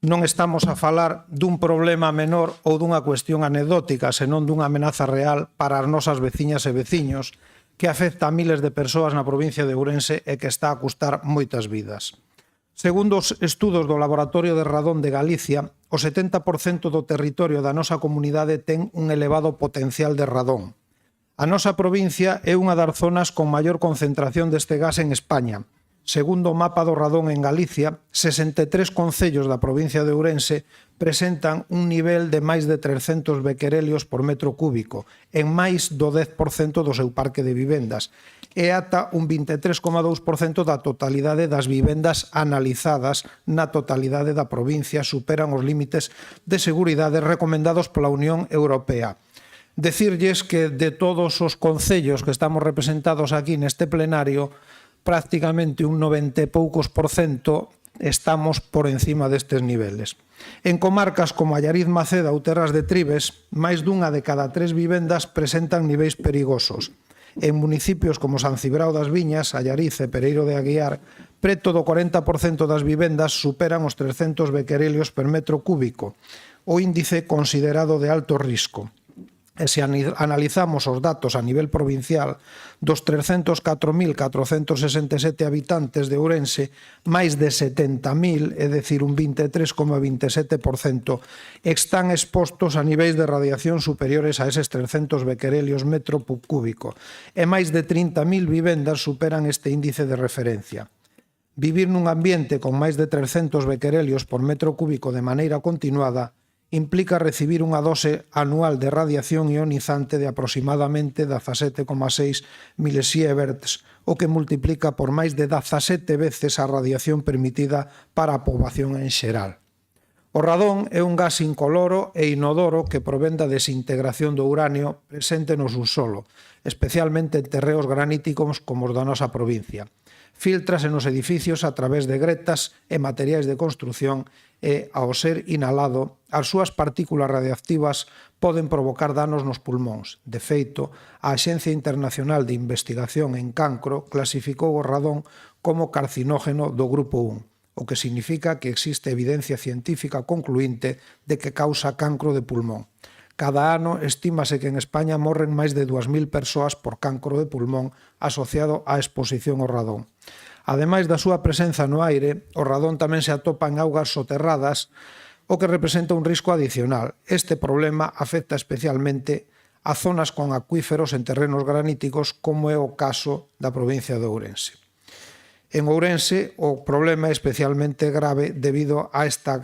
S4: Non estamos a falar dun problema menor ou dunha cuestión anecdótica, senón dunha amenaza real para as nosas veciñas e veciños que afecta a miles de persoas na provincia de Ourense e que está a custar moitas vidas. Segundo os estudos do Laboratorio de Radón de Galicia, o 70% do territorio da nosa comunidade ten un elevado potencial de radón. A nosa provincia é unha das zonas con maior concentración deste gas en España. Segundo o mapa do radón en Galicia, 63 concellos da provincia de Ourense presentan un nivel de máis de 300 bequerelios por metro cúbico, en máis do 10% do seu parque de vivendas, e ata un 23,2% da totalidade das vivendas analizadas na totalidade da provincia superan os límites de seguridade recomendados pola Unión Europea. Decirlles que de todos os concellos que estamos representados aquí neste plenario, prácticamente un 90 e poucos % estamos por encima destes niveles. En comarcas como Allariz, Maceda ou Terras de Tribes, máis dunha de cada 3 vivendas presentan niveis perigosos. En municipios como San Cibrao das Viñas, Allariz e Pereiro de Aguiar, preto do 40% das vivendas superan os 300 bequerelios per metro cúbico, o índice considerado de alto risco. E se analizamos os datos a nivel provincial, dos 304.467 habitantes de Ourense, máis de 70.000, é dicir, un 23,27%, están expostos a niveis de radiación superiores a eses 300 bequerelios metro cúbico, e máis de 30.000 vivendas superan este índice de referencia. Vivir nun ambiente con máis de 300 bequerelios por metro cúbico de maneira continuada implica recibir unha dose anual de radiación ionizante de aproximadamente 17,6 milesieverts, o que multiplica por máis de 17 veces a radiación permitida para a poboación en xeral. O radón é un gas incoloro e inodoro que provén da desintegración do uranio presente no subsolo, especialmente en terreos graníticos como os da nosa provincia. Filtrase nos edificios a través de gretas e materiais de construción e, ao ser inhalado, as súas partículas radioactivas poden provocar danos nos pulmóns. De feito, a Axencia Internacional de Investigación en Cancro clasificou o radón como carcinógeno do grupo 1, o que significa que existe evidencia científica concluinte de que causa cancro de pulmón. Cada ano estímase que en España morren máis de 2.000 persoas por cancro de pulmón asociado á exposición ao radón. Ademais da súa presenza no aire, o radón tamén se atopa en augas soterradas, o que representa un risco adicional. Este problema afecta especialmente a zonas con acuíferos en terrenos graníticos, como é o caso da provincia de Ourense. En Ourense, o problema é especialmente grave debido a esta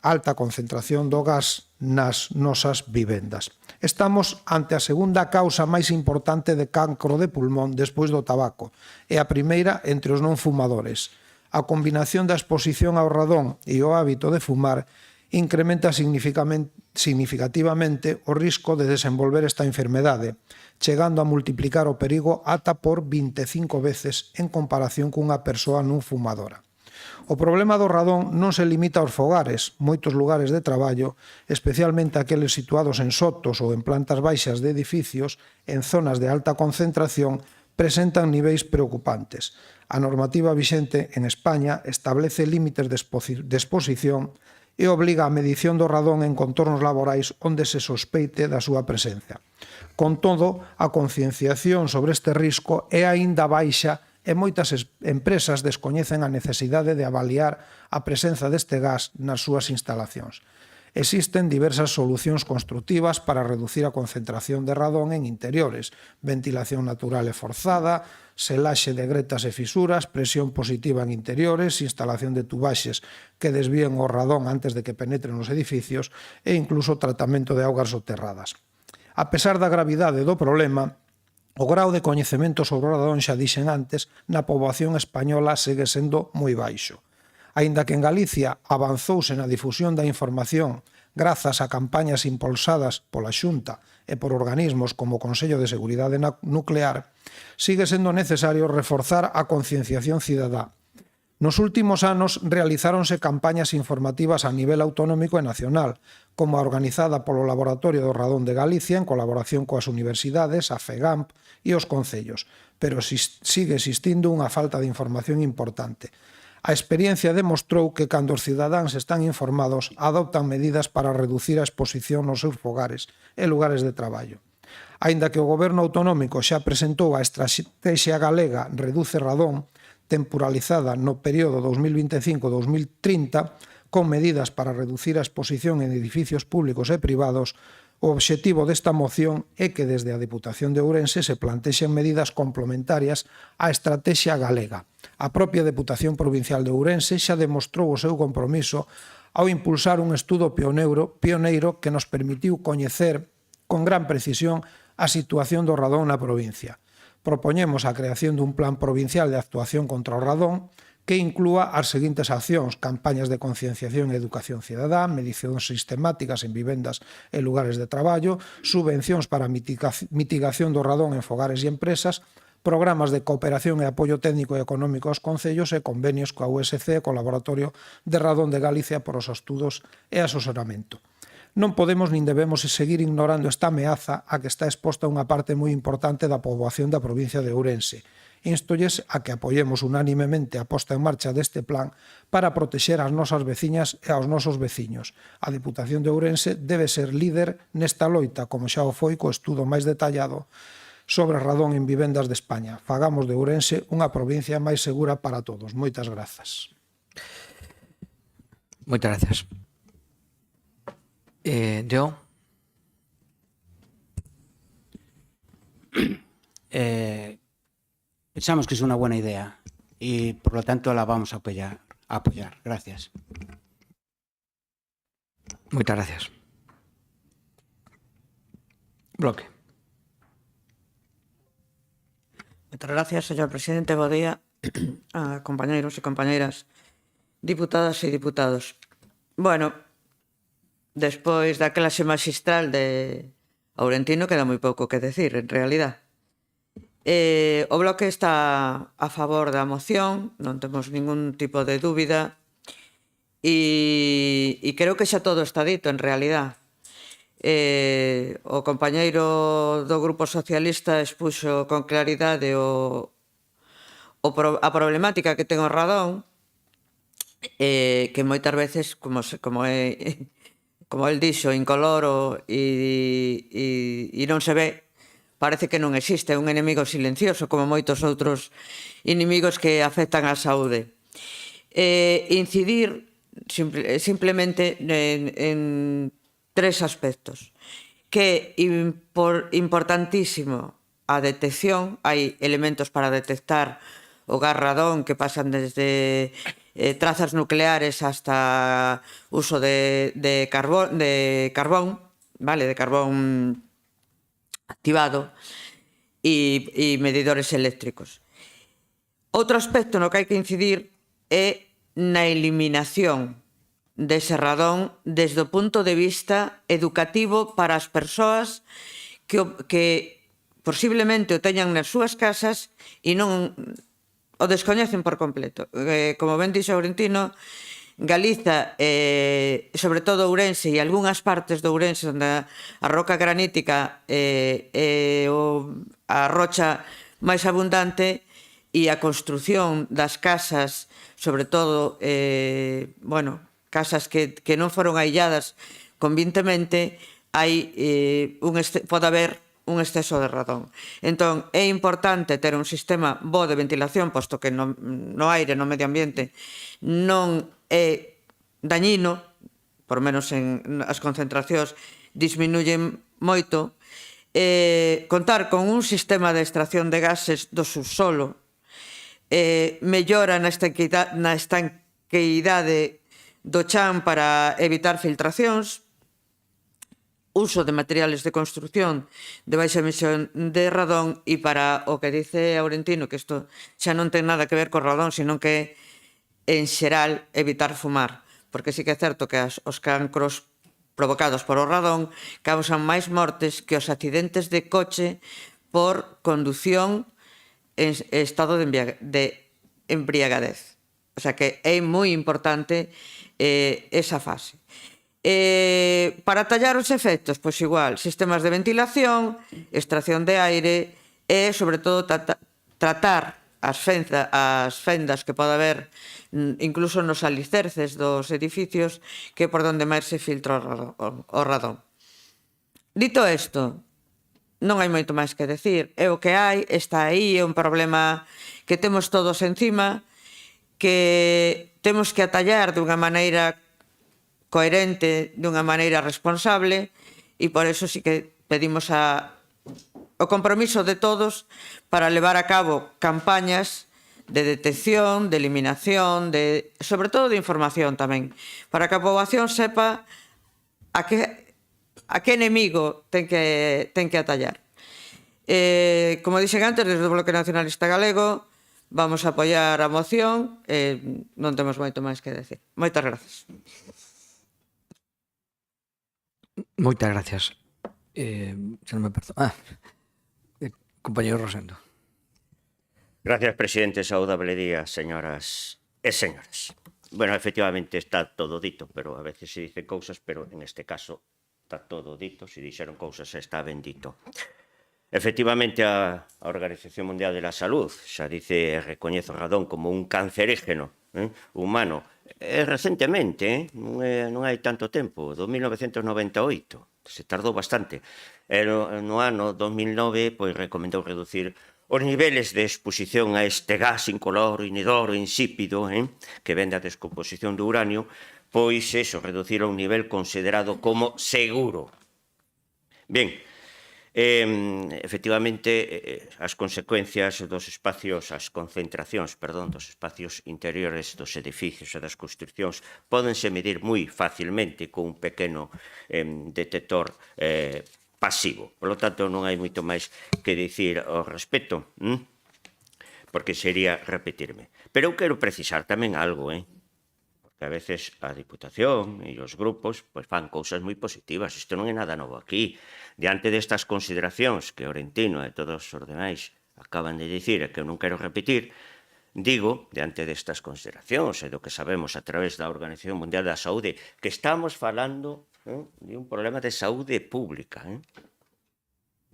S4: alta concentración do gas nas nosas vivendas. Estamos ante a segunda causa máis importante de cancro de pulmón despois do tabaco e a primeira entre os non fumadores. A combinación da exposición ao radón e o hábito de fumar incrementa significativamente o risco de desenvolver esta enfermedade, chegando a multiplicar o perigo ata por 25 veces en comparación cunha persoa non fumadora. O problema do radón non se limita aos fogares. Moitos lugares de traballo, especialmente aqueles situados en sotos ou en plantas baixas de edificios, en zonas de alta concentración, presentan niveis preocupantes. A normativa vixente en España establece límites de exposición e obliga a medición do radón en contornos laborais onde se sospeite da súa presencia. Con todo, a concienciación sobre este risco é aínda baixa e moitas empresas descoñecen a necesidade de avaliar a presenza deste gas nas súas instalacións. Existen diversas solucións construtivas para reducir a concentración de radón en interiores, ventilación natural e forzada, selaxe de gretas e fisuras, presión positiva en interiores, instalación de tubaxes que desvíen o radón antes de que penetre nos edificios e incluso tratamento de augas soterradas. A pesar da gravidade do problema, o grau de coñecemento sobre o radón, xa dixen antes, na poboación española segue sendo moi baixo. Aínda que en Galicia avanzouse na difusión da información grazas a campañas impulsadas pola Xunta e por organismos como o Consello de Seguridade Nuclear, sigue sendo necesario reforzar a concienciación cidadá. Nos últimos anos realizáronse campañas informativas a nivel autonómico e nacional, como a organizada polo Laboratorio do Radón de Galicia en colaboración coas universidades, a FEGAMP e os concellos, pero sigue existindo unha falta de información importante. A experiencia demostrou que cando os cidadáns están informados adoptan medidas para reducir a exposición nos seus fogares e lugares de traballo. Aínda que o Goberno autonómico xa presentou a Estrategia Galega Reduce Radón, temporalizada no período 2025-2030, con medidas para reducir a exposición en edificios públicos e privados, o obxectivo desta moción é que desde a Deputación de Ourense se plantexen medidas complementarias á Estrategia Galega. A propia Deputación Provincial de Ourense xa demostrou o seu compromiso ao impulsar un estudo pioneiro que nos permitiu coñecer con gran precisión a situación do radón na provincia. Propoñemos a creación dun plan provincial de actuación contra o radón que inclúa as seguintes accións: campañas de concienciación e educación cidadá, medicións sistemáticas en vivendas e lugares de traballo, subvencións para mitigación do radón en fogares e empresas, programas de cooperación e apoio técnico e económico aos concellos e convenios coa USC e co Laboratorio de Radón de Galicia por os estudos e asesoramento. Non podemos nin debemos seguir ignorando esta ameaza a que está exposta unha parte moi importante da poboación da provincia de Ourense. Instolles a que apoyemos unánimemente a posta en marcha deste plan para protexer as nosas veciñas e aos nosos veciños. A Deputación de Ourense debe ser líder nesta loita, como xa o foi co estudo máis detallado sobre radón en vivendas de España. Fagamos de Ourense unha provincia máis segura para todos. Moitas grazas.
S1: Moitas gracias. Yo.
S11: Pensamos que es una buena idea y por lo tanto la vamos a apoyar. Gracias.
S1: Moitas gracias. Bloque.
S15: Moitas gracias, señor presidente. Bo día a compañeiros e compañeiras, diputadas e diputados. Bueno, despois da clase magistral de Aurentino queda moi pouco que decir, en realidad. O Bloque está a favor da moción, non temos ningún tipo de dúbida e creo que xa todo está dito, en realidad. O compañeiro do Grupo Socialista expuxo con claridade a problemática que ten o radón, que moitas veces, como el dixo, incoloro e non se ve, parece que non existe, un enemigo silencioso, como moitos outros inimigos que afectan á saúde. Incidir simplemente en tres aspectos, que é importantísimo a detección, hai elementos para detectar o gas radón que pasan desde trazas nucleares hasta uso de carbón, vale, de carbón activado e medidores eléctricos. Outro aspecto no que hai que incidir é na eliminación dese radón desde o punto de vista educativo para as persoas que posiblemente o teñan nas súas casas e non o descoñecen por completo. Como ben dixo Aurentino, Galiza, sobre todo Ourense e algunhas partes de Ourense onde a roca granítica é a rocha máis abundante e a construción das casas, sobre todo, casas que non foron ailladas convintemente, pode haber un exceso de radón. Entón, é importante ter un sistema bo de ventilación, posto que no aire, no medio ambiente, non é dañino, por menos en as concentracións disminuyen moito, contar con un sistema de extracción de gases do subsolo, mellora na estanqueidade do chan para evitar filtracións, uso de materiales de construcción de baixa emisión de radón e para o que dice Aurentino, que isto xa non ten nada que ver co radón, sino que en xeral evitar fumar, porque sí que é certo que os cancros provocados por o radón causan máis mortes que os accidentes de coche por condución en estado de embriagadez. O sea que é moi importante esa fase. Para tallar os efectos, pois igual, sistemas de ventilación, extracción de aire e, sobre todo, tratar as fendas que pode haber incluso nos alicerces dos edificios, que é por onde máis se filtra o radón. Dito isto, non hai moito máis que decir. É o que hai, está aí, é un problema que temos todos encima, que temos que atallar dunha maneira coherente, dunha maneira responsable, e por eso sí que pedimos o compromiso de todos para levar a cabo campañas de detección, de eliminación, sobre todo de información tamén, para que a poboación sepa a que enemigo ten que atallar. Como dixen antes, desde o Bloque Nacionalista Galego vamos a apoiar a moción, non temos moito máis que decir. Moitas gracias.
S1: Moitas gracias. Se non me perdoa. Compañero Rosendo.
S16: Gracias, presidente. Saudable día, señoras e señores. Bueno, efectivamente está todo dito, pero a veces se dicen cousas, pero en este caso está todo dito. Se dixeron cousas, está ben dito. Efectivamente, a Organización Mundial de la Salud xa dice e recoñece o radón como un cancerígeno humano. Recentemente, non hai tanto tempo, do 1998, se tardou bastante. No ano 2009, pois recomendou reducir os niveles de exposición a este gas incoloro, inodoro, insípido, que ven da descomposición do uranio, pois eso, reducir a un nivel considerado como seguro. Ben, efectivamente, as consecuencias dos espacios, as concentracións, perdón, dos espacios interiores dos edificios e das construccións pódense medir moi facilmente con un pequeno detector pasivo. Por lo tanto, non hai moito máis que dicir ao respecto, porque sería repetirme. Pero eu quero precisar tamén algo, porque a veces a Diputación e os grupos fan cousas moi positivas. Isto non é nada novo aquí. Diante destas consideracións que Orentino e todos os demais acaban de dicir e que eu non quero repetir, digo, diante destas consideracións e do que sabemos a través da Organización Mundial da Saúde, que estamos falando de un problema de saúde pública,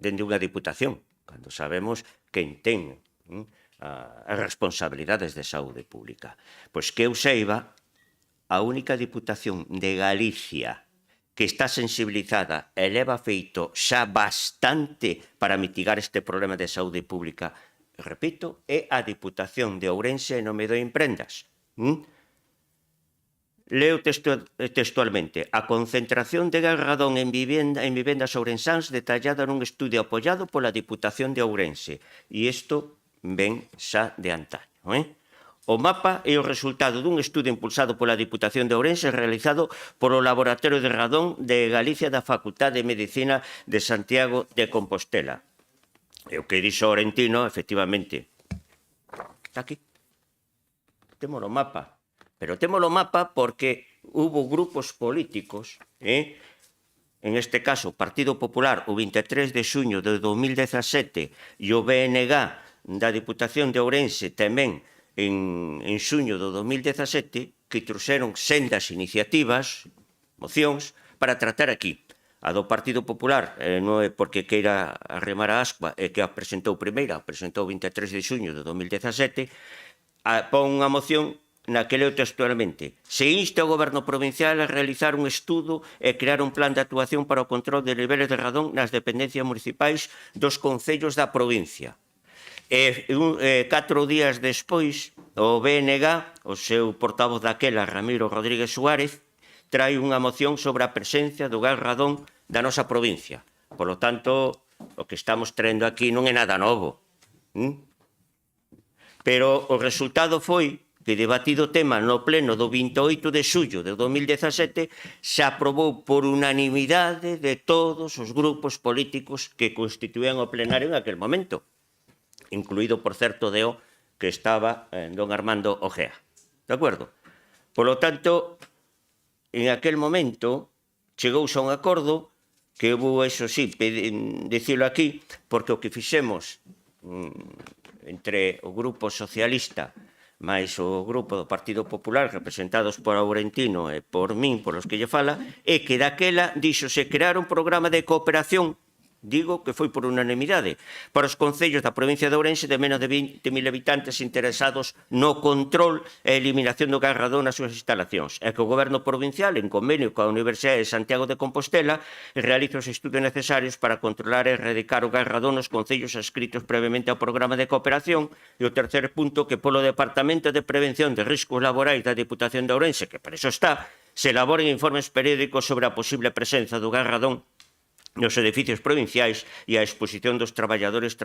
S16: dende unha diputación, cando sabemos quen ten as responsabilidades de saúde pública. Pois que eu saiba, a única diputación de Galicia que está sensibilizada e leva feito xa bastante para mitigar este problema de saúde pública, repito, é a Diputación de Ourense e non me doen prendas. Leo textualmente: a concentración de gas radón en vivendas ourensáns detallada nun estudio apoiado pola Diputación de Ourense. E isto ven xa de antaño, O mapa é o resultado dun estudio impulsado pola Diputación de Ourense realizado polo Laboratorio de Radón de Galicia da Facultade de Medicina de Santiago de Compostela. E o que dixo Orentino, efectivamente, está aquí. Temos o mapa. Pero temos o mapa porque hubo grupos políticos, en este caso o Partido Popular, o 23 de xuño de 2017, e o BNG da Diputación de Ourense tamén en xuño do 2017, que trouxeron sendas iniciativas, mocións, para tratar aquí. A do Partido Popular non é porque queira arremar a ascua, é que a presentou primeira, a presentou o 23 de xuño de 2017, pon unha moción na que leo textualmente: se insta o Goberno provincial a realizar un estudo e crear un plan de actuación para o control de niveles de radón nas dependencias municipais dos concellos da provincia. 4 días despois, o BNG, o seu portavoz daquela, Ramiro Rodríguez Suárez, trae unha moción sobre a presencia do gas radón da nosa provincia. Por lo tanto, o que estamos traendo aquí non é nada novo. Pero o resultado foi que, debatido o tema no pleno do 28 de xullo de 2017, se aprobou por unanimidade de todos os grupos políticos que constituían o plenario en aquel momento, incluído, por certo, Deo, que estaba don Armando Ojea. De acordo? Por lo tanto, en aquel momento chegouse a un acordo que vou, eso sí, dicilo aquí, porque o que fixemos entre o Grupo Socialista máis o grupo do Partido Popular, representados por Aurentino e por min, por os que lle fala, é que daquela díxose crear un programa de cooperación, digo que foi por unanimidade, para os concellos da provincia de Ourense de menos de 20.000 habitantes interesados no control e eliminación do gas radón nas súas instalacións, e que o Goberno provincial, en convenio coa Universidade de Santiago de Compostela, realiza os estudos necesarios para controlar e erradicar o gas radón nos concellos adscritos previamente ao programa de cooperación. E o terceiro punto, que polo Departamento de Prevención de Riscos Laborais da Diputación de Ourense, que para iso está, se elaboren informes periódicos sobre a posible presenza do gas radón nos edificios provinciais e a exposición dos traballadores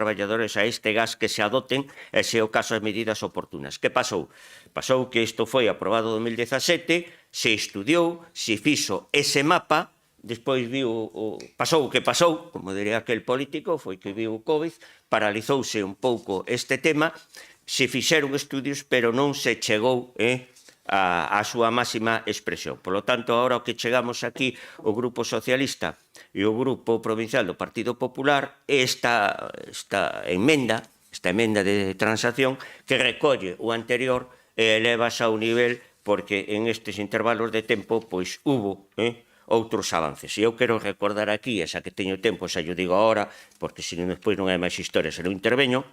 S16: a este gas, que se adoten, e se o caso, as medidas oportunas. Que pasou? Pasou que isto foi aprobado en 2017, se estudiou, se fixo ese mapa, despois pasou o que pasou, como diría aquel político, foi que viu o COVID, paralizouse un pouco este tema, se fixeron estudios, pero non se chegou a súa máxima expresión. Por lo tanto, agora o que chegamos aquí, o Grupo Socialista e o Grupo Provincial do Partido Popular, esta emenda de transacción que recolle o anterior e elevas ao nivel, porque en estes intervalos de tempo pois hubo outros avances. E eu quero recordar aquí, esa que teño tempo, xa yo digo agora, porque senón despois non hai máis historias, se non interveño,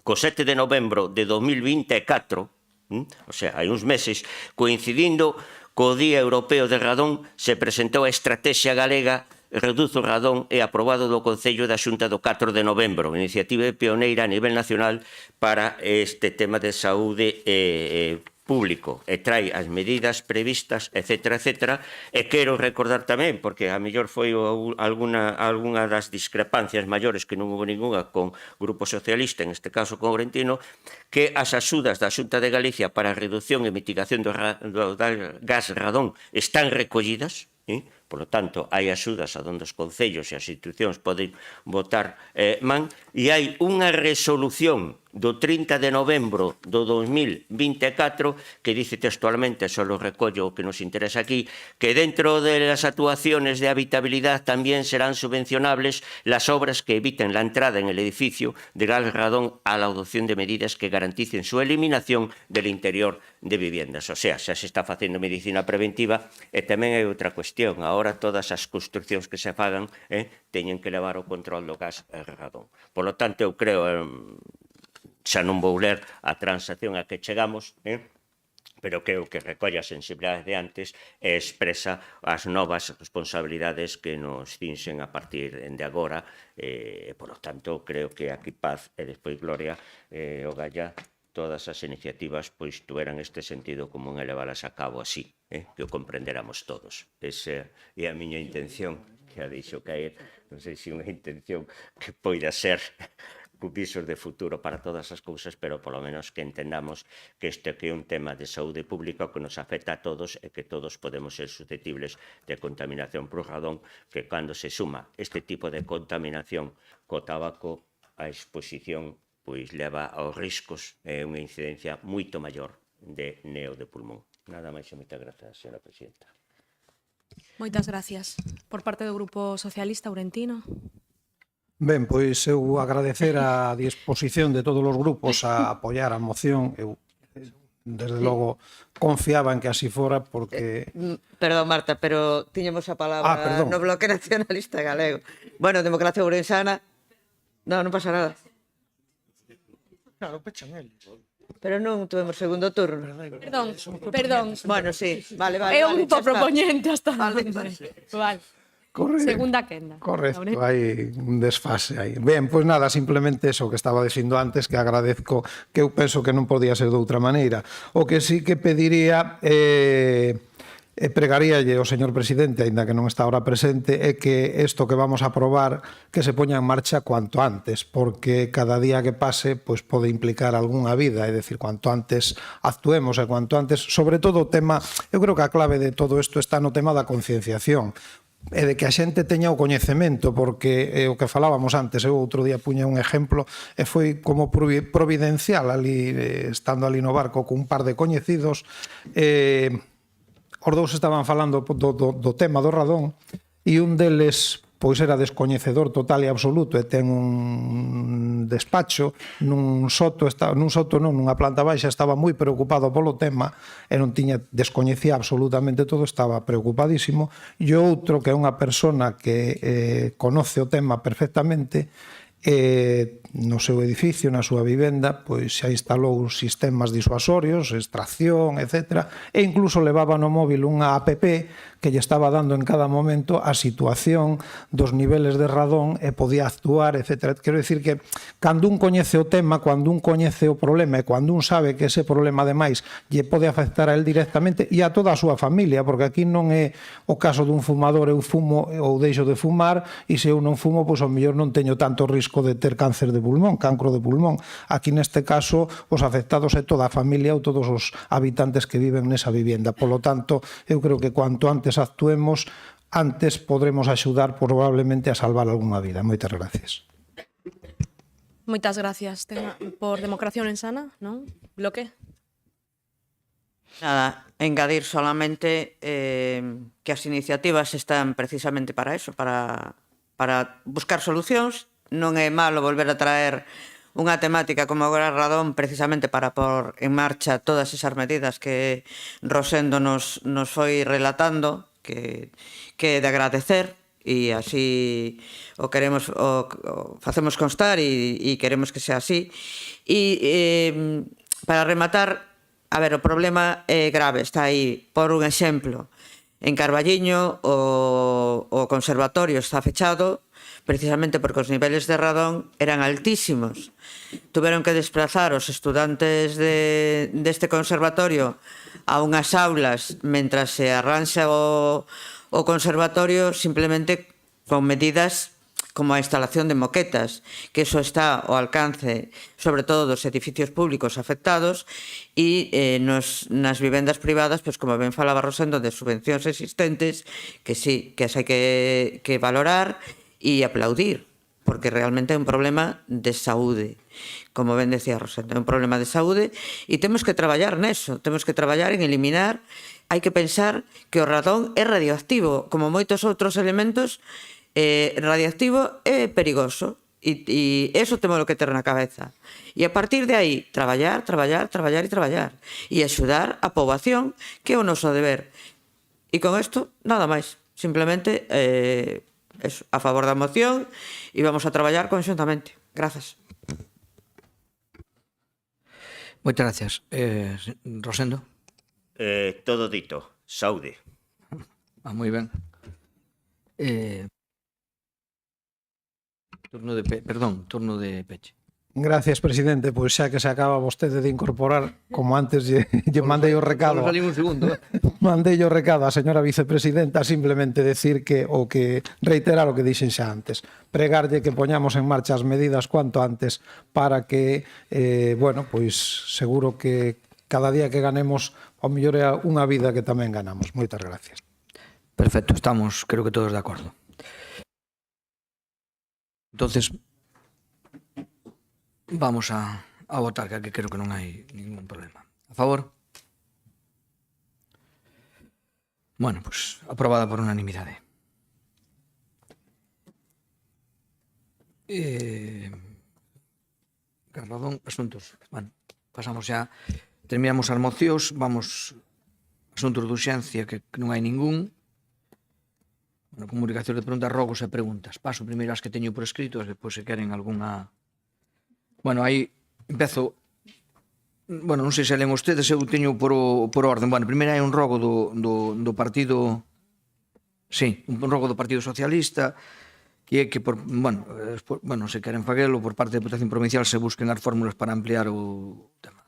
S16: co 7 de novembro de 2024, o sea, hai uns meses, coincidindo co Día Europeo de Radón, se presentou a Estrategia Galega Reduzo o Radón e aprobado do Concello da Xunta do 4 de novembro, iniciativa pioneira a nivel nacional para este tema de saúde público, e trae as medidas previstas, etcétera, etcétera, e quero recordar tamén, porque a mellor foi algunha das discrepancias maiores, que non houve ninguna con Grupo Socialista, en este caso con Aurentino, que as axudas da Xunta de Galicia para a reducción e mitigación do gas radón están recollidas, por lo tanto, hai axudas a donde os concellos e as institucións poden votar man, e hai unha resolución do 30 de novembro do 2024 que dice textualmente, só lo recollo o que nos interesa aquí, que dentro de las actuaciones de habitabilidad también serán subvencionables las obras que eviten la entrada en el edificio de gas radón a la adopción de medidas que garanticen su eliminación del interior de viviendas. O sea, xa se está facendo medicina preventiva, e tamén hai outra cuestión. Ahora todas as construccións que se fagan teñen que levar o control do gas radón. Por lo tanto, eu creo, xa non vou ler a transacción a que chegamos, pero creo que recolle a sensibilidade de antes e expresa as novas responsabilidades que nos cinxen a partir de agora. Por lo tanto, creo que aquí Paz e despois Gloria o Galla, todas as iniciativas pois tuveran este sentido común e levalas a cabo así, que o comprenderamos todos. Esa é a miña intención, que a deixo caer, non sei se unha intención que poida ser con visos de futuro para todas as cousas, pero polo menos que entendamos que este é un tema de saúde pública que nos afecta a todos e que todos podemos ser susceptibles de contaminación por radón, que cando se suma este tipo de contaminación co tabaco, a exposición pois leva aos riscos e unha incidencia moito maior de neo de pulmón. Nada máis e moitas grazas, señora presidenta.
S2: Moitas gracias. Por parte do Grupo Socialista, Aurentino.
S4: Ben, pois eu agradecer a disposición de todos os grupos a apoiar a moción. Eu, desde logo, confiaba en que así fora, porque...
S15: Perdón, Marta, pero tiñamos a palabra no Bloque Nacionalista Galego. Bueno, Democracia Ourensana... Non pasa nada.
S3: Claro, pechan eles.
S15: Pero non tuvemos segundo turno.
S2: Perdón.
S15: Bueno, sí, vale.
S2: É un grupo propoñente hasta...
S15: Vale.
S4: Correcto.
S2: Segunda quenda.
S4: Correcto, hai un desfase aí. Ben, pois nada, simplemente eso que estaba dicindo antes, que agradezco, que eu penso que non podía ser de outra maneira. O que sí que pediría... pregaríalle ao señor presidente, aínda que non está ahora presente, é que isto que vamos a aprobar que se poña en marcha cuanto antes, porque cada día que pase pois pode implicar algunha vida, é dicir, cuanto antes actuemos e cuanto antes, sobre todo o tema, eu creo que a clave de todo isto está no tema da concienciación e de que a xente teña o coñecemento, porque o que falábamos antes, eu outro día puña un exemplo e foi como providencial ali, estando ali no barco con un par de coñecidos, os dous estaban falando do tema do radón e un deles pois era descoñecedor total e absoluto e ten un despacho nunha planta baixa, estaba moi preocupado polo tema e non descoñecía absolutamente todo, estaba preocupadísimo. E outro, que é unha persona que conoce o tema perfectamente, no seu edificio, na súa vivenda, pois xa instalou sistemas disuasorios, extracción, etc. E incluso levaba no móvil unha app que lle estaba dando en cada momento a situación dos niveles de radón e podía actuar, etc. Quero dicir que cando un coñece o tema, cando un coñece o problema e cando un sabe que ese problema ademais lle pode afectar a él directamente e a toda a súa familia, porque aquí non é o caso dun fumador, eu fumo ou deixo de fumar, e se eu non fumo, pois ao mellor non teño tanto risco de ter cáncer de pulmón, cancro de pulmón. Aquí neste caso os afectados é toda a familia ou todos os habitantes que viven nesa vivenda. Polo tanto, eu creo que cuanto antes actuemos, antes podremos axudar probablemente a salvar algunha vida. Moitas gracias.
S2: Moitas gracias. Por Democracia Orensana, non? Bloque?
S15: Nada, engadir solamente que as iniciativas están precisamente para eso, para buscar solucións. Non é malo volver a traer unha temática como agora Radón precisamente para pôr en marcha todas esas medidas que Rosendo nos foi relatando, que é de agradecer, e así o facemos constar e queremos que sea así. E para rematar, a ver, o problema é grave, está aí. Por un exemplo, en Carballiño o conservatorio está fechado precisamente porque os niveles de radón eran altísimos. Tuveron que desplazar os estudantes deste conservatorio a unhas aulas mentras se arranxa o conservatorio, simplemente con medidas como a instalación de moquetas, que eso está ao alcance sobre todo dos edificios públicos afectados, e nas vivendas privadas, pois como ben falaba Rosendo, de subvencións existentes, que sí, que as hai que valorar e aplaudir, porque realmente é un problema de saúde, como ben decía Rosendo, é un problema de saúde, e temos que traballar neso, temos que traballar en eliminar. Hai que pensar que o radón é radioactivo, como moitos outros elementos, radioactivo é perigoso, e eso temos que ter na cabeza. E a partir de aí, traballar, e axudar a poboación, que é o noso deber. E con isto, nada máis, simplemente a favor da moción, e vamos a traballar conxuntamente. Grazas.
S1: Moitas gracias. Rosendo?
S16: Todo dito. Saúde.
S1: Moi ben. Turno de peche.
S4: Gracias, presidente. Pois xa que se acaba vostede de incorporar, como antes lle mandei o recado. Mandei o recado á señora vicepresidenta, simplemente decir que reiterar o que dixen xa antes. Pregarlle que poñamos en marcha as medidas cuanto antes para que, pois seguro que cada día que ganemos, ao mellor é unha vida que tamén ganamos. Moitas gracias.
S1: Perfecto, estamos, creo que todos de acordo. Entonces, vamos a votar, que aquí creo que non hai ningún problema. A favor? Bueno, pues aprobada por unanimidade. Carradón, asuntos. Bueno, pasamos xa, terminamos as mocións, vamos asuntos de urxencia que non hai ningún. Bueno, comunicación de preguntas, rogos e preguntas. Paso primeiro as que teño por escrito, e depois se queren algunha... Bueno, aí empezo... Bueno, non sei se len ustedes, eu teño por orden. Bueno, primeiro hai un rogo do partido... Sí, un rogo do Partido Socialista, que é que, se queren faguelo, por parte da Deputación Provincial se busquen as fórmulas para ampliar o tema.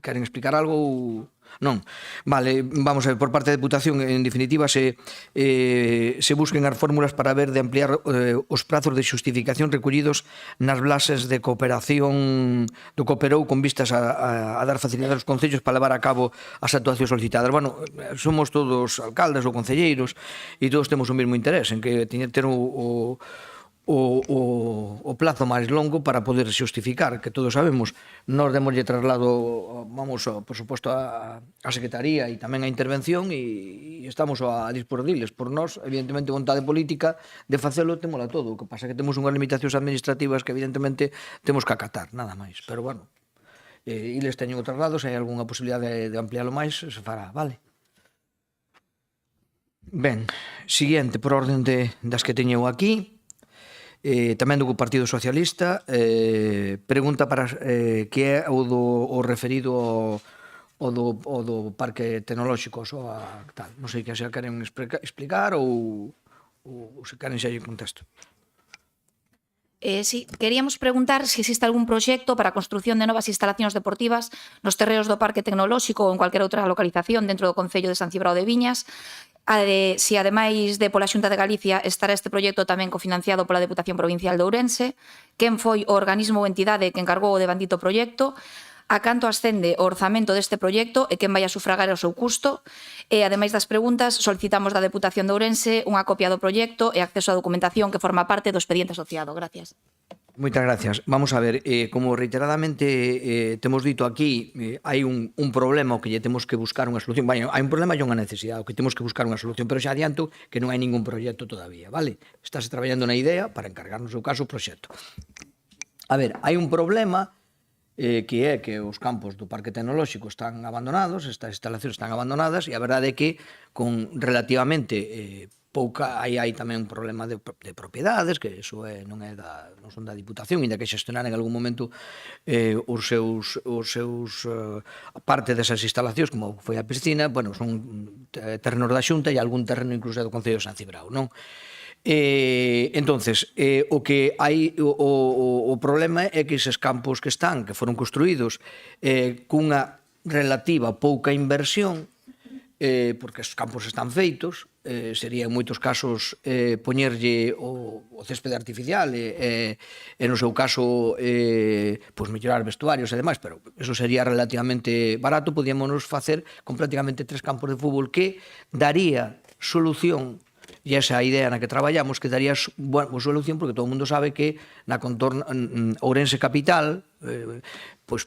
S1: Queren explicar algo ou... Non. Vale, vamos a ver, por parte da Deputación, en definitiva, se busquen as fórmulas para ver de ampliar os prazos de xustificación recollidos nas blases de cooperación do Cooperou con vistas a dar facilidade aos concellos para levar a cabo as actuacións solicitadas. Bueno, somos todos alcaldes ou concelleiros e todos temos o mesmo interés en que ter o o plazo máis longo para poder xustificar, que todos sabemos, nós demoslle traslado, vamos, por suposto, a Secretaría e tamén a intervención e estamos a dispor diles. Por nós, evidentemente, vontade política de facelo témola todo. O que pasa é que temos unhas limitacións administrativas que, evidentemente, temos que acatar, nada máis. Pero, bueno, iles teñen o traslado, se hai algunha posibilidade de ampliálo máis, se fará, vale? Ben, siguiente, por orden das que teño aquí, tamén do Partido Socialista, pregunta para que é o referido ao do Parque Tecnolóxico, tal. Non sei que se queren explicar ou se queren xa lle contesto.
S17: Sí, queríamos preguntar se existe algún proxecto para a construción de novas instalacións deportivas nos terreos do Parque Tecnolóxico ou en cualquier outra localización dentro do Concello de San Cibrao de Viñas. Se ademais de pola Xunta de Galicia estará este proxecto tamén cofinanciado pola Deputación Provincial de Ourense, quen foi o organismo ou entidade que encargou o devandito proxecto, a canto ascende o orzamento deste proxecto e quen vai a sufragar o seu custo. E, ademais das preguntas, solicitamos da Deputación de Ourense unha copia do proxecto e acceso á documentación que forma parte do expediente asociado. Gracias.
S1: Moitas gracias. Vamos a ver, como reiteradamente temos dito aquí, hai un problema ao que lle temos que buscar unha solución. Hai un problema e unha necesidade, ao que temos que buscar unha solución, pero xa adianto que non hai ningún proxecto todavía, vale? Estáse traballando na idea para encargar no seu caso o proxecto. A ver, hai un problema que é que os campos do Parque Tecnolóxico están abandonados, estas instalacións están abandonadas, e a verdade é que con relativamente pouca, hai tamén un problema de propiedades, que iso non son da Diputación, ainda que xestionar en algún momento os seus parte desas instalacións, como foi a piscina, bueno, son terrenos da Xunta e algún terreno incluso do Concello de San Cibrao, non? Entonces, o que hai o problema é que eses campos que foron construídos cunha relativa pouca inversión, porque os campos están feitos, sería en moitos casos poñerlle o céspede artificial e no seu caso mellorar vestuarios e demais, pero eso sería relativamente barato. Podíamos facer con prácticamente 3 campos de fútbol que daría solución, e esa idea na que traballamos, que daría solución, porque todo o mundo sabe que na contorna Ourense capital, pois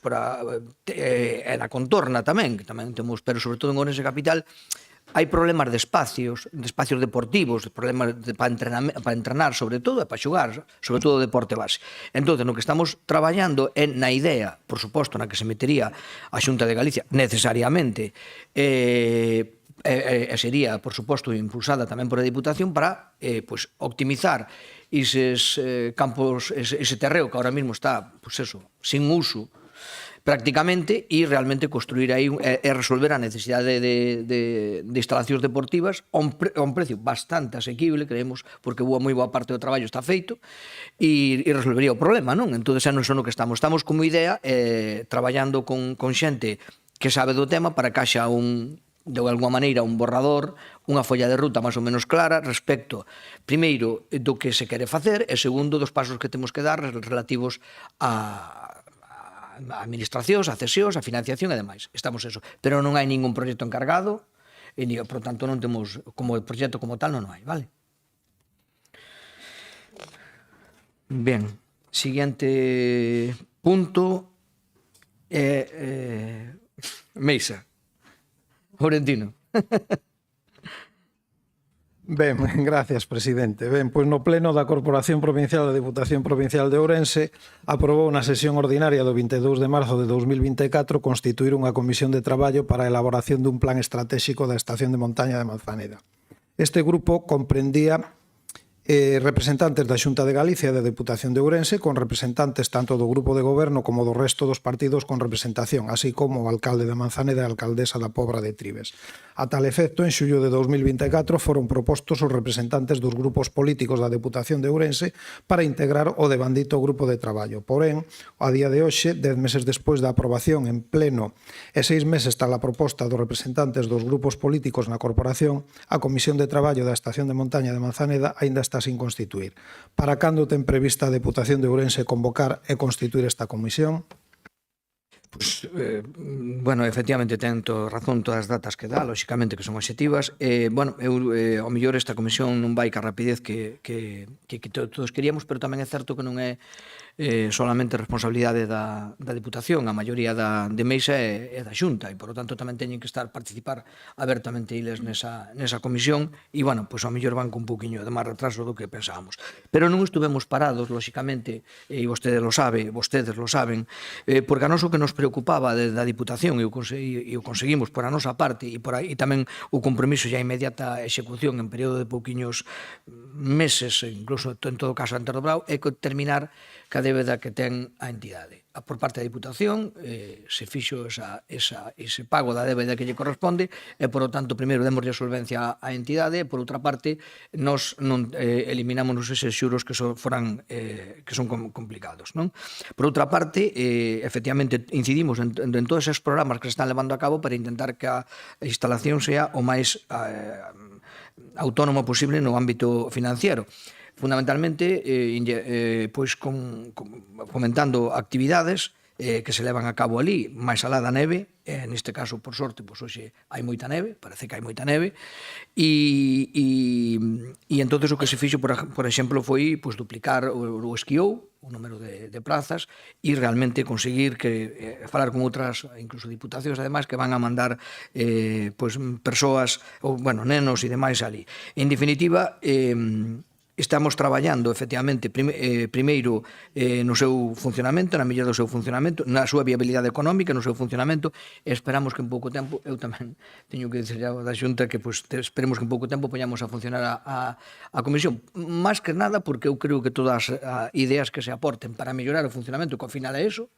S1: e na contorna tamén, que tamén temos, pero sobre todo en Ourense capital, hai problemas de espacios deportivos, problemas para entrenar sobre todo e para xogar, sobre todo deporte base. Entón, no que estamos traballando é na idea, por suposto, na que se metería a Xunta de Galicia necesariamente, e sería, por suposto, impulsada tamén por a Diputación para optimizar eses campos, ese terreo que ahora mismo está sin uso prácticamente, e realmente construir aí e resolver a necesidade de instalacións deportivas a un precio bastante asequible, creemos, porque moi boa parte do traballo está feito e resolvería o problema, non? Entón, xa non son o que estamos como idea, traballando con xente que sabe do tema para que haxa de alguma maneira un borrador, unha folla de ruta máis ou menos clara respecto, primeiro, do que se quere facer e segundo, dos pasos que temos que dar relativos a administracións, a cesións, a financiación e demais. Estamos eso. Pero non hai ningún proxecto encargado e, por tanto, non temos, como proxecto como tal, non hai, vale? Ben, siguiente punto Meisa. Orentino.
S4: Ben, gracias, presidente. Ben, pois no pleno da Corporación Provincial da Diputación Provincial de Ourense aprobou na sesión ordinaria do 22 de marzo de 2024 constituir unha comisión de traballo para a elaboración dun plan estratégico da estación de montaña de Manzaneda. Este grupo comprendía representantes da Xunta de Galicia e da Deputación de Ourense, con representantes tanto do grupo de goberno como do resto dos partidos con representación, así como o alcalde de Manzaneda e a alcaldesa da Pobra de Tribes. A tal efecto, en xullo de 2024 foron propostos os representantes dos grupos políticos da Deputación de Ourense para integrar o devandito grupo de traballo. Porén, a día de hoxe, 10 meses despois da aprobación en pleno e 6 meses tras a proposta dos representantes dos grupos políticos na corporación, a Comisión de Traballo da Estación de Montaña de Manzaneda aínda está sin constituir. Para cando ten prevista a Deputación de Ourense convocar e constituir esta comisión?
S1: Bueno, efectivamente ten razón todas as datas que dá, lóxicamente que son obxectivas. Bueno, ao mellor esta comisión non vai ca rapidez que todos queríamos, pero tamén é certo que non é solamente responsabilidade da Diputación, a maioría de mesa é da Xunta, e, por lo tanto, tamén teñen que participar abertamente eles nesa comisión, e, bueno, pois ao mellor van con un poquinho de máis retraso do que pensábamos. Pero non estuvemos parados, lóxicamente, e vostedes lo saben, porque a nos o que nos preocupaba da Diputación e o conseguimos por a nosa parte e tamén o compromiso e a inmediata execución en período de pouquiños meses, incluso en todo caso antes do brao, é terminar ca débeda que ten a entidade. Por parte da Diputación se fixo ese pago da débeda que lle corresponde e, por lo tanto, primeiro demos de solvencia á entidade e, por outra parte, nos eliminamos eses xuros que son complicados. Por outra parte, efectivamente, incidimos en todos esos programas que se están levando a cabo para intentar que a instalación sea o máis autónoma posible no ámbito financiero. Fundamentalmente, pois fomentando actividades que se levan a cabo ali, máis alá da neve, neste caso, por sorte, pois hoxe hai moita neve, parece que hai moita neve, e entonces o que se fixo, por exemplo, foi duplicar o esquiou, o número de plazas, e realmente conseguir falar con outras, incluso diputacións, ademais, que van a mandar persoas, nenos e demais ali. En definitiva, estamos traballando, efectivamente, primeiro no seu funcionamento, na mellora do seu funcionamento, na súa viabilidade económica, no seu funcionamento, e esperamos que en pouco tempo, eu tamén teño que dicir da Xunta que esperemos que en pouco tempo poñamos a funcionar a comisión. Más que nada porque eu creo que todas as ideas que se aporten para mellorar o funcionamento, que ao final é iso,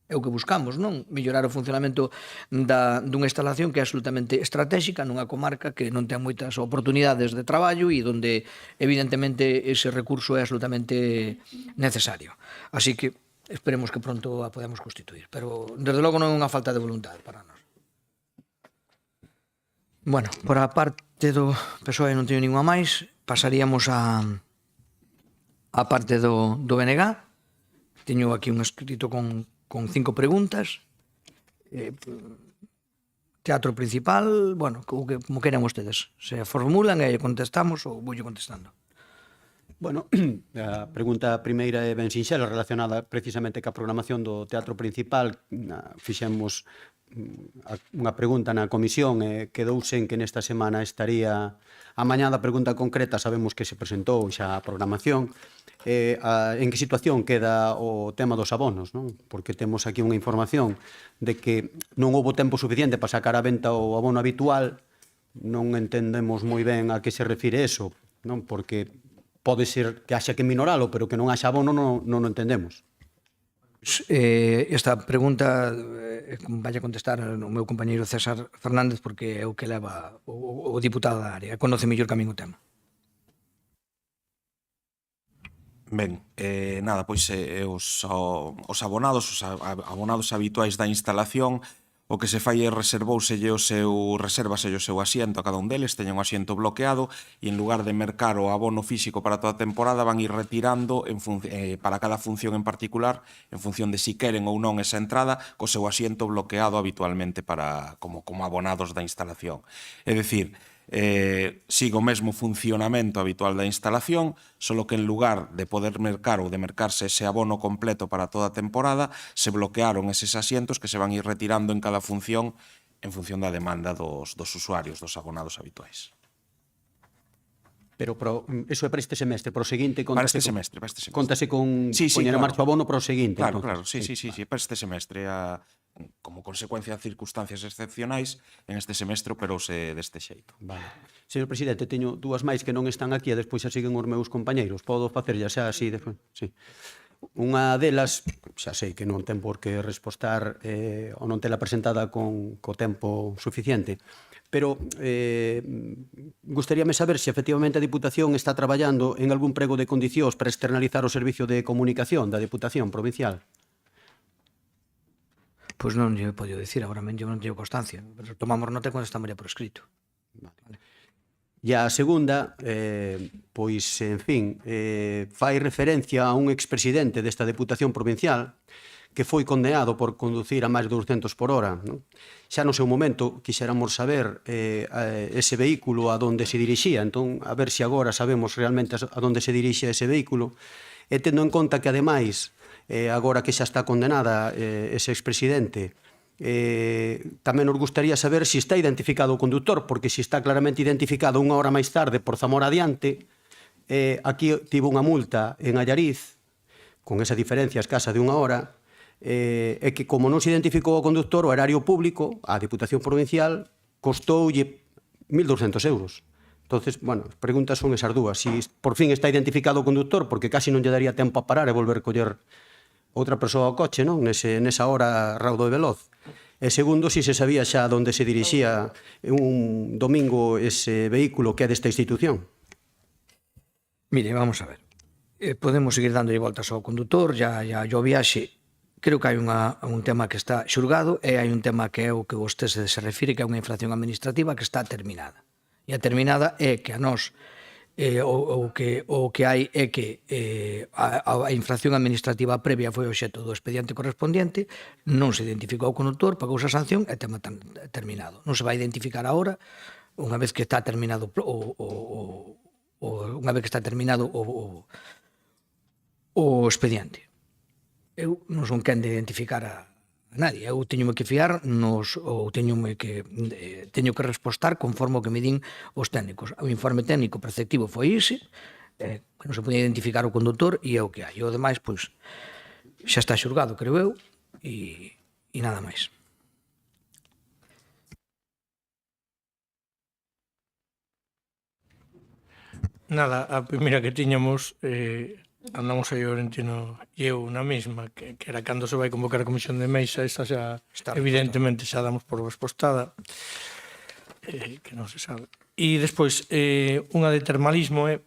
S1: é o que buscamos, non? Mellorar o funcionamento dunha instalación que é absolutamente estratégica nunha comarca que non ten moitas oportunidades de traballo e onde, evidentemente, ese recurso é absolutamente necesario. Así que esperemos que pronto a podamos constituir. Pero, desde logo, non é unha falta de voluntade para nós. Bueno, por a parte do PSOE non teño ninguna máis. Pasaríamos a parte do BNG. Teño aquí un escrito con 5 preguntas. Teatro principal, bueno, como queran ustedes. Se formulan e contestamos ou voulle contestando.
S8: Bueno, a pregunta primeira é ben sinxela, relacionada precisamente ca programación do teatro principal. Fixemos unha pregunta na comisión e quedouse en que nesta semana estaría a mañá da pregunta concreta. Sabemos que se presentou xa a programación. En que situación queda o tema dos abonos, non? Porque temos aquí unha información de que non houbo tempo suficiente para sacar a venta o abono habitual. Non entendemos moi ben a que se refire eso, non? Porque pode ser que haxa que minoralo, pero que non haxa abono non o entendemos.
S1: Esta pregunta vai a contestar o meu compañeiro César Fernández, porque é o que leva o diputado da área, conoce mellor que a min o tema.
S9: Ben, nada, pois os abonados habituais da instalación, o que se fai é reserváselle o seu asiento a cada un deles, teñen un asiento bloqueado, e en lugar de mercar o abono físico para toda a temporada, van ir retirando para cada función en particular, en función de si queren ou non esa entrada, co seu asiento bloqueado habitualmente como abonados da instalación. É dicir, sigue o mesmo funcionamento habitual da instalación, solo que en lugar de poder mercar ou de mercarse ese abono completo para toda a temporada, se bloquearon eses asientos que se van ir retirando en cada función en función da demanda dos usuarios, dos abonados habituais.
S8: Pero eso é para este semestre, para o seguinte...
S9: Para este semestre.
S8: Contase con poñer en marcha o abono para o seguinte.
S9: Claro, sí, para este semestre, como consecuencia de circunstancias excepcionais, en este semestre operouse deste xeito.
S8: Vale. Señor Presidente, teño dúas máis que non están aquí e despois xa siguen os meus compañeiros. Podo facerlla xa así despois? Sí. Unha delas, xa sei que non ten por que respostar ou non tela presentada co tempo suficiente, pero gustaríame saber se efectivamente a Diputación está traballando en algún prego de condicións para externalizar o servicio de comunicación da Diputación Provincial.
S1: Pois non lle podo dicir, agora mesmo non teño constancia, pero tomamos nota cando estamos por escrito.
S8: Vale. E a segunda, pois, en fin, fai referencia a un expresidente desta Deputación Provincial que foi condenado por conducir a máis de 200 por hora. Non? Xa no seu momento quixéramos saber ese vehículo a donde se dirixía, entón a ver se agora sabemos realmente a donde se dirixe ese vehículo, e tendo en conta que ademais, agora que xa está condenada ese expresidente, tamén nos gustaría saber se está identificado o conductor, porque se está claramente identificado unha hora máis tarde por Zamora adiante, aquí tivo unha multa en Allariz, con esa diferencia escasa de unha hora, é que como non se identificou o conductor, o erario público, a Diputación Provincial, costoulle 1.200 euros. Entonces, bueno, as preguntas son esas dúas. Si por fin está identificado o conductor, porque casi non lle daría tempo a parar e volver a coller outra persoa ao coche, non? Nesa hora raudo e veloz. E segundo, si se sabía xa onde se dirixía un domingo ese vehículo que é desta institución.
S1: Mire, vamos a ver. Podemos seguir dándolle voltas ao condutor, ya o viaxe. Creo que hai un tema que está xulgado e hai un tema que é o que vostede se refire, que é unha infracción administrativa que está terminada. E a terminada é que a nós o que hai é que a infracción administrativa previa foi obxecto do expediente correspondiente, non se identificou o condutor, pagou a sanción e tema terminado. Non se vai identificar agora, unha vez que está terminado unha vez que está terminado o expediente. Eu non son quen de identificar a nadie. Eu teño que fiar ou teño que respostar conforme o que me din os técnicos. O informe técnico preceptivo foi ese, que non se podía identificar o condutor e é o que hai. E o demais, pois, xa está xulgado, creo eu, e nada máis.
S3: Nada, a primeira que tiñamos, andamos aí Orentino e eu na mesma, que era cando se vai convocar a comisión de mesa, esta xa, evidentemente, xa damos por respostada, que non se sabe. E despois, unha de termalismo é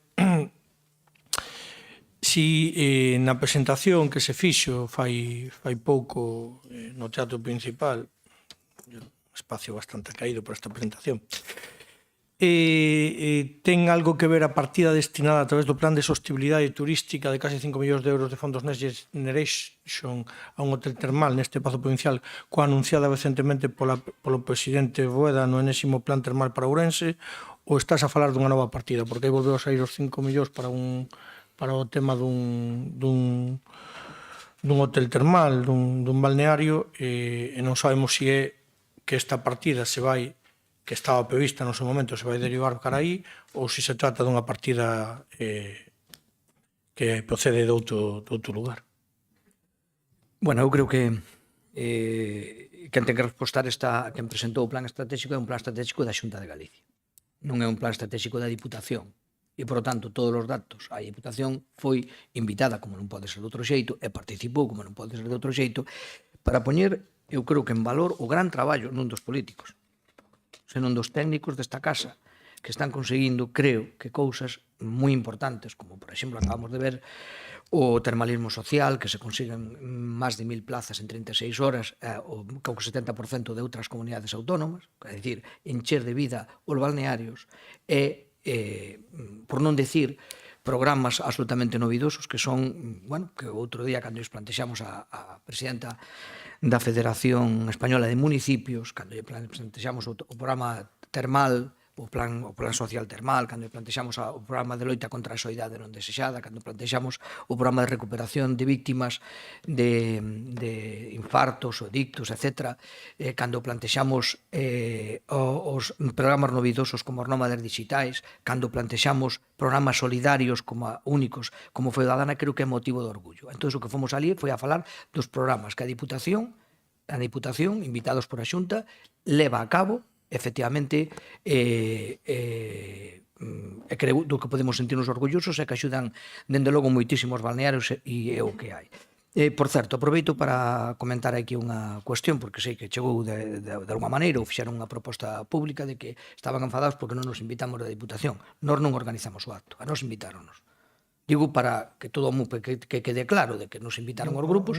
S3: si na presentación que se fixo fai pouco no Teatro Principal, un espacio bastante caído por esta presentación, ten algo que ver a partida destinada a través do plan de sostibilidade turística de case 5 millóns de euros de fondos Next Generation a un hotel termal neste Pazo Provincial, coa anunciada recentemente polo presidente Boeda no enésimo plan termal para Ourense, ou estás a falar dunha nova partida? Porque aí volveu a sair os 5 millóns para o tema dun hotel termal, dun balneario, e non sabemos se é que esta partida se vai, que estaba prevista no seu momento, se vai derivar cara aí, ou se trata dunha partida que procede de outro lugar.
S1: Bueno, eu creo que quen ten que respostar quen presentou o plan estratégico é un plan estratégico da Xunta de Galicia. Non é un plan estratégico da Diputación. E, por tanto, todos os datos, a Diputación foi invitada, como non pode ser de outro xeito, e participou, como non pode ser de outro xeito, para poñer, eu creo que en valor, o gran traballo non dos políticos, senón dos técnicos desta casa, que están conseguindo, creo, que cousas moi importantes, como, por exemplo, acabamos de ver o termalismo social, que se consiguen máis de 1.000 plazas en 36 horas, o 70% de outras comunidades autónomas, é dicir, encher de vida os balnearios, e, por non decir, programas absolutamente novidosos que son, bueno, que outro día cando nos plantexamos a presidenta da Federación Española de Municipios, cando plantexamos o programa termal, o plan social termal, cando plantexamos o programa de loita contra a soidade non desexada, cando plantexamos o programa de recuperación de víctimas de infartos ou dictos, etc., cando plantexamos os programas novidosos como os nómadas digitais, cando plantexamos programas solidarios como únicos, como foi o da Dana, creo que é motivo de orgullo. Entón, o que fomos ali foi a falar dos programas que a Diputación, invitados por a Xunta, leva a cabo, efectivamente, creo do que podemos sentirnos orgullosos e que axudan, dende logo, moitísimos balnearios e é o que hai. Por certo, aproveito para comentar aquí unha cuestión, porque sei que chegou de alguma maneira ou fixeron unha proposta pública de que estaban enfadados porque non nos invitamos da Diputación. Nós non organizamos o acto, a nos invitáronos. Digo para que todo que quede claro de que nos invitaron os grupos.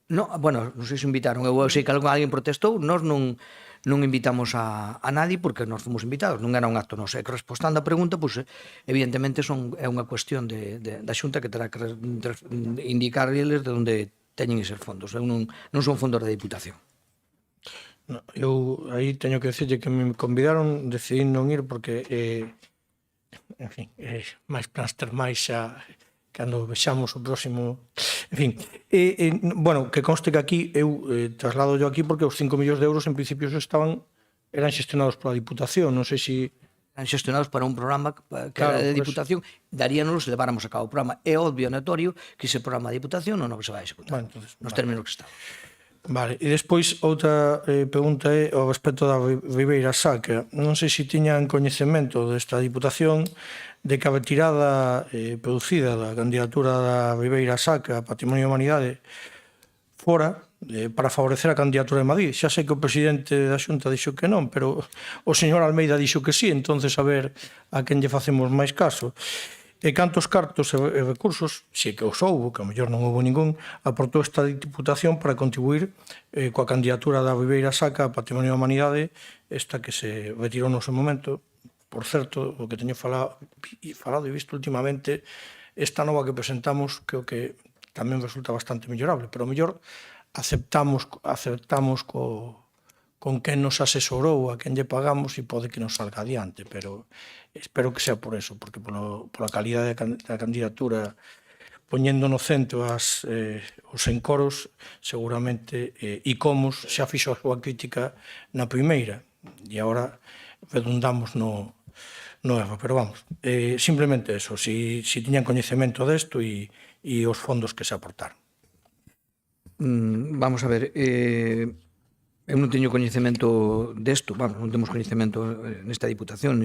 S1: Non, bueno, non sei se invitaron, eu sei que alguén protestou, nós non invitamos a nadie porque nós fomos invitados, non era un acto noso. E que respondendo a pregunta, pois, evidentemente é unha cuestión da Xunta que terá que indicarles de onde teñen eses fondos. Eu non son fondos da Diputación.
S3: No, eu aí teño que decirlle que me convidaron, decidí non ir porque, en fin, máis plans termais xa cando vexamos o próximo... En fin, bueno, que conste que aquí, eu traslado yo aquí porque os 5 millóns de euros en principio eran xestionados pola Diputación, non sei se...
S1: Eran xestionados para un programa que era de Diputación, daríanos se leváramos a cabo o programa. É obvio, notorio, que ese programa de Diputación non se vai a executar,
S3: Bueno, entonces,
S1: nos términos que está.
S3: Vale, e despois outra pregunta é ao respecto da Ribeira Sacra. Non sei se tiñan coñecemento desta Diputación de que a retirada producida da candidatura da Ribeira Sacra a Patrimonio da Humanidade fora para favorecer a candidatura de Madrid. Xa sei que o presidente da Xunta dixo que non, pero o señor Almeida dixo que sí, entonces a ver a quen lle facemos máis caso. E cantos cartos e recursos, se que os houbo, que ao mellor non houbo ningún, aportou esta Diputación para contribuir coa candidatura da Ribeira Sacra a Patrimonio da Humanidade, esta que se retirou no seu momento. Por certo, o que teño falado e visto últimamente, esta nova que presentamos creo que tamén resulta bastante mellorable, pero ao mellor aceptamos con quen nos asesorou, a quen lle pagamos e pode que nos salga adiante, pero espero que sea por eso, porque pola calidade da candidatura poñendo no centro os encoros, seguramente ICOMOS xa fixo a súa crítica na primeira e agora redundamos no erro, pero vamos, simplemente eso, si tiñan coñecemento desto e os fondos que se aportaron.
S1: Vamos a ver, eu non teño coñecemento desto, non temos coñecemento nesta Diputación,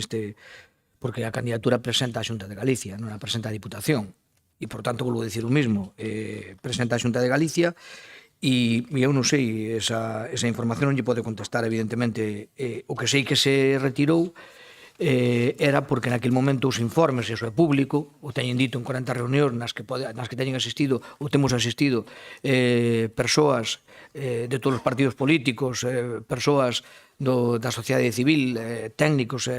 S1: porque a candidatura presenta a Xunta de Galicia, non a presenta a Diputación, e, por tanto, volvo a dicir o mismo, presenta a Xunta de Galicia, e eu non sei, esa información non lle pode contestar, evidentemente. O que sei que se retirou era porque naquele momento os informes, e iso é público, o teñen dito en 40 reunións nas que teñen asistido ou temos asistido persoas de todos os partidos políticos, persoas da sociedade civil, técnicos,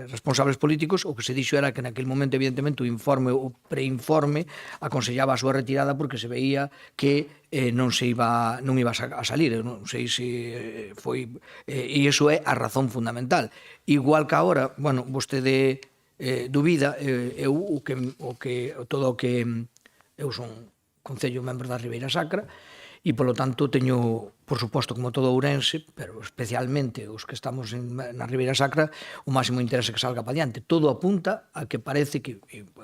S1: responsables políticos. O que se dixo era que naquele momento, evidentemente, o informe, o preinforme, aconsellaba a súa retirada porque se veía que non iba a salir. Eu non sei se foi... E iso é a razón fundamental. Igual que agora, bueno, vostede dubida, eu son Concello membro da Ribeira Sacra, e, polo tanto, teño, por suposto, como todo Ourense, pero especialmente os que estamos na Ribeira Sacra, o máximo interese que salga para diante. Todo apunta a que parece que,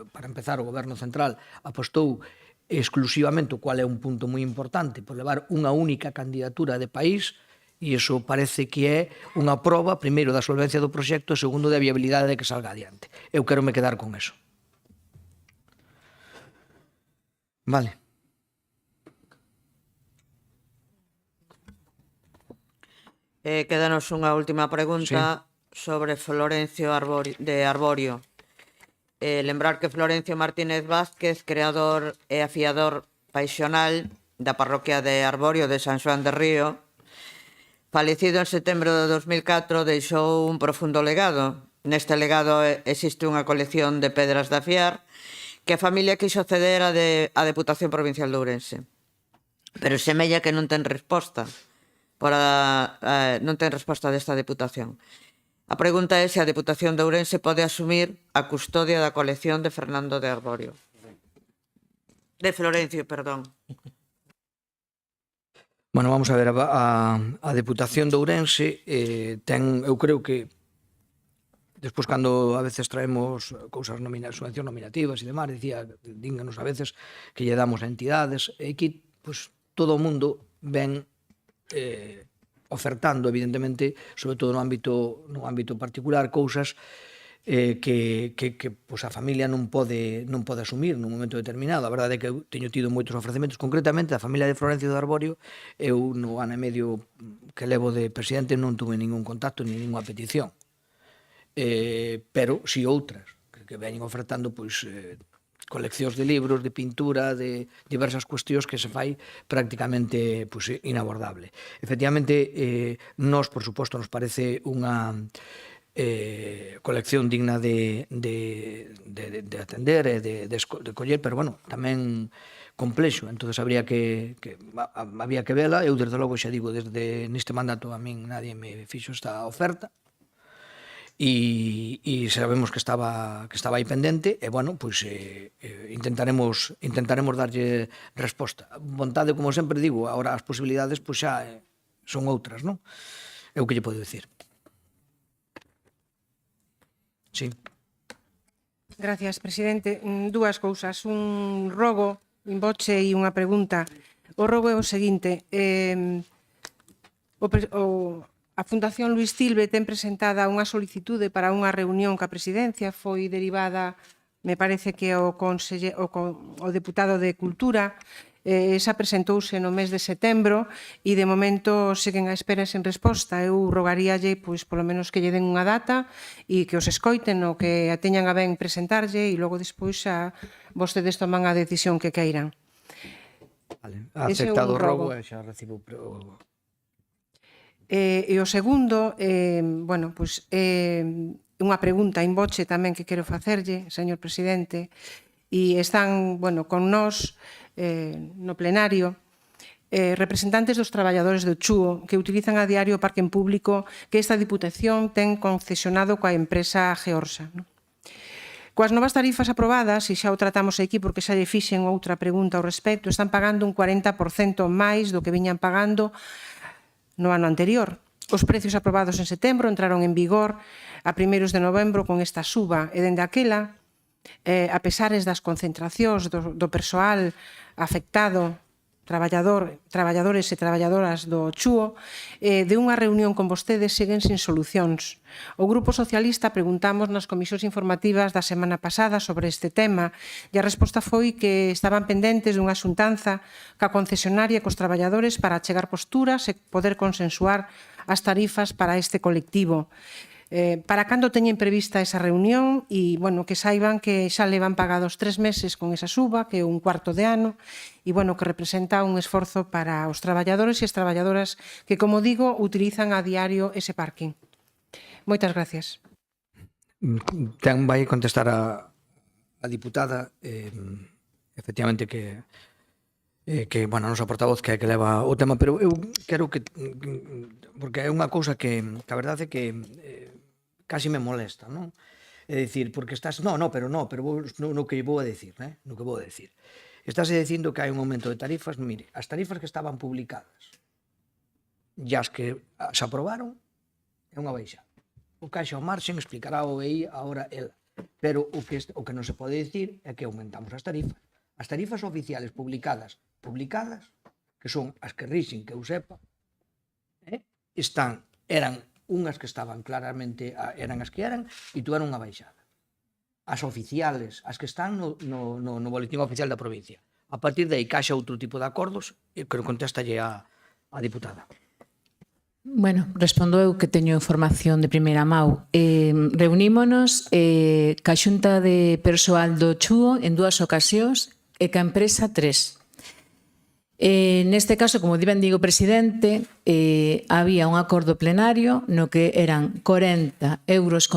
S1: para empezar, o Goberno Central apostou exclusivamente, o cual é un punto moi importante, por levar unha única candidatura de país, e iso parece que é unha proba, primeiro, da solvencia do proxecto, e segundo, da viabilidade de que salga adiante. Eu quero me quedar con eso. Vale.
S15: Quédanos unha última pregunta sobre Florencio de Arborio. Lembrar que Florencio Martínez Vázquez, creador e afiador paixonal da parroquia de Arborio de San Xoán de Río, falecido en setembro de 2004, deixou un profundo legado. Neste legado existe unha colección de pedras de afiar que a familia quixo ceder á Deputación Provincial de Ourense. Pero semella que non ten resposta. Non ten resposta desta Deputación. A pregunta é se a Deputación de Ourense pode asumir a custodia da colección de Fernando de Arborio. De Florencio, perdón.
S1: Bueno, vamos a ver, a Deputación de Ourense ten, eu creo que, despois cando a veces traemos cousas subvencións nominativas e demais, díganos a veces que lle damos a entidades, e aquí, pois, todo o mundo ven ofertando, evidentemente, sobre todo no ámbito particular, cousas que a familia non pode asumir nun momento determinado. A verdade é que eu teño tido moitos ofrecementos, concretamente a familia de Florencio de Arborio. Eu no ano e medio que levo de presidente non tuve ningún contacto ni ninguna petición, pero si outras que veñen ofertando, pois, coleccións de libros, de pintura, de diversas cuestións que se fai prácticamente inabordable. Efectivamente, nos, por suposto, nos parece unha colección digna de atender e de coller, pero, bueno, tamén complexo, entonces había que vela. Eu, desde logo, xa digo, desde neste mandato a min nadie me fixo esta oferta, e sabemos que estaba aí pendente, e, bueno, pois intentaremos darlle resposta. Vontade, como sempre digo, agora as posibilidades pois xa son outras, non? É o que lle podo dicir. Sí.
S14: Gracias, presidente. Dúas cousas, un rogo in voce e unha pregunta. O rogo é o seguinte: a Fundación Luís Tilbe ten presentada unha solicitude para unha reunión ca presidencia, foi derivada, me parece que o deputado de Cultura, esa presentouse no mes de setembro e de momento seguen a espera sen resposta. Eu rogaríalle, pois, polo menos que lle den unha data e que os escoiten o que a teñan a ben presentarlle, e logo despois vostedes toman a decisión que queiran.
S1: Vale, aceptado o rogo e xa recibo
S14: E o segundo, bueno, pois unha pregunta in voce tamén que quero facerlle, señor presidente, e están, bueno, con nós no plenario representantes dos traballadores do Chúo que utilizan a diario o parque en público que esta Diputación ten concesionado coa empresa Georsa. Coas novas tarifas aprobadas, e xa o tratamos aquí porque xa lle fixen outra pregunta ao respecto, están pagando un 40% máis do que viñan pagando no ano anterior. Os precios aprobados en setembro entraron en vigor a 1 de novembro con esta suba, e dende aquela, a pesares das concentracións do persoal afectado, traballadores e traballadoras do Chúo, de unha reunión con vostedes seguen sin solucións. O Grupo Socialista preguntamos nas comisións informativas da semana pasada sobre este tema, e a resposta foi que estaban pendentes dunha xuntanza ca concesionaria e cos traballadores para chegar posturas e poder consensuar as tarifas para este colectivo. Para cando teñen prevista esa reunión? E, bueno, que saiban que xa levan pagados 3 meses con esa suba, que é un cuarto de ano, e, bueno, que representa un esforzo para os traballadores e as traballadoras que, como digo, utilizan a diario ese parking. Moitas gracias.
S1: Vai contestar a diputada, efectivamente, que bueno, a nosa portavoz que leva o tema, pero eu quero que, porque é unha cousa que a verdade é que casi me molesta, non? É dicir, porque estás, pero no que vou a decir, no que vou a decir. Estás dicindo que hai un aumento de tarifas, mire, as tarifas que estaban publicadas e as que se aprobaron é unha baixada. O Caixa ao marxen explicará o EI agora ela, pero o que non se pode dicir é que aumentamos as tarifas. As tarifas oficiales publicadas, que son as que rixen, que eu sepa, eran unhas que estaban claramente, eran as que eran, e tuveron unha baixada. As oficiales, as que están no boletín oficial da provincia. A partir de aí, caixa outro tipo de acordos, que contestalle a diputada.
S12: Bueno, respondo eu que teño información de primeira mão. Reunímonos ca Xunta de Persoal do Chúo en 2 ocasións e ca empresa 3. Neste caso, como ben digo, presidente, había un acordo plenario no que eran 40,50 euros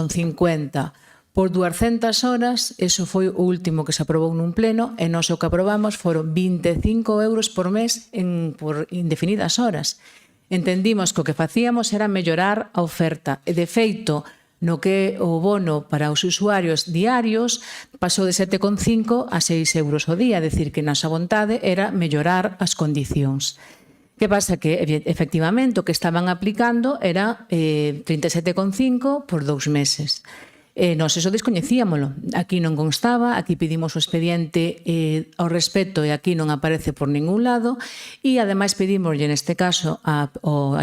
S12: por 200 horas. Eso foi o último que se aprobou nun pleno, e nós o que aprobamos foron 25 euros por mes por indefinidas horas. Entendimos que o que facíamos era mellorar a oferta, e de feito, no que o bono para os usuarios diarios pasou de 7,5 a 6 euros ao día, é dicir, que nosa vontade era mellorar as condicións. Que pasa? Que, efectivamente, o que estaban aplicando era 37,5 por 2 meses. Nós eso descoñecíamolo. Aquí non constaba, aquí pedimos o expediente ao respecto e aquí non aparece por ningún lado, e ademais pedimoslle neste caso a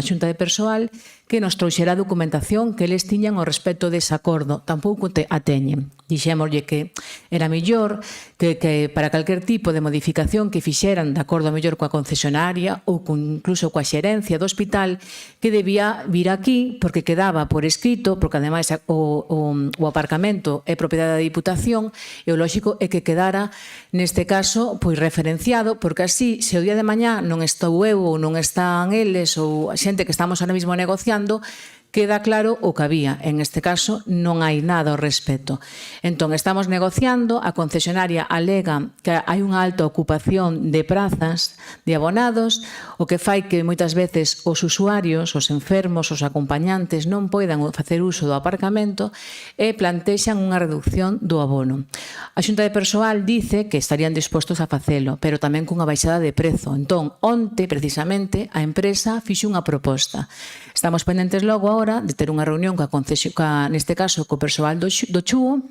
S12: Xunta de Persoal que nos trouxera a documentación que eles tiñan ao respecto dese acordo. Tampouco a teñen. Dixémoslle que era mellor que para calquer tipo de modificación que fixeran de acordo mellor coa concesionaria ou incluso coa xerencia do hospital, que debía vir aquí porque quedaba por escrito, porque ademais o aparcamento é propiedade da Diputación, e o lóxico é que quedara neste caso pois referenciado, porque así, se o día de mañá non estou eu ou non están eles ou a xente que estamos ahora mesmo negociando, queda claro o que había. En este caso non hai nada ao respecto. Entón, estamos negociando, a concesionaria alega que hai unha alta ocupación de prazas de abonados, o que fai que moitas veces os usuarios, os enfermos, os acompañantes non poidan facer uso do aparcamento e plantexan unha reducción do abono. A Xunta de Persoal dice que estarían dispostos a facelo, pero tamén cunha baixada de prezo. Entón, onte, precisamente, a empresa fixe unha proposta. Estamos pendentes logo agora de ter unha reunión neste caso co persoal do Chúo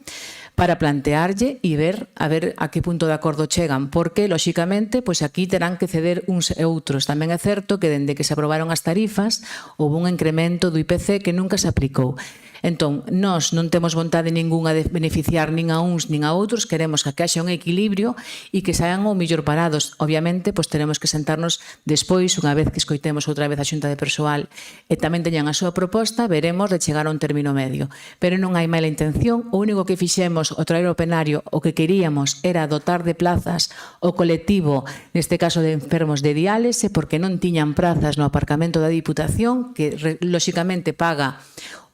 S12: para plantearlle e ver a que punto de acordo chegan, porque, lóxicamente, pois aquí terán que ceder uns e outros. Tamén é certo que, dende que se aprobaron as tarifas, houve un incremento do IPC que nunca se aplicou. Entón, nós non temos vontade ningunha de beneficiar nin a uns nin a outros, queremos que haxa un equilibrio e que saian o mellor parados. Obviamente, pois teremos que sentarnos despois, unha vez que escoitemos outra vez a Xunta de Persoal e tamén teñan a súa proposta, veremos de chegar a un término medio. Pero non hai mala intención, o único que fixemos o traer ao plenario, o que queríamos era dotar de plazas o colectivo, neste caso de enfermos de diálise, porque non tiñan prazas no aparcamento da Diputación, que lóxicamente paga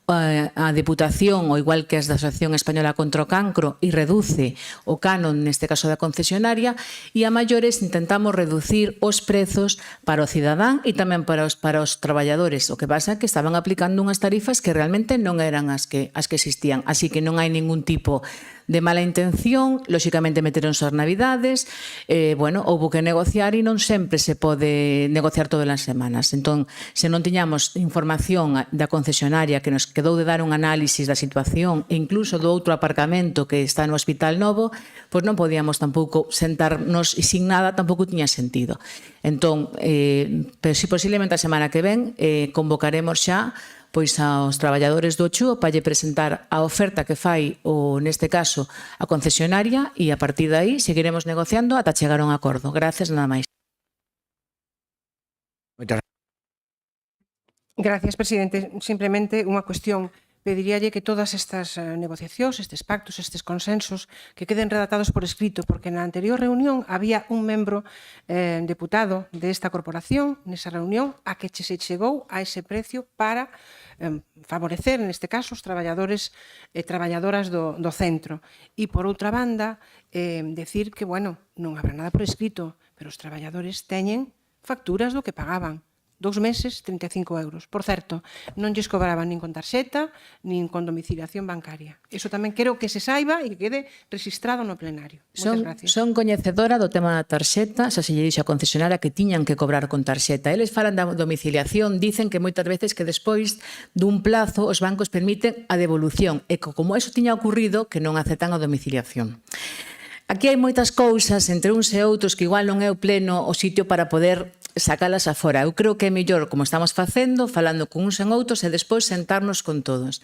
S12: a Deputación, ou igual que as da Asociación Española contra o Cancro, e reduce o canon, neste caso da concesionaria, e a maiores intentamos reducir os prezos para o cidadán e tamén para os traballadores. O que pasa é que estaban aplicando unhas tarifas que realmente non eran as que existían, así que non hai ningún tipo de mala intención. Lóxicamente meteronse as navidades, houve que negociar e non sempre se pode negociar todas as semanas. Entón, se non tiñamos información da concesionaria que nos quedou de dar un análisis da situación e incluso do outro aparcamento que está no Hospital Novo, pois non podíamos tampouco sentarnos e sin nada tampouco tiña sentido. Entón, posiblemente a semana que ven convocaremos xa pois aos traballadores do Chúo para lle presentar a oferta que fai, neste caso, a concesionaria, e a partir de aí seguiremos negociando ata chegar a un acordo. Gracias, nada máis.
S14: Gracias, presidente. Simplemente unha cuestión. Pediríalle que todas estas negociacións, estes pactos, estes consensos, que queden redactados por escrito, porque na anterior reunión había un membro deputado desta corporación, nesa reunión, a que se chegou a ese precio para favorecer, neste caso, os traballadores e traballadoras do centro. E, por outra banda, decir que, bueno, non habrá nada por escrito, pero os traballadores teñen facturas do que pagaban. 2 meses, 35 euros. Por certo, non lles cobraban nin con tarxeta, nin con domiciliación bancaria. Iso tamén quero que se saiba e que quede registrado no plenario. Moitas gracias.
S12: Son coñecedora do tema da tarxeta, xa se lle dixo a concesionaria que tiñan que cobrar con tarxeta. Eles falan da domiciliación, dicen que moitas veces que despois dun plazo os bancos permiten a devolución, e como eso tiña ocurrido, que non aceptan a domiciliación. Aquí hai moitas cousas entre uns e outros que igual non é o pleno o sitio para poder sacalas afora. Eu creo que é mellor, como estamos facendo, falando con uns e outros e despois sentarnos con todos.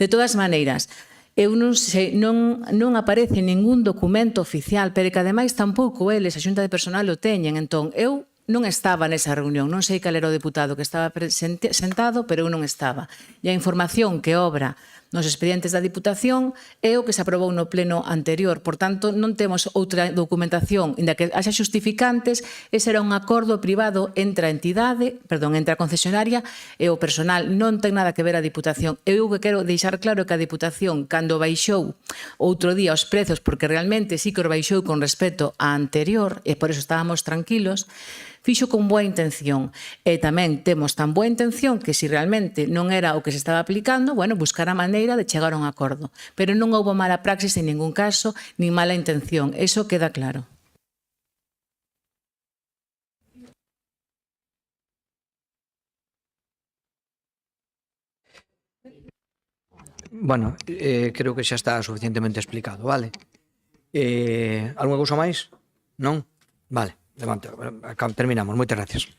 S12: De todas maneiras, eu non aparece ningún documento oficial, pero que ademais tampouco eles, a Xunta de Persoal, o teñen. Entón, eu non estaba nesa reunión, non sei cal era o deputado que estaba sentado, pero eu non estaba. E a información que obra nos expedientes da Diputación é o que se aprobou no pleno anterior. Por tanto, non temos outra documentación, inda que haxa justificantes. Ese era un acordo privado entre a entre a concesionaria e o personal. Non ten nada que ver a Diputación. Eu que quero deixar claro que a Diputación, cando baixou outro día os prezos, porque realmente sí que os baixou con respecto á anterior, e por eso estábamos tranquilos, fixo con boa intención. E tamén temos tan boa intención que se realmente non era o que se estaba aplicando, buscar a maneira de chegar a un acordo. Pero non houve mala praxis en ningún caso, nin mala intención. Eso queda claro.
S1: Bueno, creo que xa está suficientemente explicado, vale? Algunha cousa máis? Non? Vale. Terminamos. Moitas gracias.